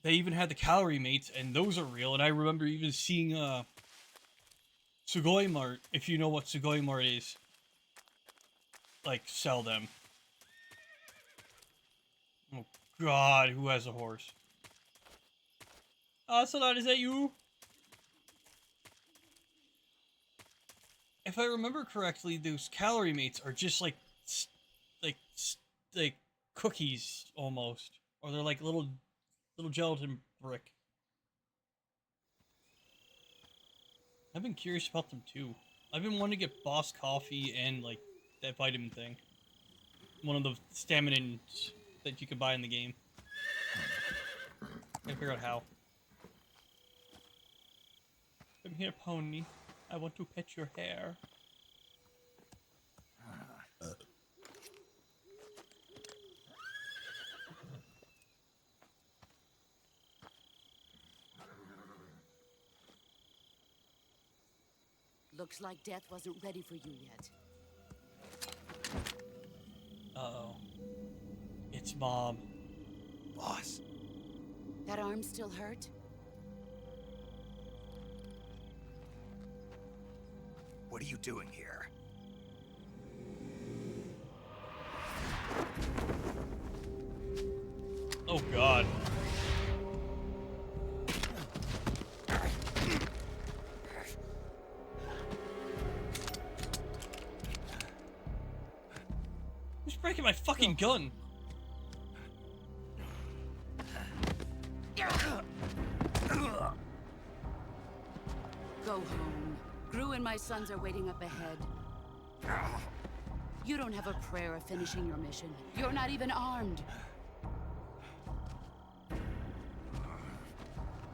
they even had the calorie mates, and those are real. And I remember even seeing Sugoi Mart, if you know what Sugoi Mart is, like, sell them. Oh, God, who has a horse? Ocelot, is that you? If I remember correctly, those calorie mates are just like cookies almost, or they're like little gelatin brick. I've been curious about them too. I've been wanting to get Boss Coffee and like that vitamin thing, one of the staminins that you could buy in the game. Gotta figure out how. Come here, pony. I want to pet your hair. Looks like death wasn't ready for you yet. Uh-oh. It's Mom. Boss. That arm still hurt? What are you doing here? Oh, God. Who's breaking my fucking gun? Go home. Gru and my sons are waiting up ahead. You don't have a prayer of finishing your mission. You're not even armed.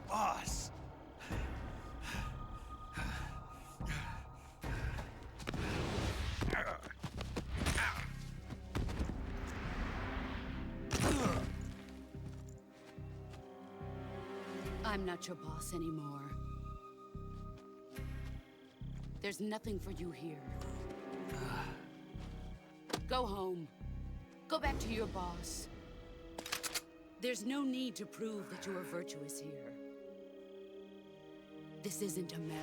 Boss. I'm not your boss anymore. There's nothing for you here. Go home. Go back to your boss. There's no need to prove that you are virtuous here. This isn't America.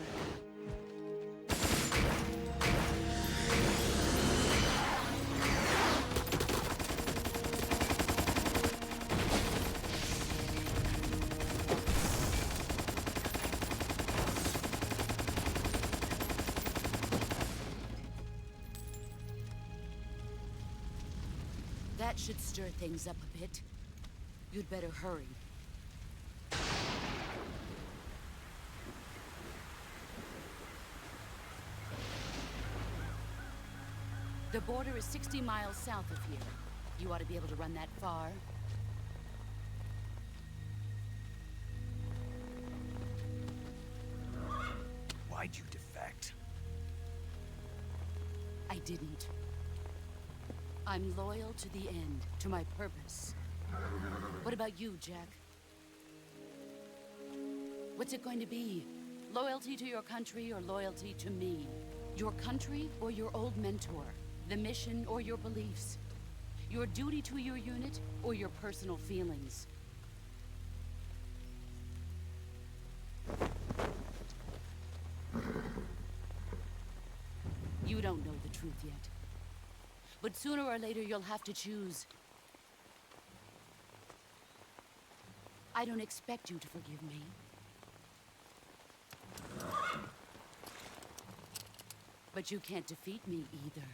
That should stir things up a bit. You'd better hurry. The border is 60 miles south of here. You ought to be able to run that far. Why'd you defect? I didn't. I'm loyal to the end, to my purpose. What about you, Jack? What's it going to be? Loyalty to your country or loyalty to me? Your country or your old mentor? The mission or your beliefs? Your duty to your unit or your personal feelings? You don't know the truth yet. But sooner or later, you'll have to choose. I don't expect you to forgive me. But you can't defeat me either.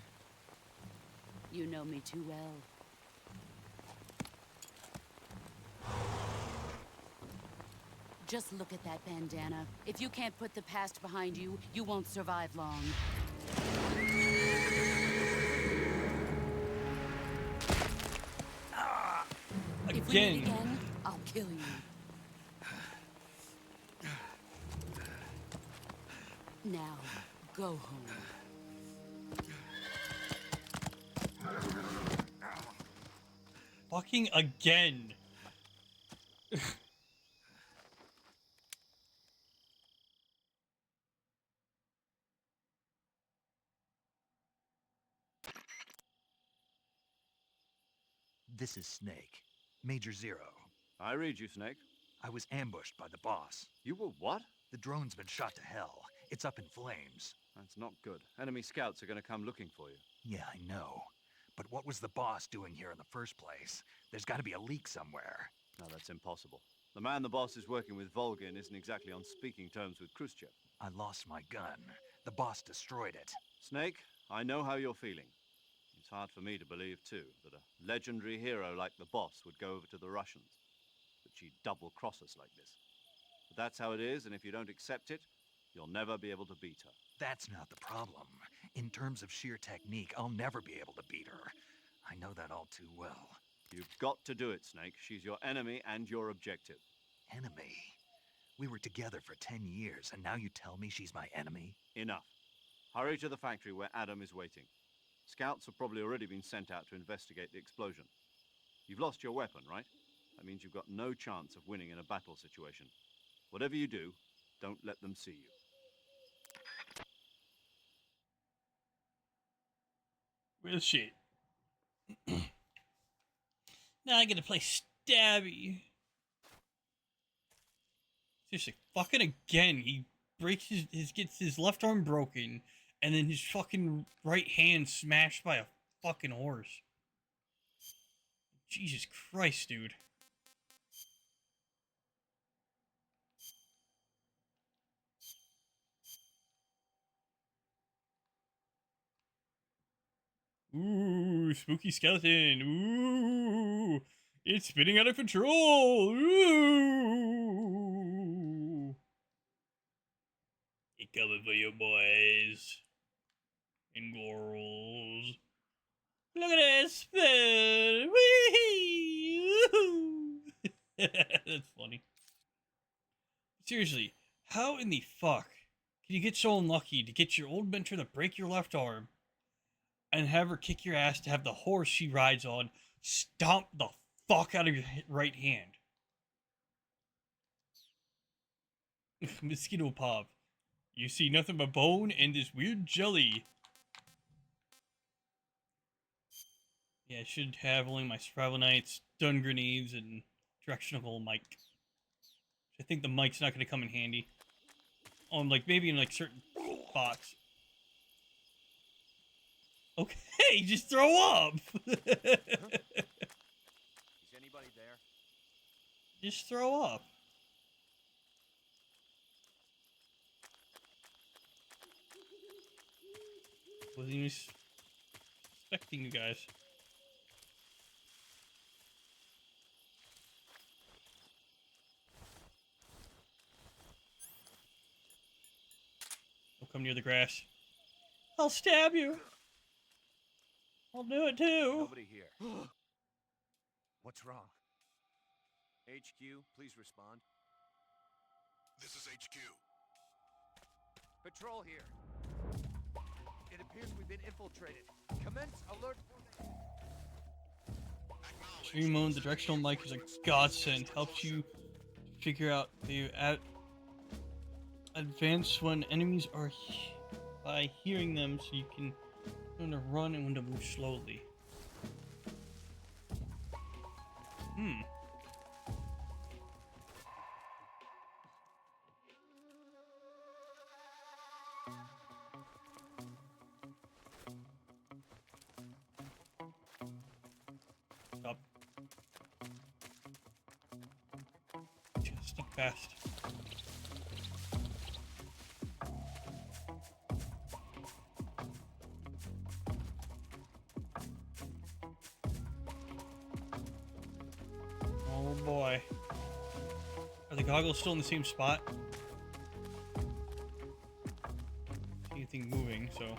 You know me too well. Just look at that bandana. If you can't put the past behind you, you won't survive long. If we meet again, I'll kill you. Now, go home. Fucking again. This is Snake. Major Zero. I read you, Snake. I was ambushed by the boss. You were what? The drone's been shot to hell. It's up in flames. That's not good. Enemy scouts are going to come looking for you. Yeah, I know. but what was the boss doing here in the first place? There's got to be a leak somewhere. No, that's impossible. The man the boss is working with, Volgin, isn't exactly on speaking terms with Khrushchev. I lost my gun. The boss destroyed it. Snake, I know how you're feeling. It's hard for me to believe, too, that a legendary hero like the boss would go over to the Russians. That she'd double-cross us like this. But that's how it is, and if you don't accept it, you'll never be able to beat her. That's not the problem. In terms of sheer technique, I'll never be able to beat her. I know that all too well. You've got to do it, Snake. She's your enemy and your objective. Enemy? We were together for 10 years, and now you tell me she's my enemy? Enough. Hurry to the factory where Adam is waiting. Scouts have probably already been sent out to investigate the explosion. You've lost your weapon, right? That means you've got no chance of winning in a battle situation. Whatever you do, don't let them see you. Real shit. Now I gotta play Stabby. Seriously, fucking again. He breaks gets his left arm broken, and then his fucking right hand smashed by a fucking horse. Jesus Christ, dude. Ooh, spooky skeleton. Ooh, it's spinning out of control. Ooh. It's coming for you, boys and girls. Look at that spin. Whee! That's funny. Seriously, how in the fuck can you get so unlucky to get your old mentor to break your left arm and have her kick your ass to have the horse she rides on stomp the fuck out of your right hand? Mosquito Pop. You see nothing but bone and this weird jelly. Yeah, I should have only my survival knights, stun grenades, and directional mic. I think the mic's not going to come in handy. On, like, maybe in, like, certain spots. Okay, just throw up! Is anybody there? Just throw up. Wasn't even expecting you guys. Don't come near the grass. I'll stab you. I'll do it too. Nobody here. What's wrong? HQ, please respond. This is HQ. Patrol here. It appears we've been infiltrated. Commence alert. Stream mode, the directional mic is a godsend. Helps you figure out the advance when enemies are by hearing them, so you can know when to run and when to move slowly. Stop. Just sneak past. Oh boy. Are the goggles still in the same spot? Anything moving, so.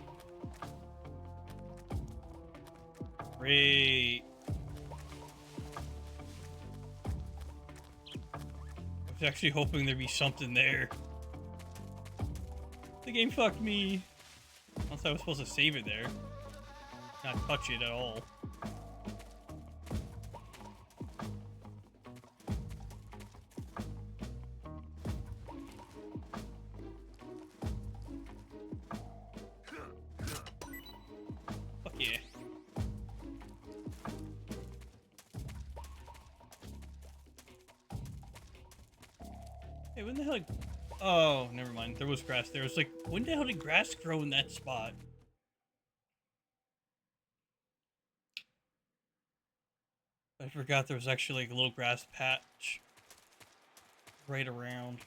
Great. I was actually hoping there'd be something there. The game fucked me. Unless I was supposed to save it there. Not touch it at all. Fuck yeah. Hey, when the hell? Oh, never mind. There was grass there. It was like, when the hell did grass grow in that spot? I forgot there was actually like a little grass patch right around.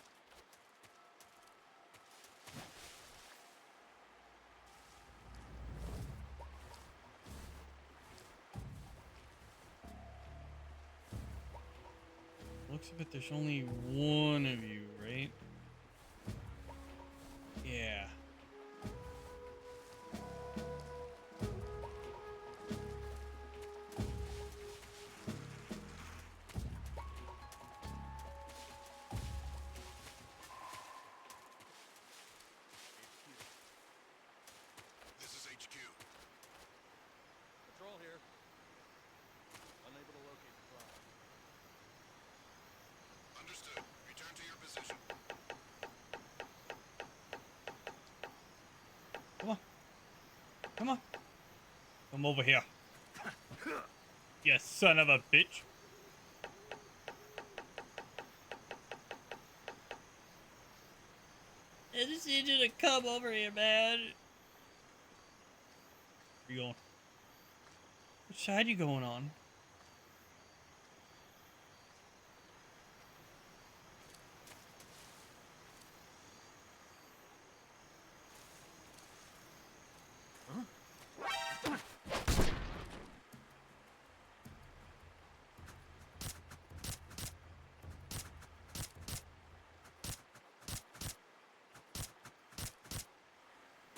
Looks like there's only one of you, right? Yeah. This is HQ. Patrol here. Unable to locate the fly. Understood. Return to your position. Come on. Come on. Come over here. You son of a bitch. I just need you to come over here, man. Where you going? Which side you going on?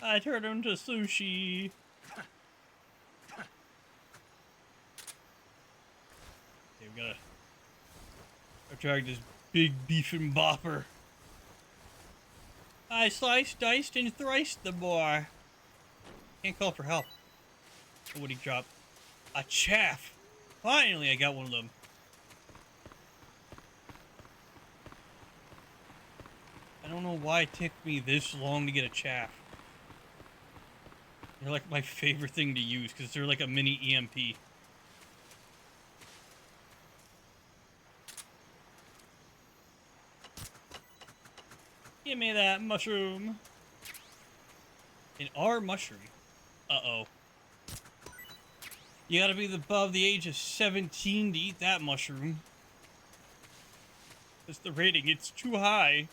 I turned him to sushi. Okay, we gotta attract this big beefing bopper. I sliced, diced, and thrice the boar. Can't call for help. What did he drop? A chaff. Finally, I got one of them. I don't know why it took me this long to get a chaff. They're like my favorite thing to use because they're like a mini EMP. Give me that mushroom. An R mushroom. Uh-oh. You gotta be above the age of 17 to eat that mushroom. That's the rating. It's too high.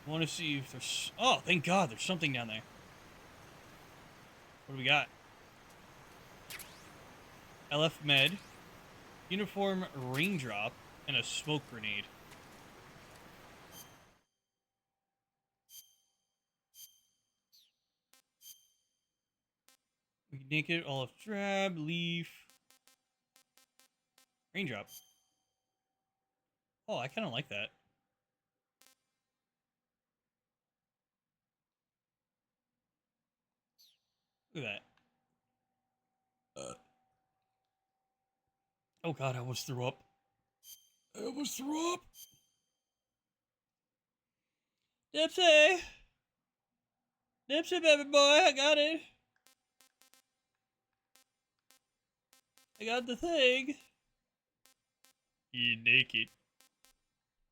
I want to see if there's... Oh, thank God, there's something down there. What do we got? LF Med, uniform raindrop, and a smoke grenade. We can naked, olive drab, leaf, raindrop. Oh, I kind of like that. Look at that. Oh God, I almost threw up. I almost threw up. Dipsy! Dipsy, baby boy, I got it. I got the thing. You naked.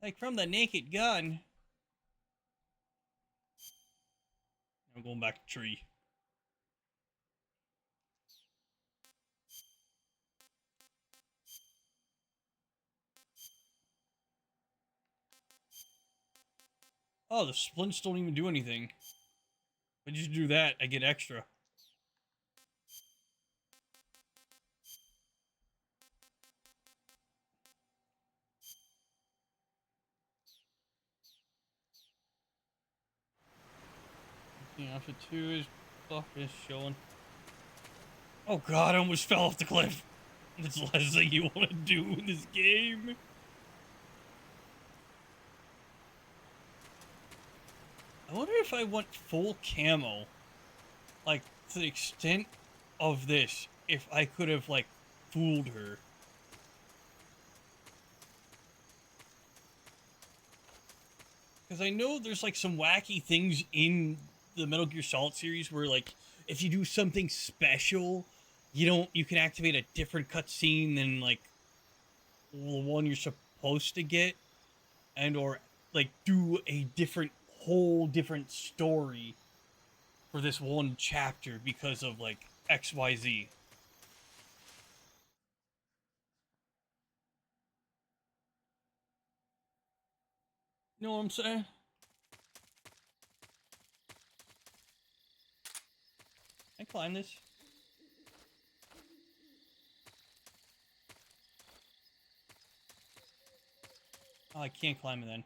Like from the naked gun. I'm going back to tree. Oh, the splints don't even do anything. If I just do that, I get extra. After 2 is stuff is showing. Oh God, I almost fell off the cliff. That's the last thing you want to do in this game. I wonder if I want full camo, like to the extent of this, if I could have like fooled her. Because I know there's like some wacky things in the Metal Gear Solid series where like if you do something special, you can activate a different cutscene than like the one you're supposed to get, and or like do a whole different story for this one chapter because of like XYZ. You know what I'm saying? Can I climb this? Oh, I can't climb it then.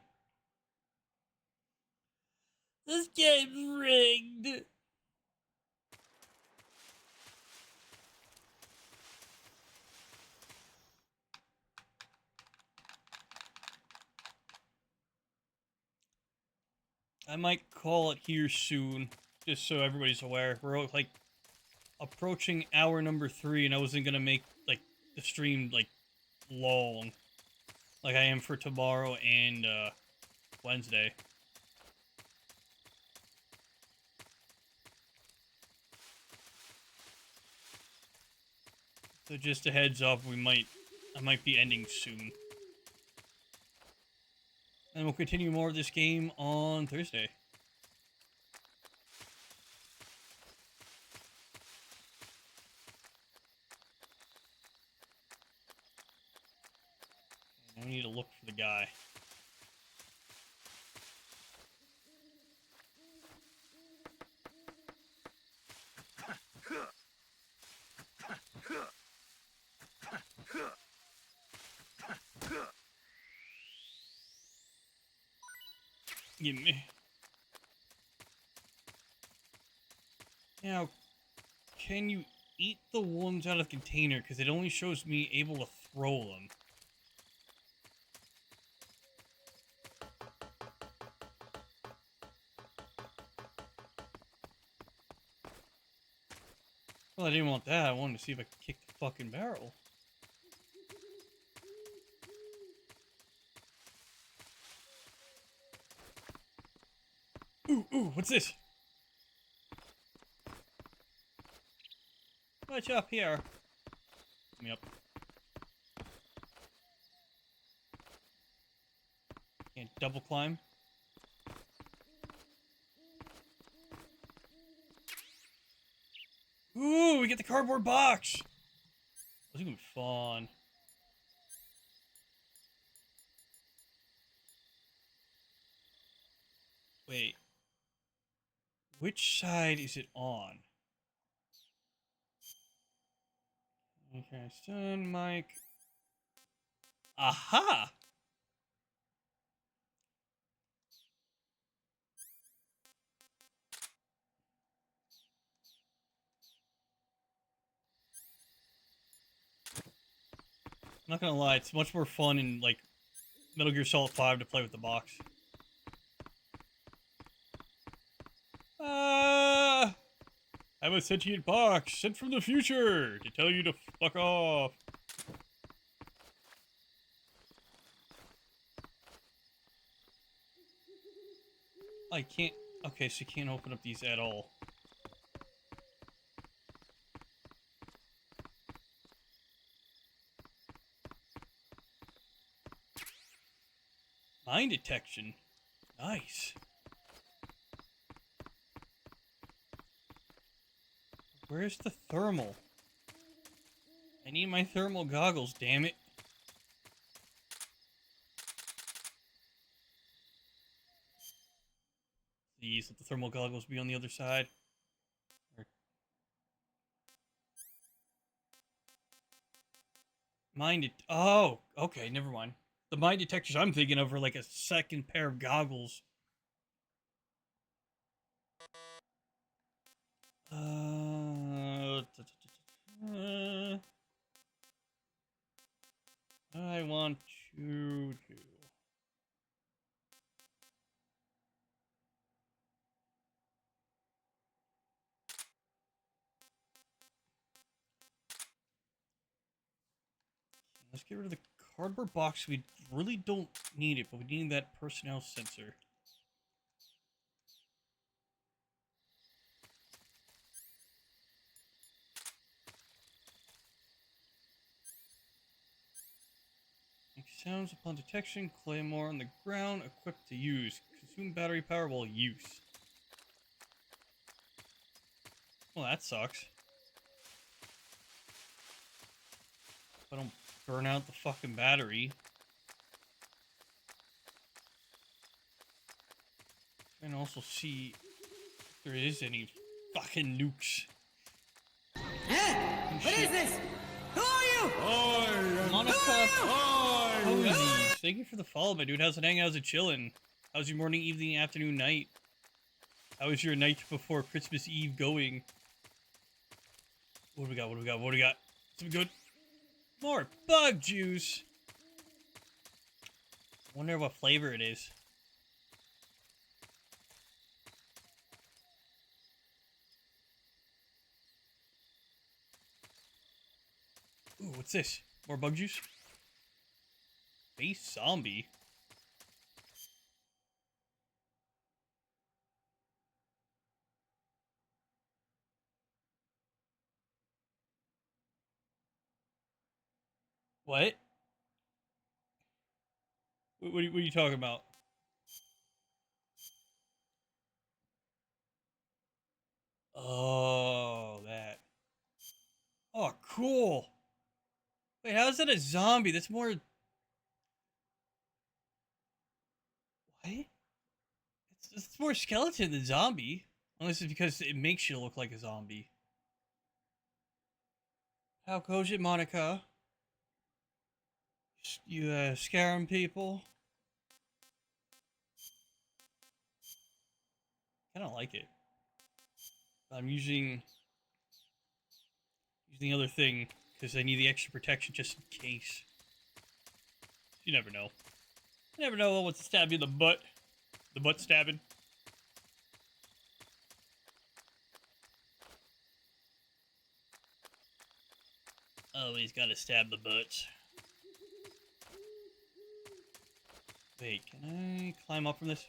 This game's rigged! I might call it here soon, just so everybody's aware. We're like approaching hour number 3, and I wasn't gonna make like the stream like long, like I am for tomorrow and Wednesday. So just a heads up, I might be ending soon. And we'll continue more of this game on Thursday. Now we need to look for the guy. Give me. Now, can you eat the ones out of the container? Because it only shows me able to throw them. Well, I didn't want that. I wanted to see if I could kick the fucking barrel. Ooh, what's this? What's up here? Let me up. Can't double climb. Ooh, we get the cardboard box! This is gonna be fun. Wait. Which side is it on? Okay, stun, mic. Aha! I'm not gonna lie, it's much more fun in, like, Metal Gear Solid 5 to play with the box. I have a sentient box sent from the future to tell you to fuck off. I can't. Okay, so you can't open up these at all. Mine detection. Nice. Where's the thermal? I need my thermal goggles, damn it. Please let the thermal goggles be on the other side. Oh, okay, never mind. The mine detectors I'm thinking of are like a second pair of goggles. I want you to. Let's get rid of the cardboard box. We really don't need it, but we need that personnel sensor. Make sounds upon detection. Claymore on the ground. Equipped to use. Consume battery power while use. Well, that sucks. If I don't burn out the fucking battery. And also see if there is any fucking nukes. What is this? Who are you? Monica, thank you for the follow, my dude. How's it hanging? How's it chilling? How's your morning, evening, afternoon, night? How was your night before Christmas Eve going? What do we got? What do we got? What do we got? Some good. More bug juice. Wonder what flavor it is. Ooh, what's this? More bug juice? Base zombie? What? What are you talking about? Oh, that. Oh, cool. Wait, how is that a zombie? That's more... What? It's more skeleton than zombie. Unless it's because it makes you look like a zombie. How goes it, Monica? You scaring people? I don't like it. I'm using the other thing because I need the extra protection just in case. You never know. You never know what's stab you in the butt. The butt stabbing. Always gotta stab the butts. Wait, can I climb up from this?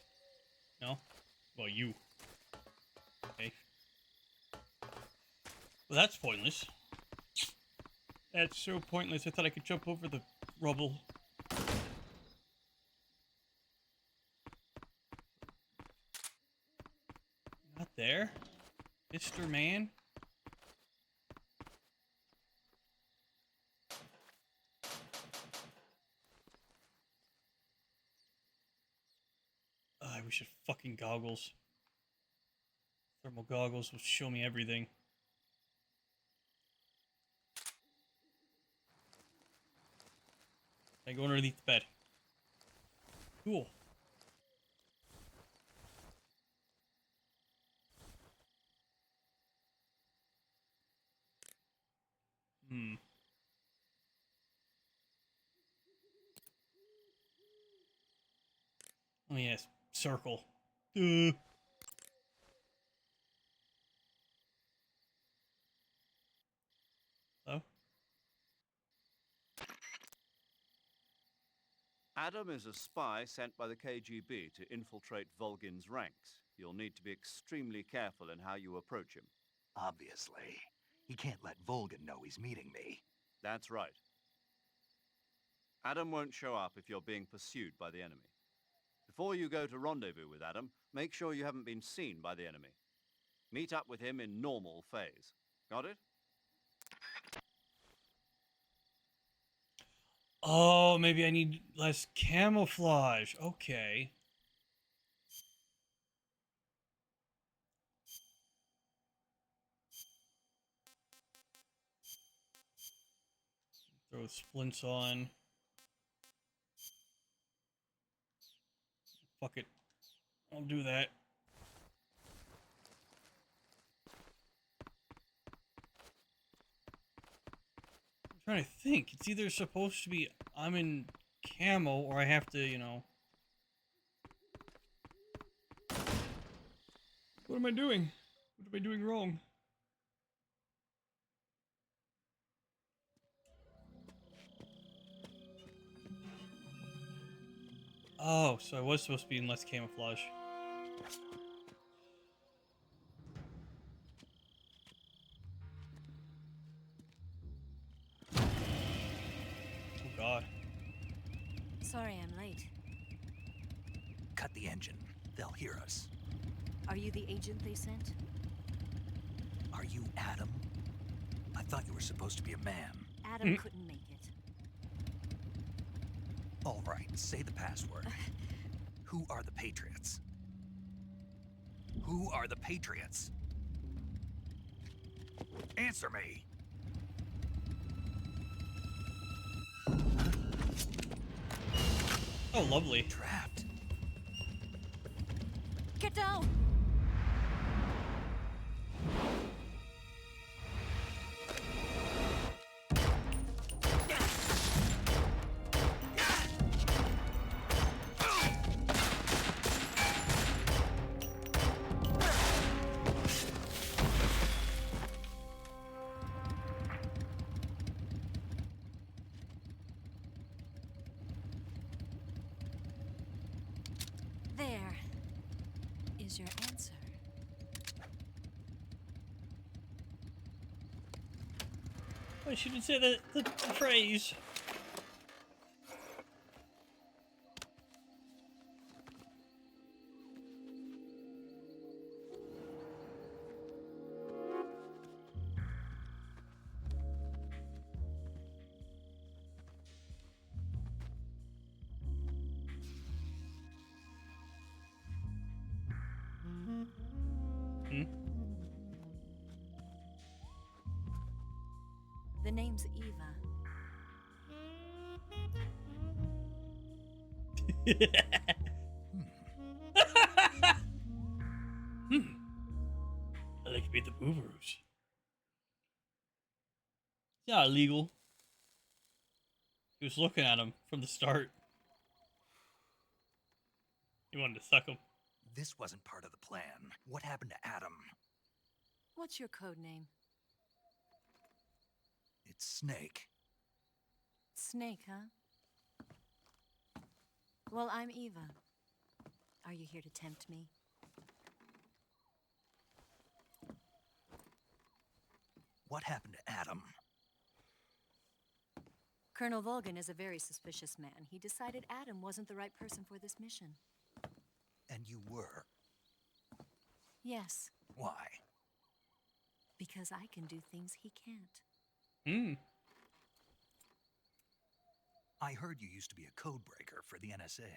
No? Well, you. Okay. Well, that's pointless. That's so pointless. I thought I could jump over the rubble. Not there? Mr. Man? I wish I had fucking goggles. Thermal goggles will show me everything. I go underneath the bed. Cool. Oh yes, circle. Hello? Adam is a spy sent by the KGB to infiltrate Volgin's ranks. You'll need to be extremely careful in how you approach him. Obviously. He can't let Volgin know he's meeting me. That's right. Adam won't show up if you're being pursued by the enemy. Before you go to rendezvous with Adam, make sure you haven't been seen by the enemy. Meet up with him in normal phase. Got it? Oh, maybe I need less camouflage. Okay. Throw splints on. Fuck it. I'll do that. I'm trying to think. It's either supposed to be I'm in camo or I have to, you know. What am I doing? What am I doing wrong? Oh, so I was supposed to be in less camouflage. Oh god. Sorry I'm late. Cut the engine. They'll hear us. Are you the agent they sent? Are Are you Adam? I thought you were supposed to be a man. Adam couldn't make it. All right, say the password. Who are the Patriots? Who are the Patriots? Answer me! Oh, lovely. Trapped. Get down! There is your answer. I shouldn't say the phrase. The name's Eva. I like to be the Booberoos. It's not illegal. He was looking at him from the start. He wanted to suck him. This wasn't part of the plan. What happened to Adam? What's your code name? It's Snake. Snake, huh? Well, I'm Eva. Are you here to tempt me? What happened to Adam? Colonel Volgin is a very suspicious man. He decided Adam wasn't the right person for this mission. And you were? Yes, Why? because I can do things he can't. I heard you used to be a codebreaker for the NSA.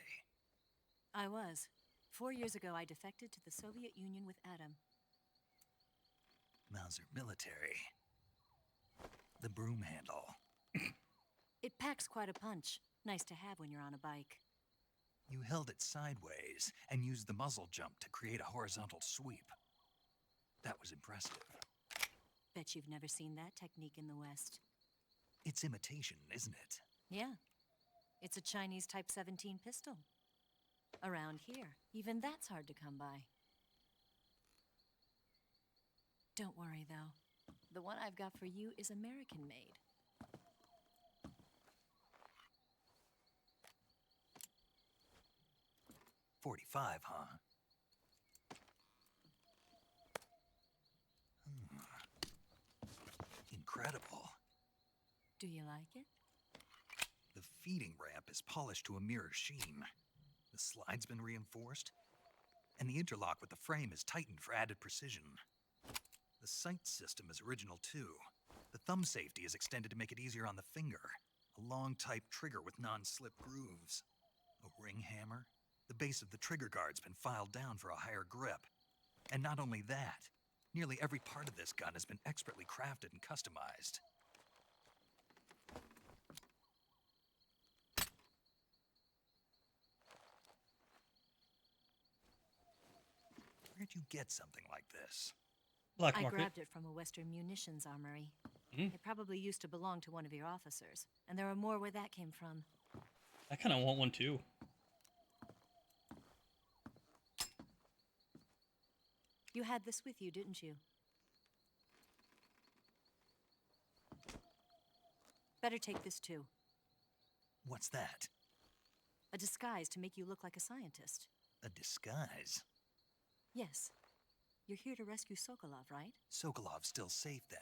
I was. 4 years ago, I defected to the Soviet Union with Adam. Mauser military. The broom handle. It packs quite a punch. Nice to have when you're on a bike. You held it sideways and used the muzzle jump to create a horizontal sweep. That was impressive. Bet you've never seen that technique in the West. It's imitation, isn't it? Yeah. It's a Chinese Type 17 pistol. Around here, even that's hard to come by. Don't worry, though. The one I've got for you is American-made. .45, huh? Incredible. Do you like it? The feeding ramp is polished to a mirror sheen. The slide's been reinforced, and the interlock with the frame is tightened for added precision. The sight system is original too. The thumb safety is extended to make it easier on the finger. A long type trigger with non-slip grooves. A ring hammer. The base of the trigger guard's been filed down for a higher grip. And not only that, nearly every part of this gun has been expertly crafted and customized. Where'd you get something like this? Black I market. grabbed it from a Western munitions armory. It probably used to belong to one of your officers, and there are more where that came from. I kind of want one too. You had this with you, didn't you? Better take this too. What's that? A disguise to make you look like a scientist. A disguise? Yes. You're here to rescue Sokolov, right? Sokolov's still safe then.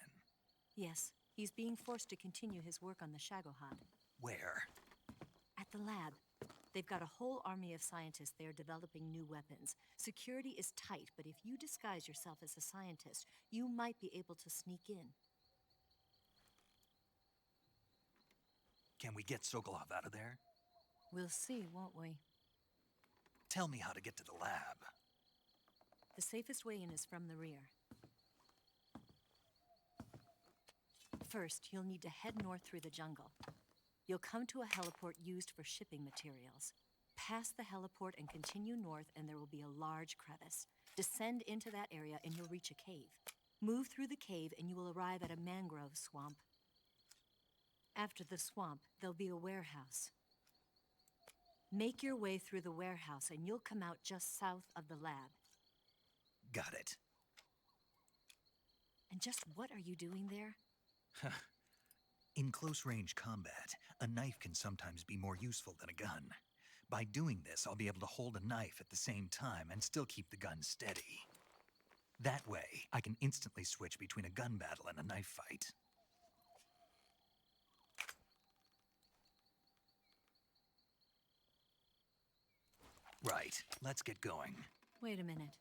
Yes. He's being forced to continue his work on the Shagohod. Where? At the lab. They've got a whole army of scientists there developing new weapons. Security is tight, but if you disguise yourself as a scientist, you might be able to sneak in. Can we get Sokolov out of there? We'll see, won't we? Tell me how to get to the lab. The safest way in is from the rear. First, you'll need to head north through the jungle. You'll come to a heliport used for shipping materials. Pass the heliport and continue north, and there will be a large crevice. Descend into that area, and you'll reach a cave. Move through the cave, and you will arrive at a mangrove swamp. After the swamp, there'll be a warehouse. Make your way through the warehouse, and you'll come out just south of the lab. Got it. And just what are you doing there? In close-range combat, a knife can sometimes be more useful than a gun. By doing this, I'll be able to hold a knife at the same time and still keep the gun steady. That way, I can instantly switch between a gun battle and a knife fight. Right, let's get going. Wait a minute.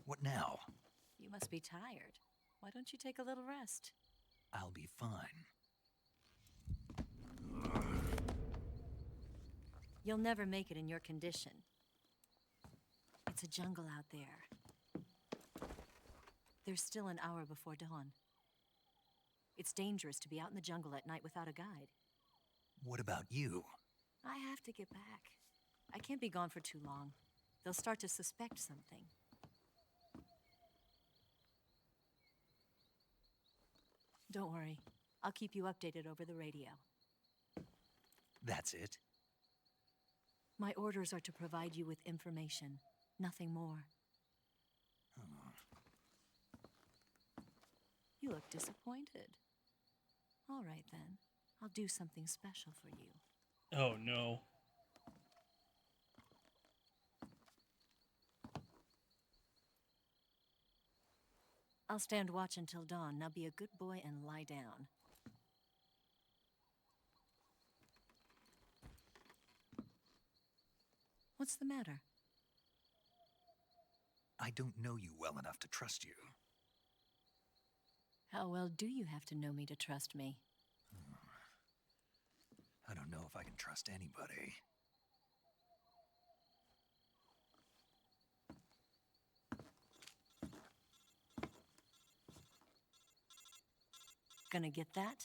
What now? You must be tired. Why don't you take a little rest? I'll be fine. You'll never make it in your condition. It's a jungle out there. There's still an hour before dawn. It's dangerous to be out in the jungle at night without a guide. What about you? I have to get back. I can't be gone for too long. They'll start to suspect something. Don't worry. I'll keep you updated over the radio. That's it? My orders are to provide you with information, nothing more. You look disappointed. All right, then. I'll do something special for you. Oh, no. I'll stand watch until dawn. Now be a good boy and lie down. What's the matter? I don't know you well enough to trust you. How well do you have to know me to trust me? I don't know if I can trust anybody. Gonna get that?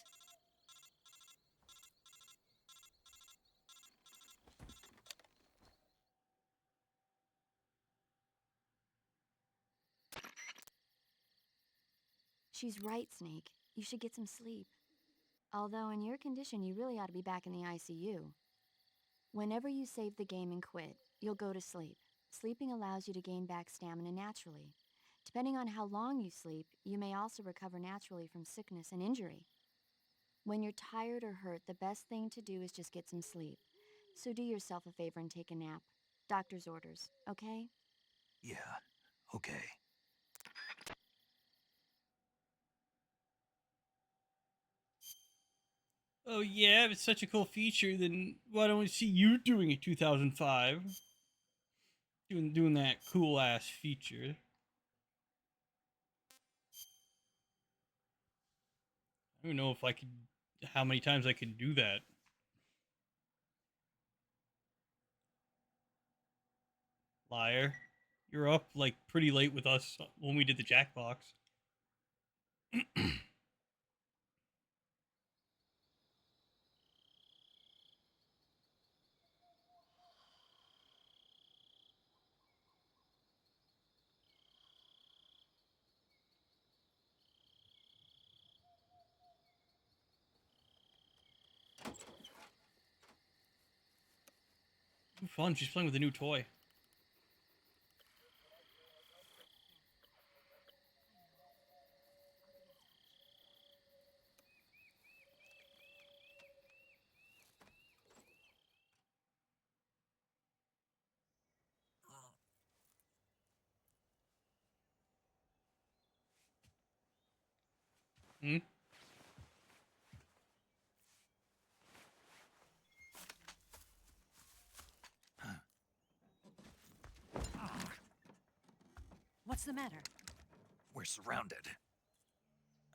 She's right, Snake. You should get some sleep. Although in your condition, you really ought to be back in the ICU. Whenever you save the game and quit, you'll go to sleep. Sleeping allows you to gain back stamina naturally. Depending on how long you sleep, you may also recover naturally from sickness and injury. When you're tired or hurt, the best thing to do is just get some sleep. So do yourself a favor and take a nap. Doctor's orders, okay? Yeah, okay. Oh yeah, if it's such a cool feature, then why don't we see you doing it 2005? Doing that cool ass feature. I don't know if I could, how many times I could do that. Liar. You're up like pretty late with us when we did the Jackbox. Fun, she's playing with a new toy. Hmm? What's the matter? We're surrounded.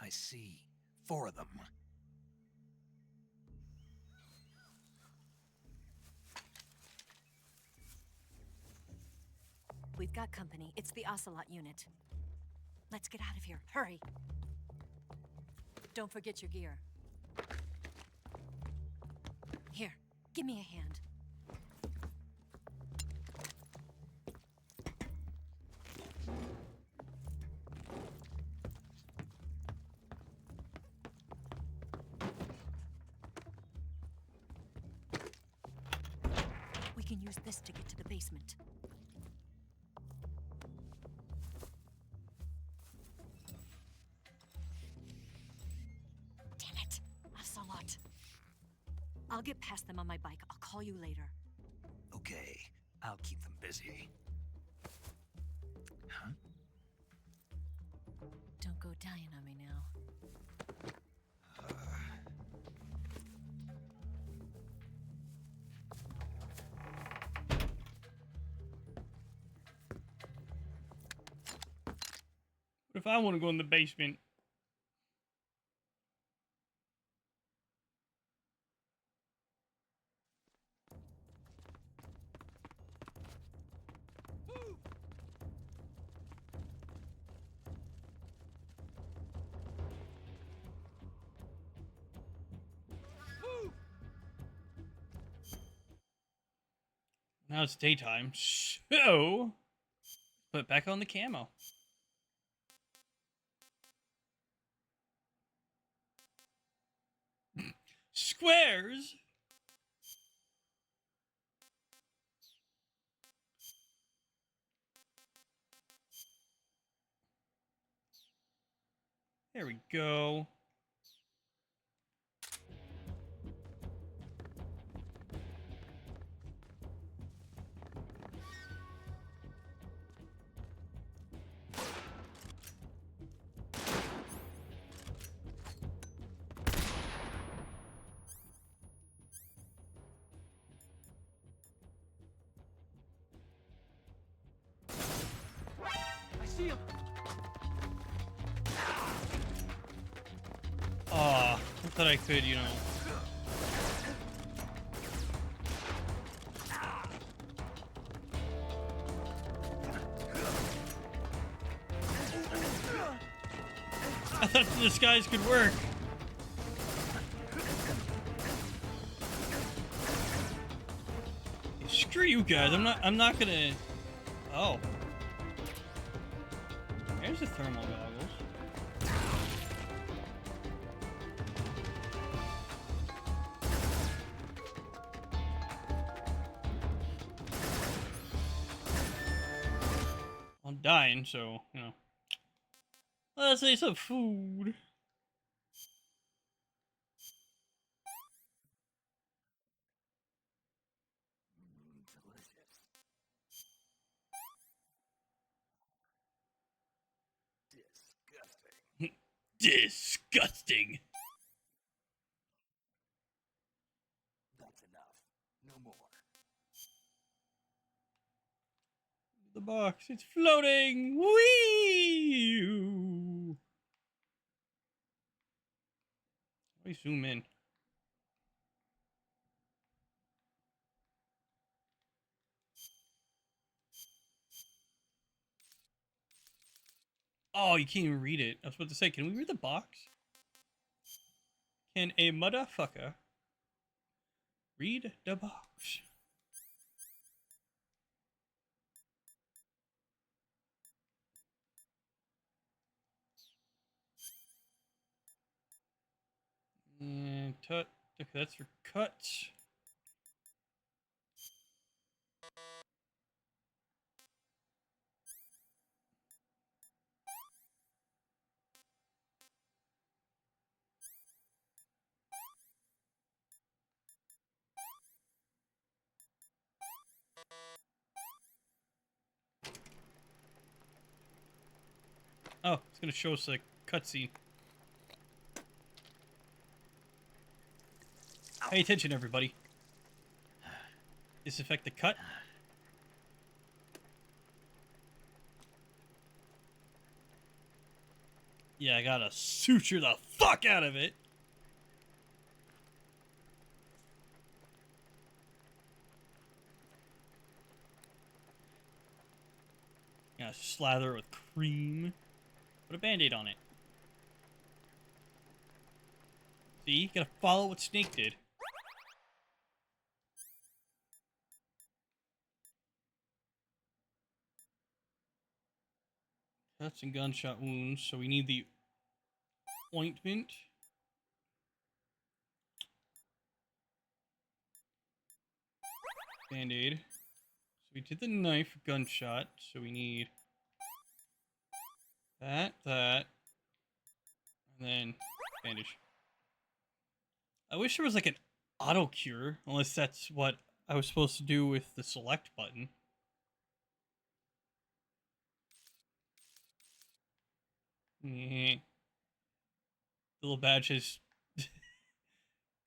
I see 4 of them. We've got company. It's the Ocelot unit. Let's get out of here. Hurry. Don't forget your gear. Here, give me a hand. We can use this to get to the basement. Damn it, Ocelot. I'll get past them on my bike. I'll call you later. Okay, I'll keep them busy. Huh? Don't go dying on me now. What if I want to go in the basement? Now it's daytime, so put back on the camo. Squares. There we go. I see him. Aw, I thought I could, you know. I thought the disguise could work. Screw you guys. I'm not gonna. Oh. There's the thermal goggles. I'm dying, so, you know. Let's eat some food. Disgusting. That's enough. No more. The box, it's floating. Whee! Let me zoom in. Oh, you can't even read it. I was about to say, can we read the box? Can a motherfucker read the box? And okay, that's for cuts. Oh, it's gonna show us a cutscene. Pay attention, everybody. This affect the cut? Yeah, I gotta suture the fuck out of it. Gotta slather it with cream. Put a band-aid on it. See? Gotta follow what Snake did. Cuts and gunshot wounds, so we need the ointment. Band-aid. So we did the knife gunshot, so we need that, and then bandage. I wish there was like an auto cure, unless that's what I was supposed to do with the select button. The little badge has,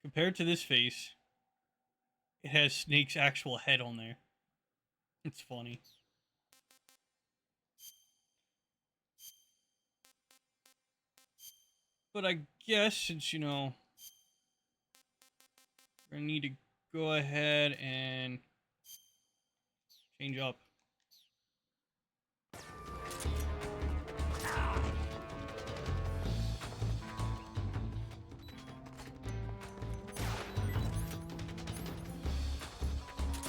compared to this face, it has Snake's actual head on there. It's funny. But I guess since, you know, we're gonna need to go ahead and change up.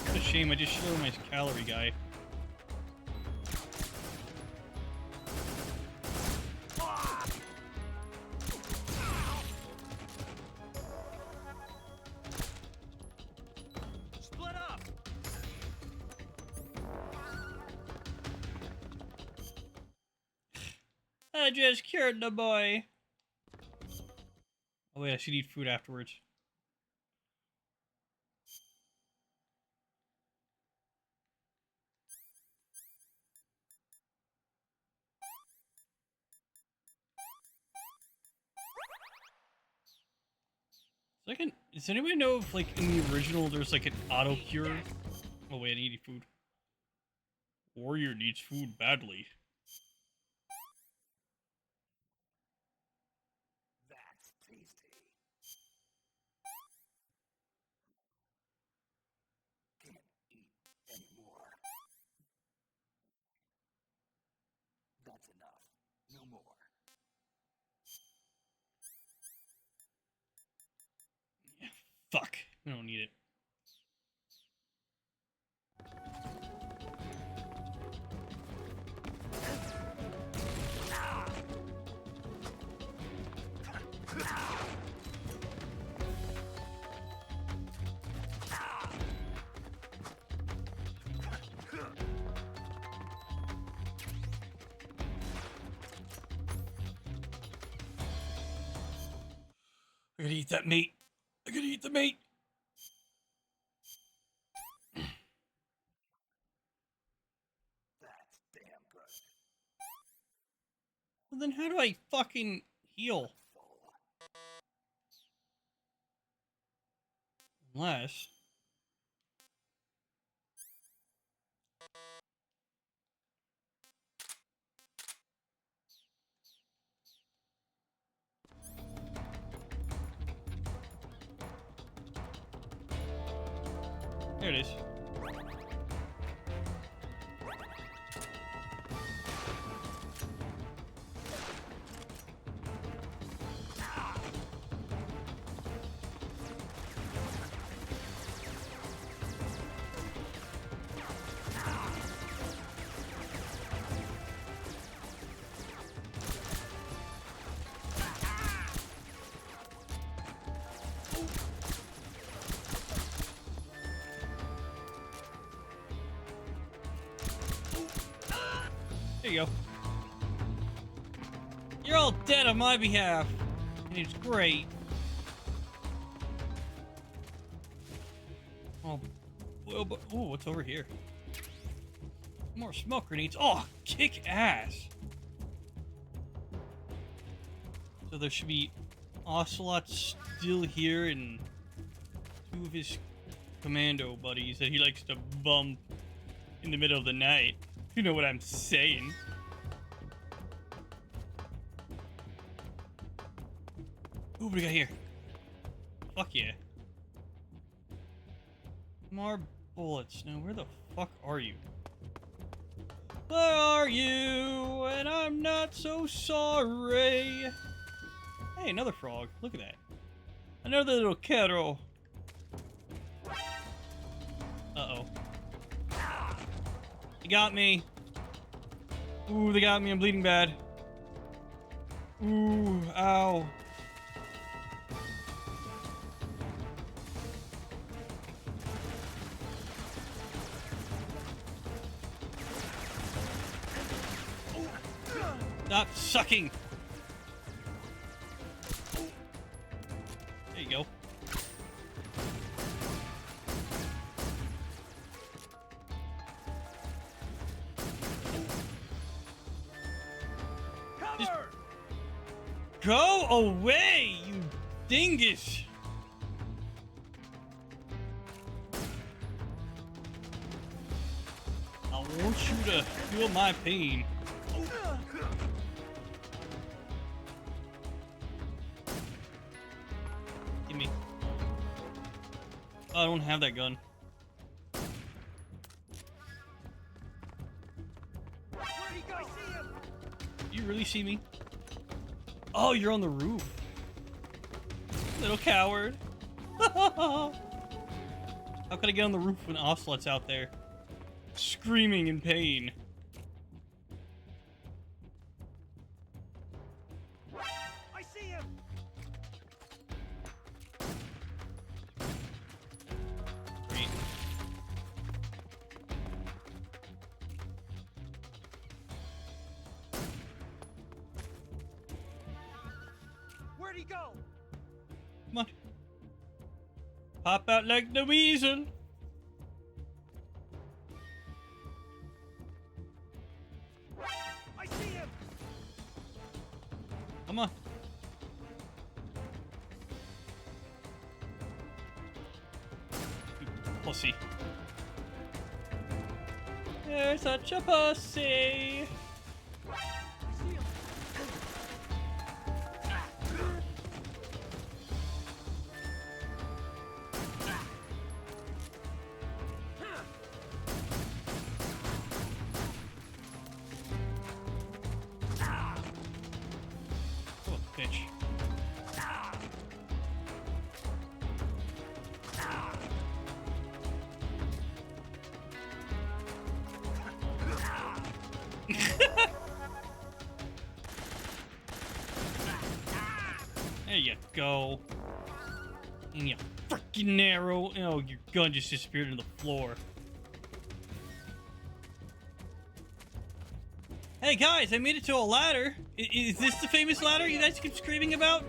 It's a shame I just showed my calorie guy. Split up! I just cured the boy. Oh wait, I should eat food afterwards. Second, does anybody know if, like, in the original there's like an auto cure? Oh wait, I need food. Warrior needs food badly. That's tasty. Can't eat anymore. That's enough. No more. Fuck, I don't need it. I gotta eat that meat. I gotta eat the meat. That's damn good. Well, then how do I fucking heal? Unless... There it is. There you go. You're all dead on my behalf. And it's great. Oh, well, but, ooh, what's over here? More smoke grenades. Oh, kick ass. So there should be Ocelot still here and two of his commando buddies that he likes to bump in the middle of the night. You know what I'm saying. Ooh, what do we got here? Fuck yeah. More bullets. Now, where the fuck are you? Where are you? And I'm not so sorry. Hey, another frog. Look at that. Another little kettle. Uh-oh. They got me. Ooh, they got me. I'm bleeding bad. Ooh, ow. Stop sucking. There you go. Just go away, you dingus. I want you to feel my pain. Give me. Oh, I don't have that gun. You really see me? Oh, you're on the roof. Little coward. How could I get on the roof when Ocelot's out there? Screaming in pain. I see him! Great. Where'd he go? Come on. Pop out like the weasel. I see him! Come on. You pussy. You're such a pussy. Oh, bitch. There you go. And you freaking narrow. Oh, your gun just disappeared into the floor. Hey guys, I made it to a ladder. Is this the famous ladder you guys keep screaming about?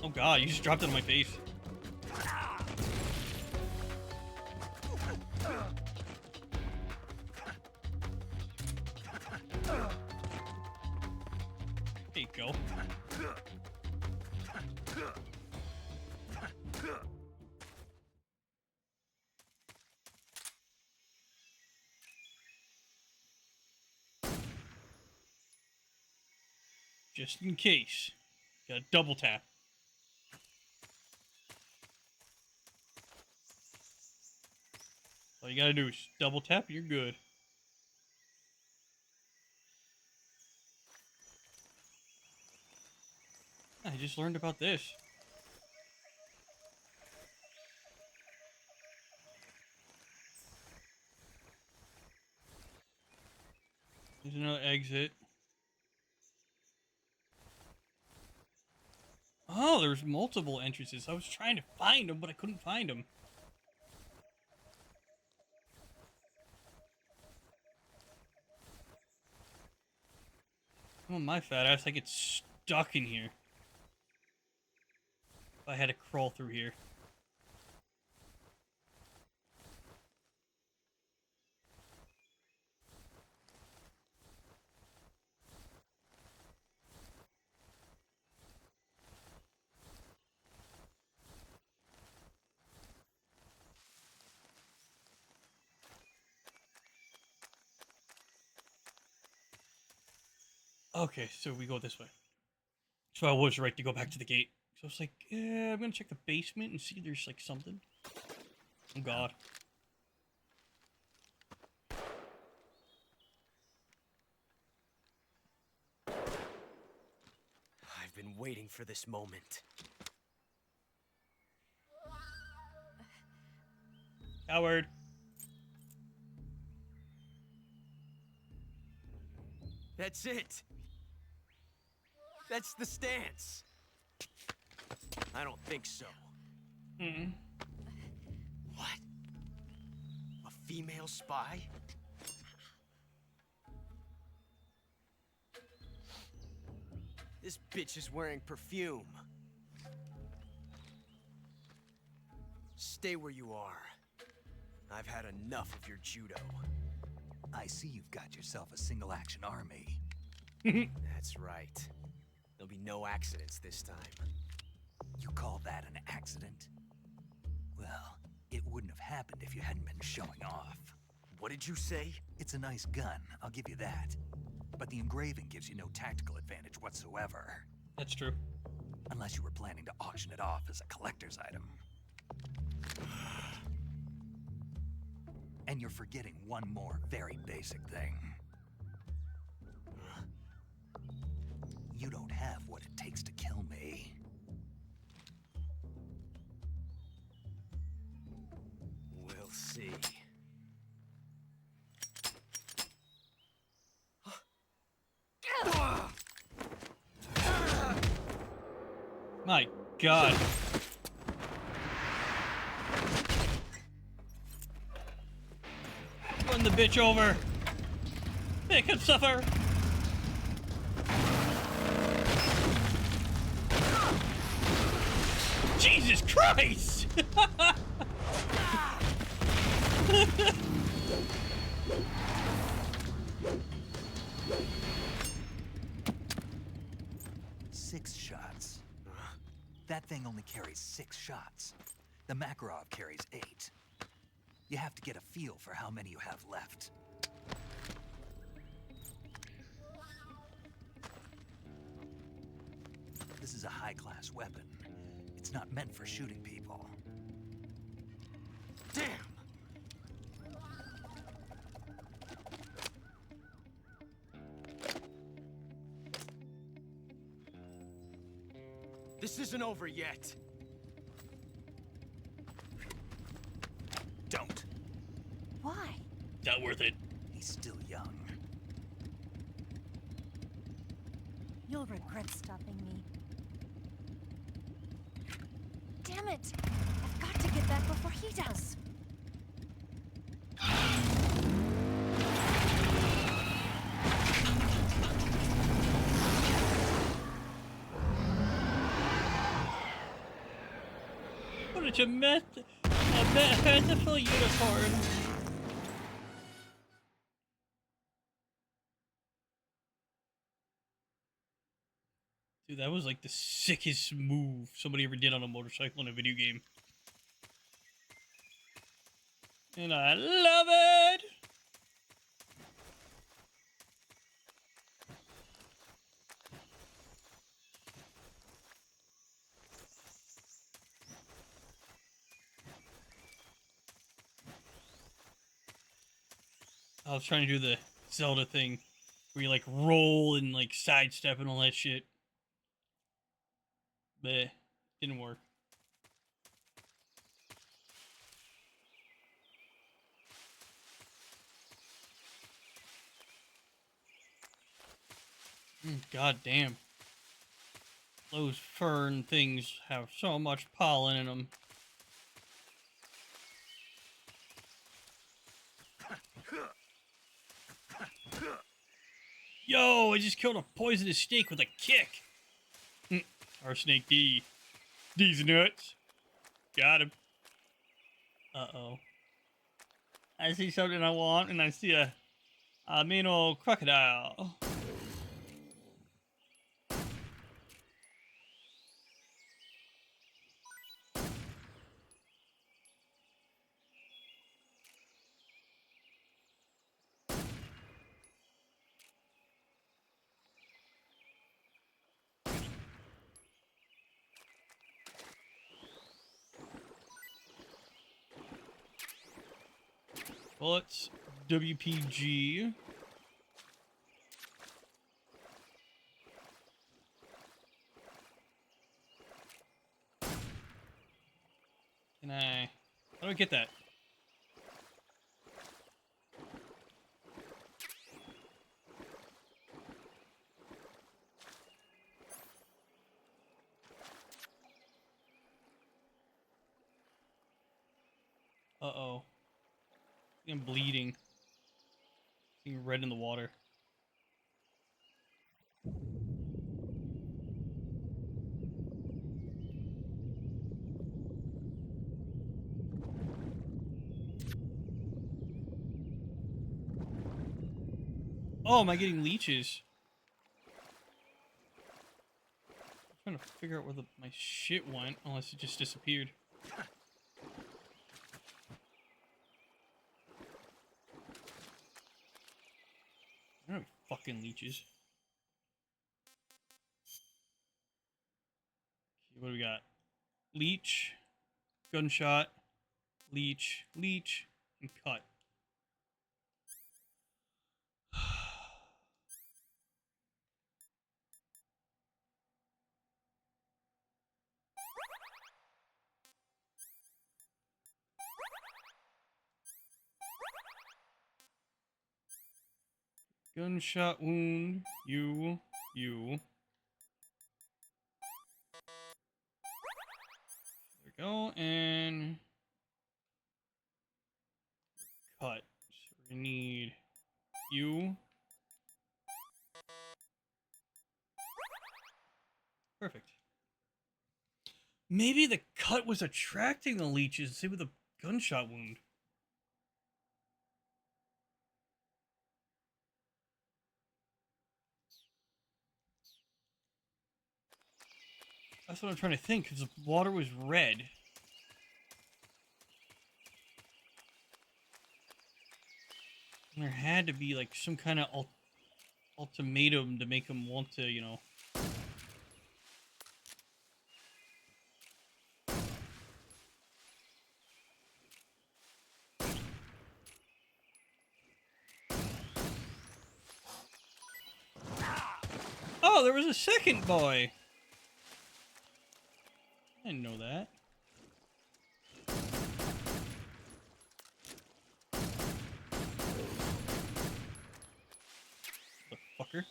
Oh god, you just dropped it on my face. There you go. Just in case. Gotta double tap. All you gotta do is double tap, you're good. I just learned about this. There's another exit. Oh, there's multiple entrances. I was trying to find them, but I couldn't find them. Come on, my fat ass, I get stuck in here. If I had to crawl through here. Okay, so we go this way. So I was right to go back to the gate. So I was like, yeah, I'm gonna check the basement and see if there's like something. Oh god. I've been waiting for this moment. Howard. That's it. That's the stance. I don't think so. Mm-mm. What? A female spy? This bitch is wearing perfume. Stay where you are. I've had enough of your judo. I see you've got yourself a single-action army. That's right. There'll be no accidents this time. You call that an accident? Well, it wouldn't have happened if you hadn't been showing off. What did you say? It's a nice gun, I'll give you that. But the engraving gives you no tactical advantage whatsoever. That's true. Unless you were planning to auction it off as a collector's item. And you're forgetting one more very basic thing. You don't have what it takes to kill me. We'll see. My god. Run the bitch over. Make him suffer. Jesus Christ! Six shots. That thing only carries 6 shots. The Makarov carries 8. You have to get a feel for how many you have left. This is a high-class weapon. It's not meant for shooting people. Damn! This isn't over yet. Don't. Why? Not worth it. He's still young. You'll regret stopping me. Damn it! I've got to get back before he does. What a merciful unicorn. Dude, that was like the sickest move somebody ever did on a motorcycle in a video game. And I love it! I was trying to do the Zelda thing where you like roll and like sidestep and all that shit. But didn't work. God damn. Those fern things have so much pollen in them. Yo, I just killed a poisonous snake with a kick. Our snake D. D's nuts. Got him. Uh-oh. I see something I want, and I see a mean old crocodile. Bullets. WPG. Can I... How do I get that? Uh-oh. I'm bleeding. Seeing red in the water. Oh, am I getting leeches? I'm trying to figure out where my shit went, unless it just disappeared. I don't have fucking leeches. Okay, what do we got? Leech, gunshot, leech, leech, and cut. Gunshot wound, you. There we go, and cut. So we need you. Perfect. Maybe the cut was attracting the leeches, same with the gunshot wound. That's what I'm trying to think, because the water was red. And there had to be, like, some kind of ultimatum to make them want to, you know... Oh, there was a second boy! I didn't know that. The fucker.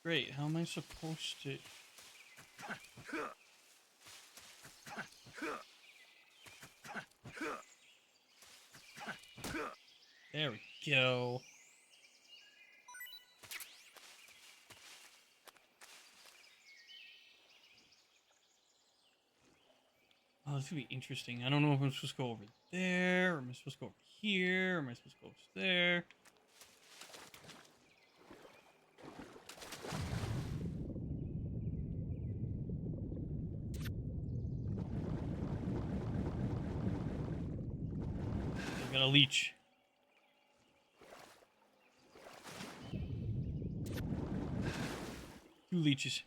Great, how am I supposed to... There we go. Oh, this is gonna be interesting. I don't know if I'm supposed to go over there, or am I supposed to go over here, or am I supposed to go over there? I got a leech. Two leeches.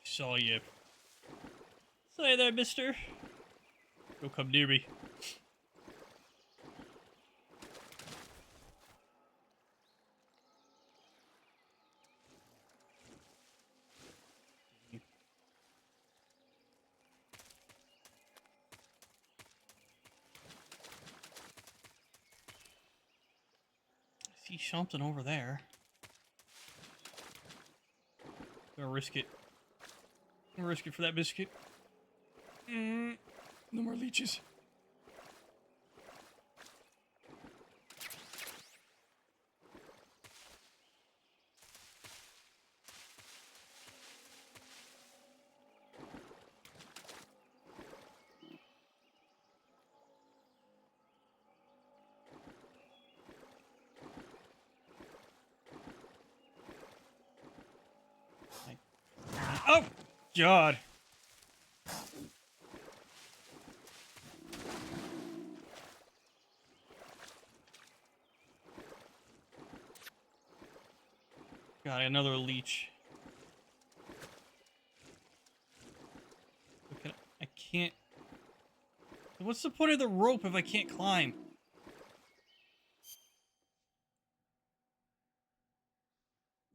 Saw you. Saw you there, mister. Don't come near me. I see something over there. Gonna risk it. Gonna risk it for that biscuit. No more leeches. Oh, God. God, another leech. I can't... What's the point of the rope if I can't climb?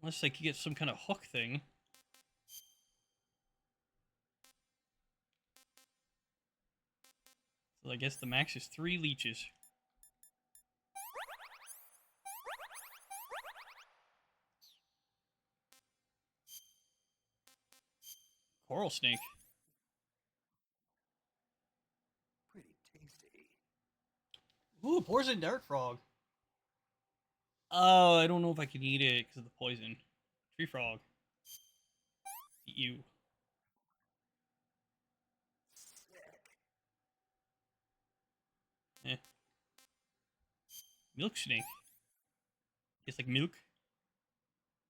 Unless like you get some kind of hook thing. So I guess the max is 3 leeches. Coral snake. Pretty tasty. Ooh, poison dart frog. Oh, I don't know if I can eat it because of the poison. Tree frog. Eat you. Eh. Milk snake. Tastes like milk.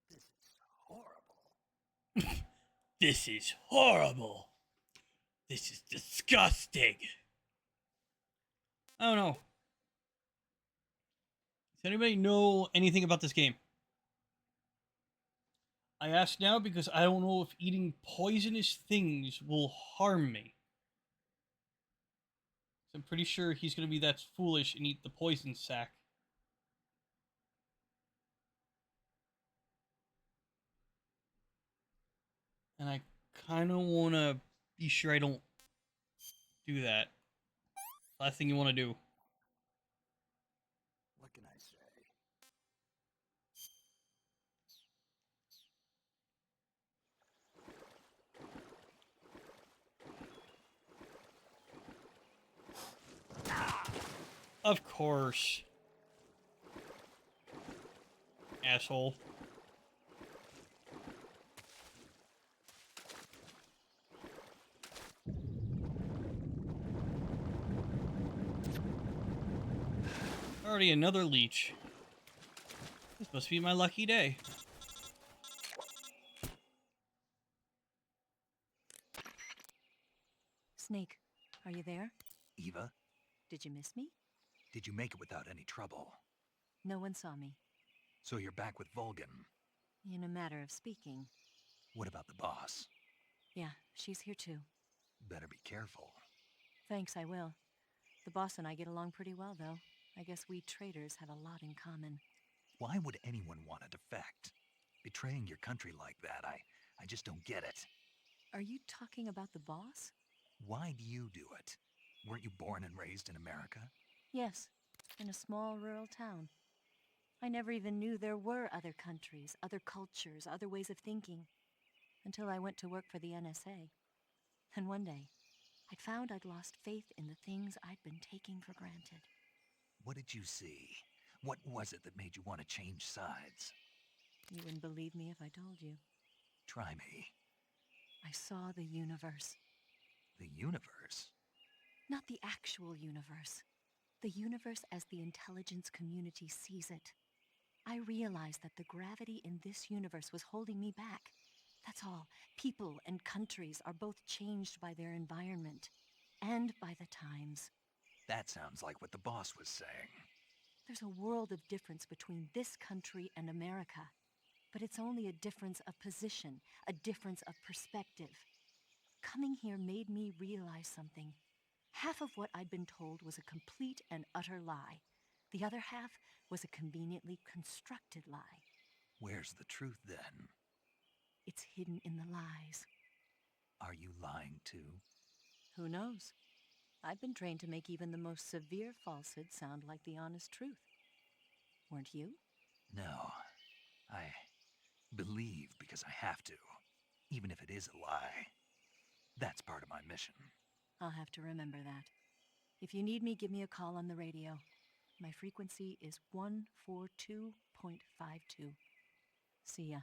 This is horrible. This is horrible. This is disgusting. I don't know. Does anybody know anything about this game? I ask now because I don't know if eating poisonous things will harm me. I'm pretty sure he's going to be that foolish and eat the poison sack. And I kind of want to be sure I don't do that. Last thing you want to do. What can I say? Of course. Asshole. Already another leech. This must be my lucky day. Snake, are you there? Eva, Did you miss me? did you make it without any trouble? No one saw me. So you're back with Vulcan. In a matter of speaking. What about the boss? Yeah, she's here too. Better be careful. Thanks, I will. The boss and I get along pretty well, though. I guess we traitors have a lot in common. Why would anyone want to defect? Betraying your country like that, I just don't get it. Are you talking about the boss? Why do you do it? Weren't you born and raised in America? Yes, in a small rural town. I never even knew there were other countries, other cultures, other ways of thinking, until I went to work for the NSA. And one day, I found I'd lost faith in the things I'd been taking for granted. What did you see? What was it that made you want to change sides? You wouldn't believe me if I told you. Try me. I saw the universe. The universe? Not the actual universe. The universe as the intelligence community sees it. I realized that the gravity in this universe was holding me back. That's all. People and countries are both changed by their environment and by the times. That sounds like what the boss was saying. There's a world of difference between this country and America. But it's only a difference of position, a difference of perspective. Coming here made me realize something. Half of what I'd been told was a complete and utter lie. The other half was a conveniently constructed lie. Where's the truth then? It's hidden in the lies. Are you lying too? Who knows? I've been trained to make even the most severe falsehood sound like the honest truth. Weren't you? No. I believe because I have to, even if it is a lie. That's part of my mission. I'll have to remember that. If you need me, give me a call on the radio. My frequency is 142.52. See ya.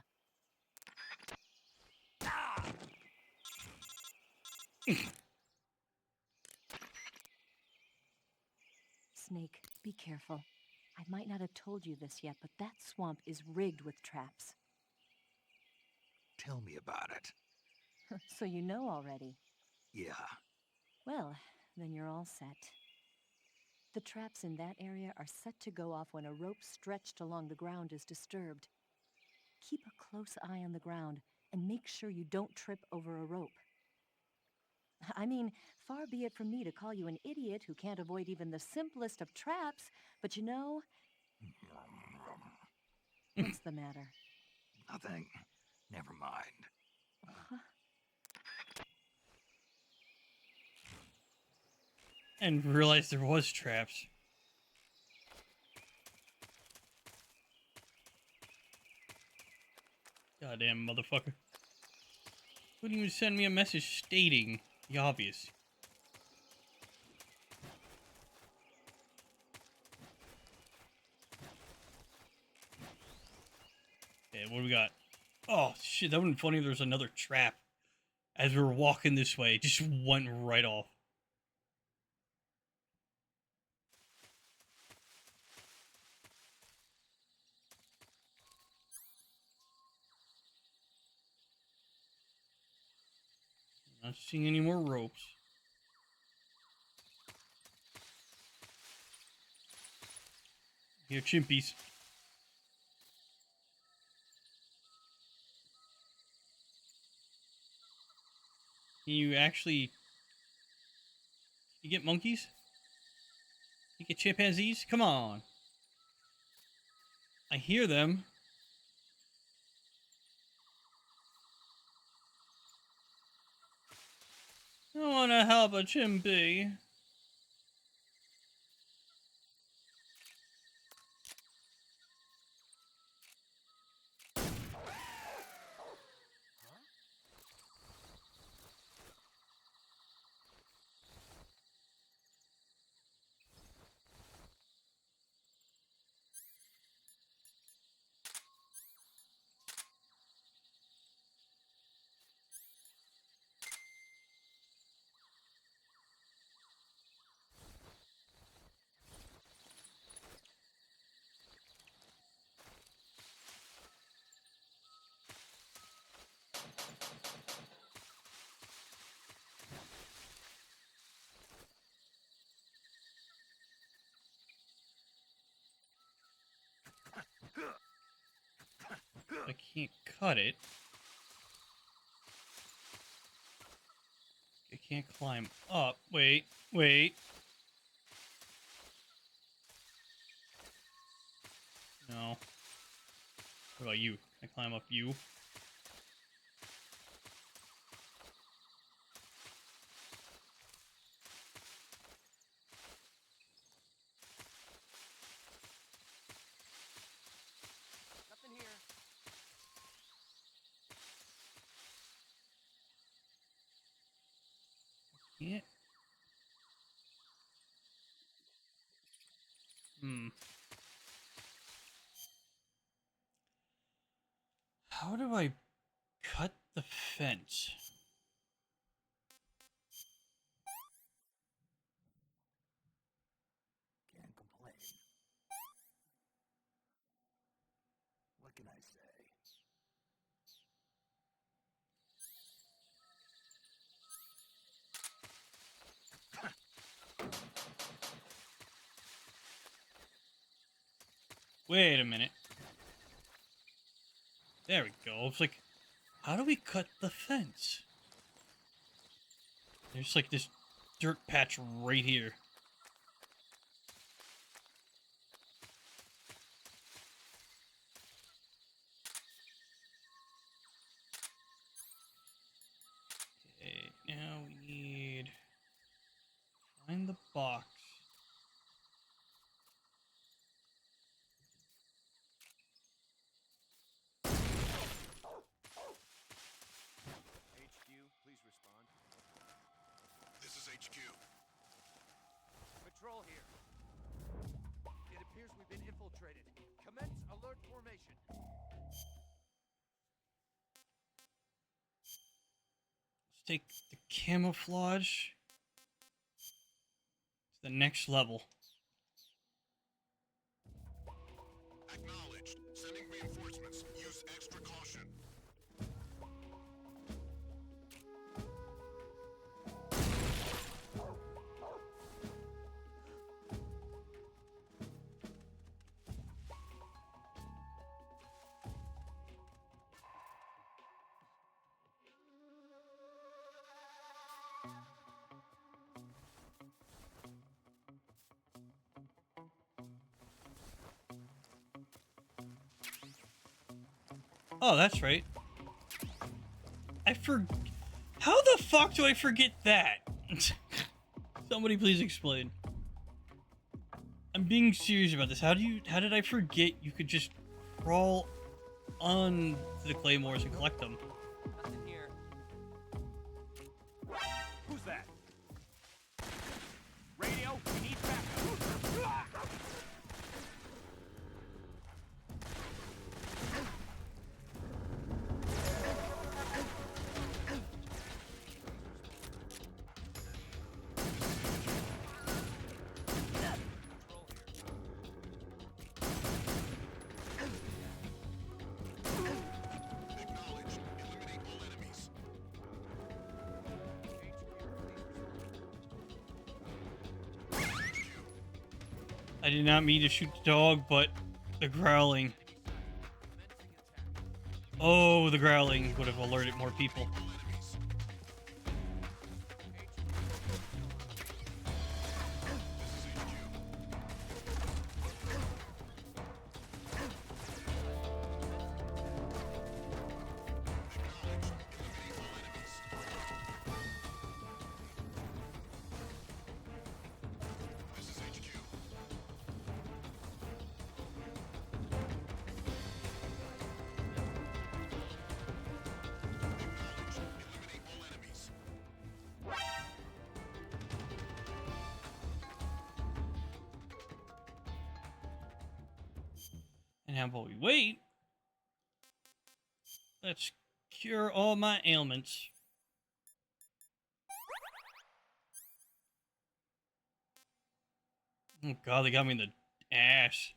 Snake, be careful. I might not have told you this yet, but that swamp is rigged with traps. Tell me about it. So you know already. Yeah. Well, then you're all set. The traps in that area are set to go off when a rope stretched along the ground is disturbed. keep a close eye on the ground and make sure you don't trip over a rope. I mean, far be it from me to call you an idiot who can't avoid even the simplest of traps, but you know... What's the matter? Nothing. Never mind. And realized there was traps. Goddamn motherfucker. Wouldn't even send me a message stating the obvious. Okay, what do we got? Oh shit, that would be funny if there was another trap. As we were walking this way, it just went right off. Not seeing any more ropes. Here, chimpies. Can you actually... You get monkeys? You get chimpanzees? Come on. I hear them. I want to help a chimpy. I can't cut it. I can't climb up. Wait, wait. No. What about you? Can I climb up you? Nothing here. Yeah. How do I cut the fence? Can't complain. What can I say? Wait a minute. There we go. It's like, how do we cut the fence? There's like this dirt patch right here. Okay, now we need... Find the box. HQ, please respond. This is HQ. Patrol here. It appears we've been infiltrated. Commence alert formation. Let's take the camouflage to the next level. Acknowledged. Sending reinforcements. Use extra caution. Oh, that's right. How the fuck do I forget that? Somebody please explain. I'm being serious about this. How did I forget you could just crawl on the claymores and collect them? Nothing here. Who's that? Radio, we need backup. I did not mean to shoot the dog, but the growling. Oh, the growling would have alerted more people. And while we wait, let's cure all my ailments. Oh god, they got me in the ass.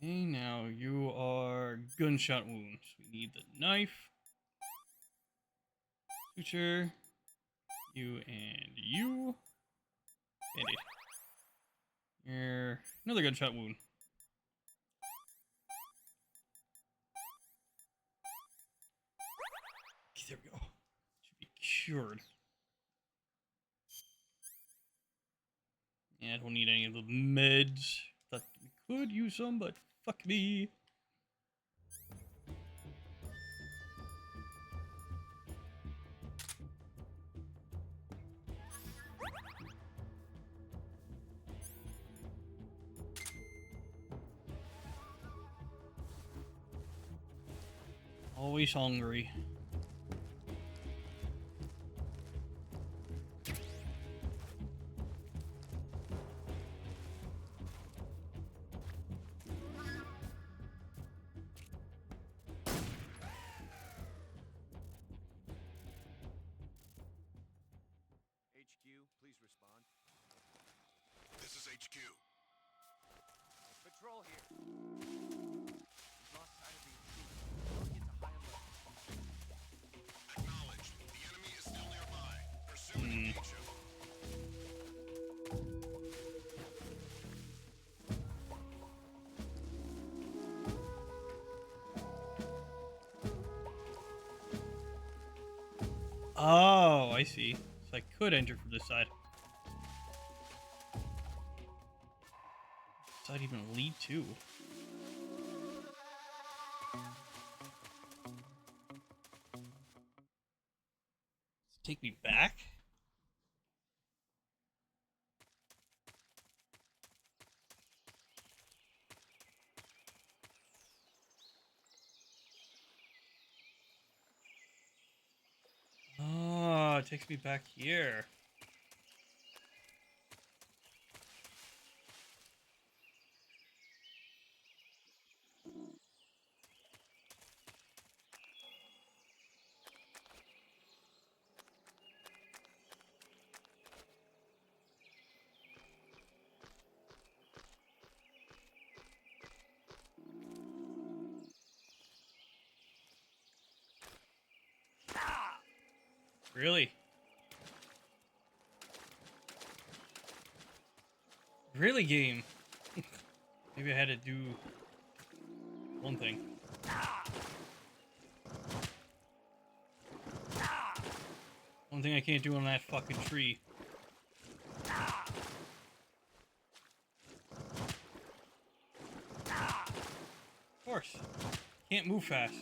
Okay, now you are gunshot wounds. We need the knife. Suture. You and you. Band-aid. You're another gunshot wound. Okay, there we go. Should be cured. Yeah, I don't need any of the meds. Thought we could use some, but fuck me. Always hungry. HQ, please respond. This is HQ. Patrol here. We've lost sight of the intruder. Get to high alert. Acknowledged. The enemy is still nearby. Pursue and engage him. Oh, I see. So I could enter from this side. Does that even lead to? Take me back? Oh, it takes me back here. Really? Really, game? Maybe I had to do one thing. One thing I can't do on that fucking tree. course. Can't move fast.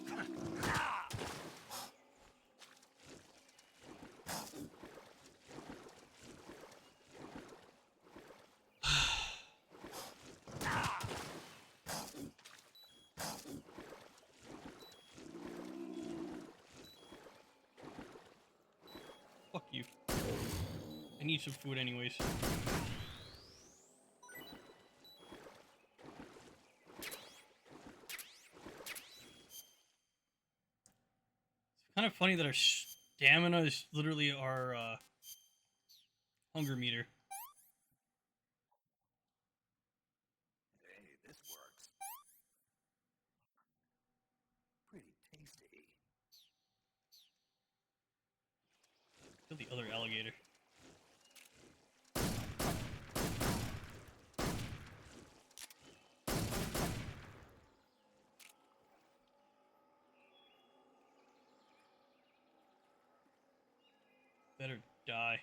Fuck you. I need some food anyways. Kind of funny that our stamina is literally our hunger meter. Hey, this works. Pretty tasty. Kill the other alligator. Better die.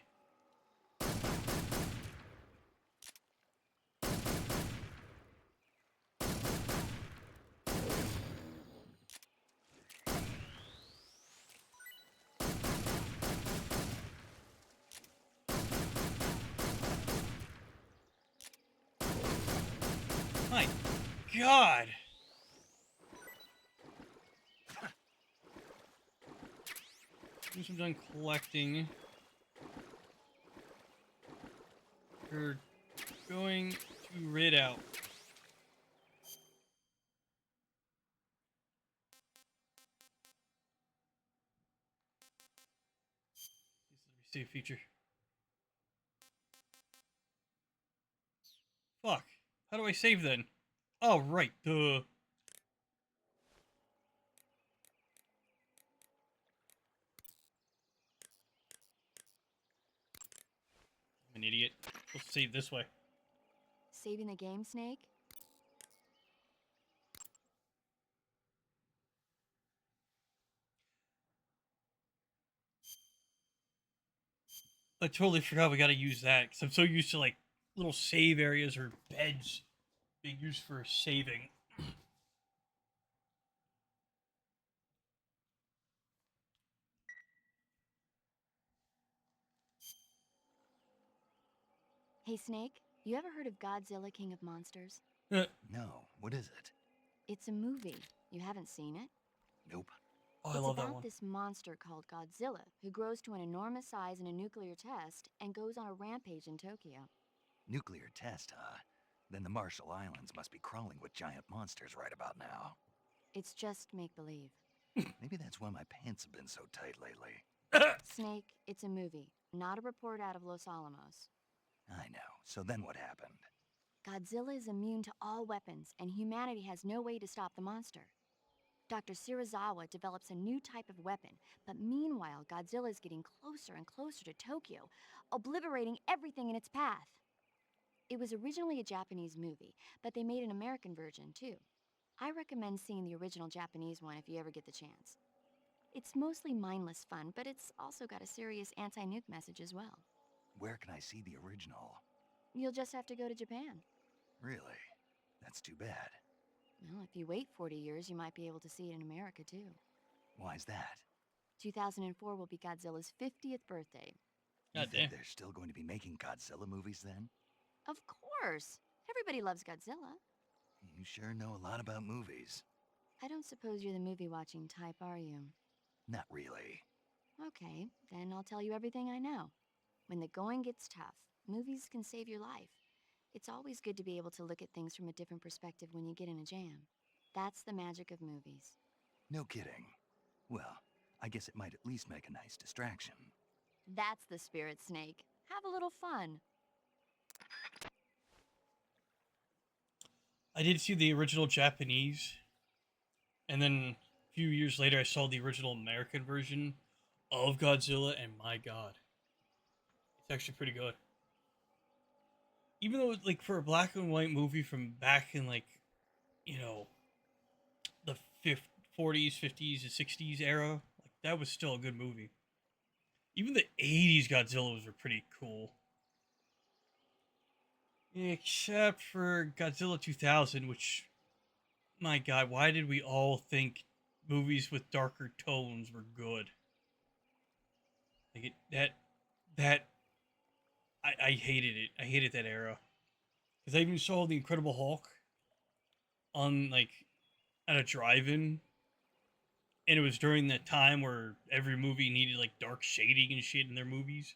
My God! Once I'm done collecting, we're going to rid out. This is a save feature. Fuck. How do I save then? Oh, right. Duh. I'm an idiot. Let's save this way. Saving the game, Snake? I totally forgot we gotta use that, because I'm so used to, like, little save areas or beds being used for saving. Hey, Snake, you ever heard of Godzilla King of Monsters? No, what is it? It's a movie. You haven't seen it? Nope. Oh, I It's love that about one. this monster called Godzilla, who grows to an enormous size in a nuclear test and goes on a rampage in Tokyo. Nuclear test, huh? Then the Marshall Islands must be crawling with giant monsters right about now. It's just make-believe. Maybe that's why my pants have been so tight lately. Snake, it's a movie, not a report out of Los Alamos. I know. So then what happened? Godzilla is immune to all weapons, and humanity has no way to stop the monster. Dr. Shirazawa develops a new type of weapon, but meanwhile, Godzilla is getting closer and closer to Tokyo, obliterating everything in its path. It was originally a Japanese movie, but they made an American version too. I recommend seeing the original Japanese one if you ever get the chance. It's mostly mindless fun, but it's also got a serious anti-nuke message as well. Where can I see the original? You'll just have to go to Japan. Really? That's too bad. Well, if you wait 40 years, you might be able to see it in America too. Why's that? 2004 will be Godzilla's 50th birthday. You think they're still going to be making Godzilla movies then? Of course! Everybody loves Godzilla. You sure know a lot about movies. I don't suppose you're the movie-watching type, are you? Not really. Okay, then I'll tell you everything I know. When the going gets tough, movies can save your life. It's always good to be able to look at things from a different perspective when you get in a jam. That's the magic of movies. No kidding. Well, I guess it might at least make a nice distraction. That's the spirit, Snake. Have a little fun. I did see the original Japanese, and then a few years later I saw the original American version of Godzilla, and my God. It's actually pretty good. Even though, like, for a black and white movie from back in, like, you know, the 40s, 50s, and 60s era, like, that was still a good movie. Even the 80s Godzillas were pretty cool. Except for Godzilla 2000, which my God, why did we all think movies with darker tones were good? Like I hated it. I hated that era. Because I even saw The Incredible Hulk on, like, at a drive-in. And it was during that time where every movie needed, like, dark shading and shit in their movies.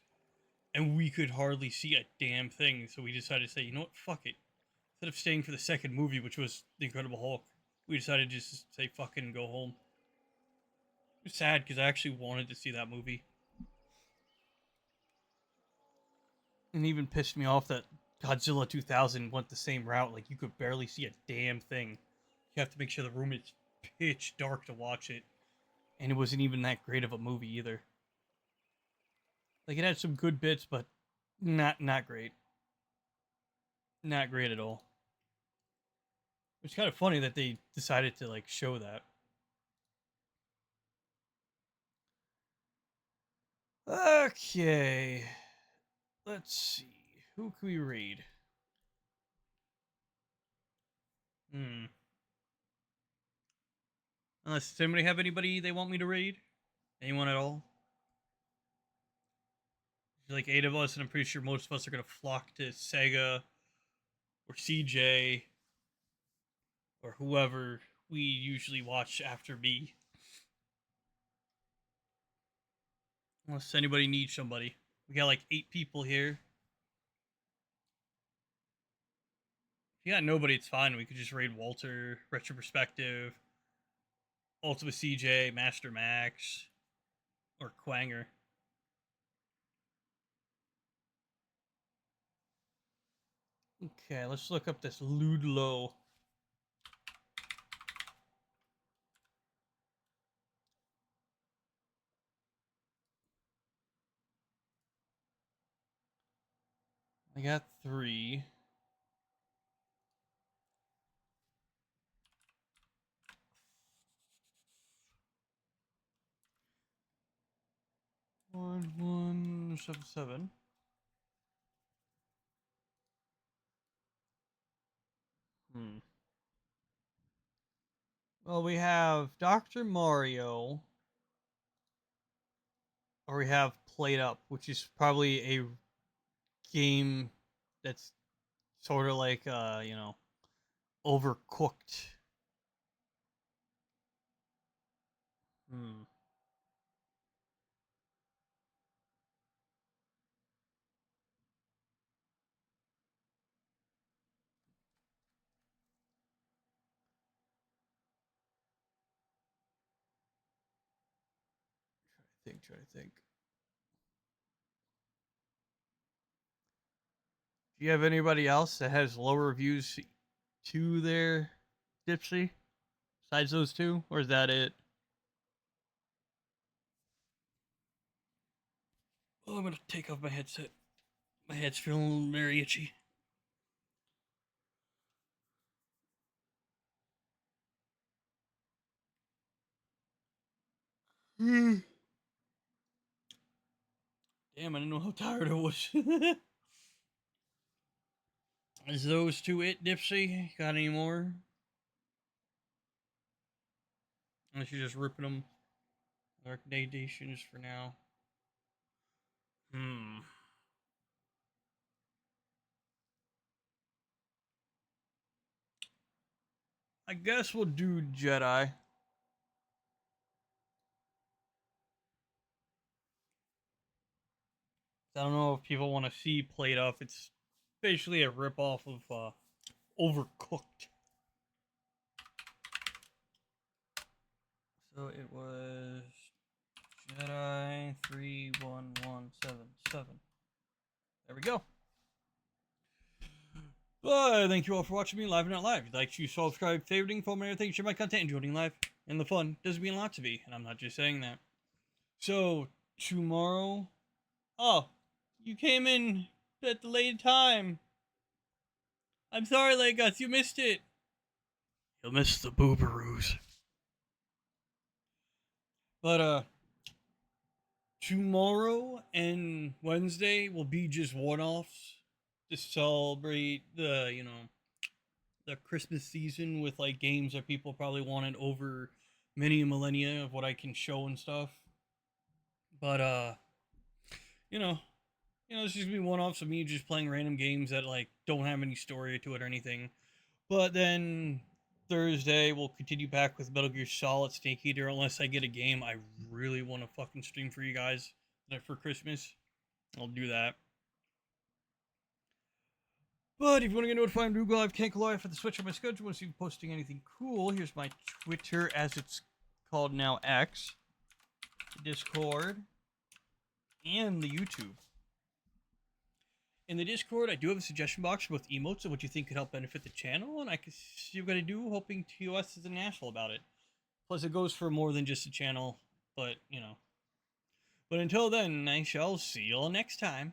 And we could hardly see a damn thing. So we decided to say, you know what, fuck it. Instead of staying for the second movie, which was The Incredible Hulk, we decided just to say fucking go home. It was sad because I actually wanted to see that movie. And it even pissed me off that Godzilla 2000 went the same route. Like, you could barely see a damn thing. You have to make sure the room is pitch dark to watch it. And it wasn't even that great of a movie either. Like, it had some good bits, but not great. Not great at all. It's kind of funny that they decided to, like, show that. Okay. Let's see. Who can we raid? Unless somebody have anybody they want me to raid? Anyone at all? There's like 8 of us, and I'm pretty sure most of us are gonna flock to Sega or CJ or whoever we usually watch after me. Unless anybody needs somebody. We got like 8 people here. If you got nobody, it's fine. We could just raid Walter, Retro Perspective, Ultima CJ, Master Max, or Quanger. Okay, let's look up this Ludlow. I got 3. One, 7, 7. Well, we have Dr. Mario, or we have Played Up, which is probably a game that's sort of like, you know, Overcooked. Try to think. Do you have anybody else that has lower reviews to their Dipsy? Besides those 2? Or is that it? Oh, I'm gonna take off my headset. My head's feeling very itchy. Damn, I didn't know how tired I was. Is those 2 it, Dipsy? Got any more? Unless you're just ripping them. Dark Dations for now. I guess we'll do Jedi. I don't know if people want to see Played Up. It's basically a ripoff of Overcooked. So it was Jedi 31177. There we go. But thank you all for watching me live and not live. If you'd like to subscribe, favoriting, follow me, everything, share my content, and joining live. And the fun does mean a lot to me, and I'm not just saying that. So tomorrow, oh, you came in at the late time. I'm sorry, Legos, you missed it. You'll miss the boobaroos. But tomorrow and Wednesday will be just one-offs to celebrate the, you know, the Christmas season with like games that people probably wanted over many millennia of what I can show and stuff. But you know, it's just gonna be one-offs of me just playing random games that like don't have any story to it or anything. But then Thursday we'll continue back with Metal Gear Solid Snake Eater unless I get a game I really want to fucking stream for you guys for Christmas. I'll do that. But if you want to get notified on Google Live, Can't Go Live for the Switch on my schedule, want to see me posting anything cool, here's my Twitter, as it's called now, X, Discord, and the YouTube. In the Discord, I do have a suggestion box with emotes of what you think could help benefit the channel, and I can see what I do, hoping TOS is an asshole about it. Plus, it goes for more than just a channel, but, you know. But until then, I shall see you all next time.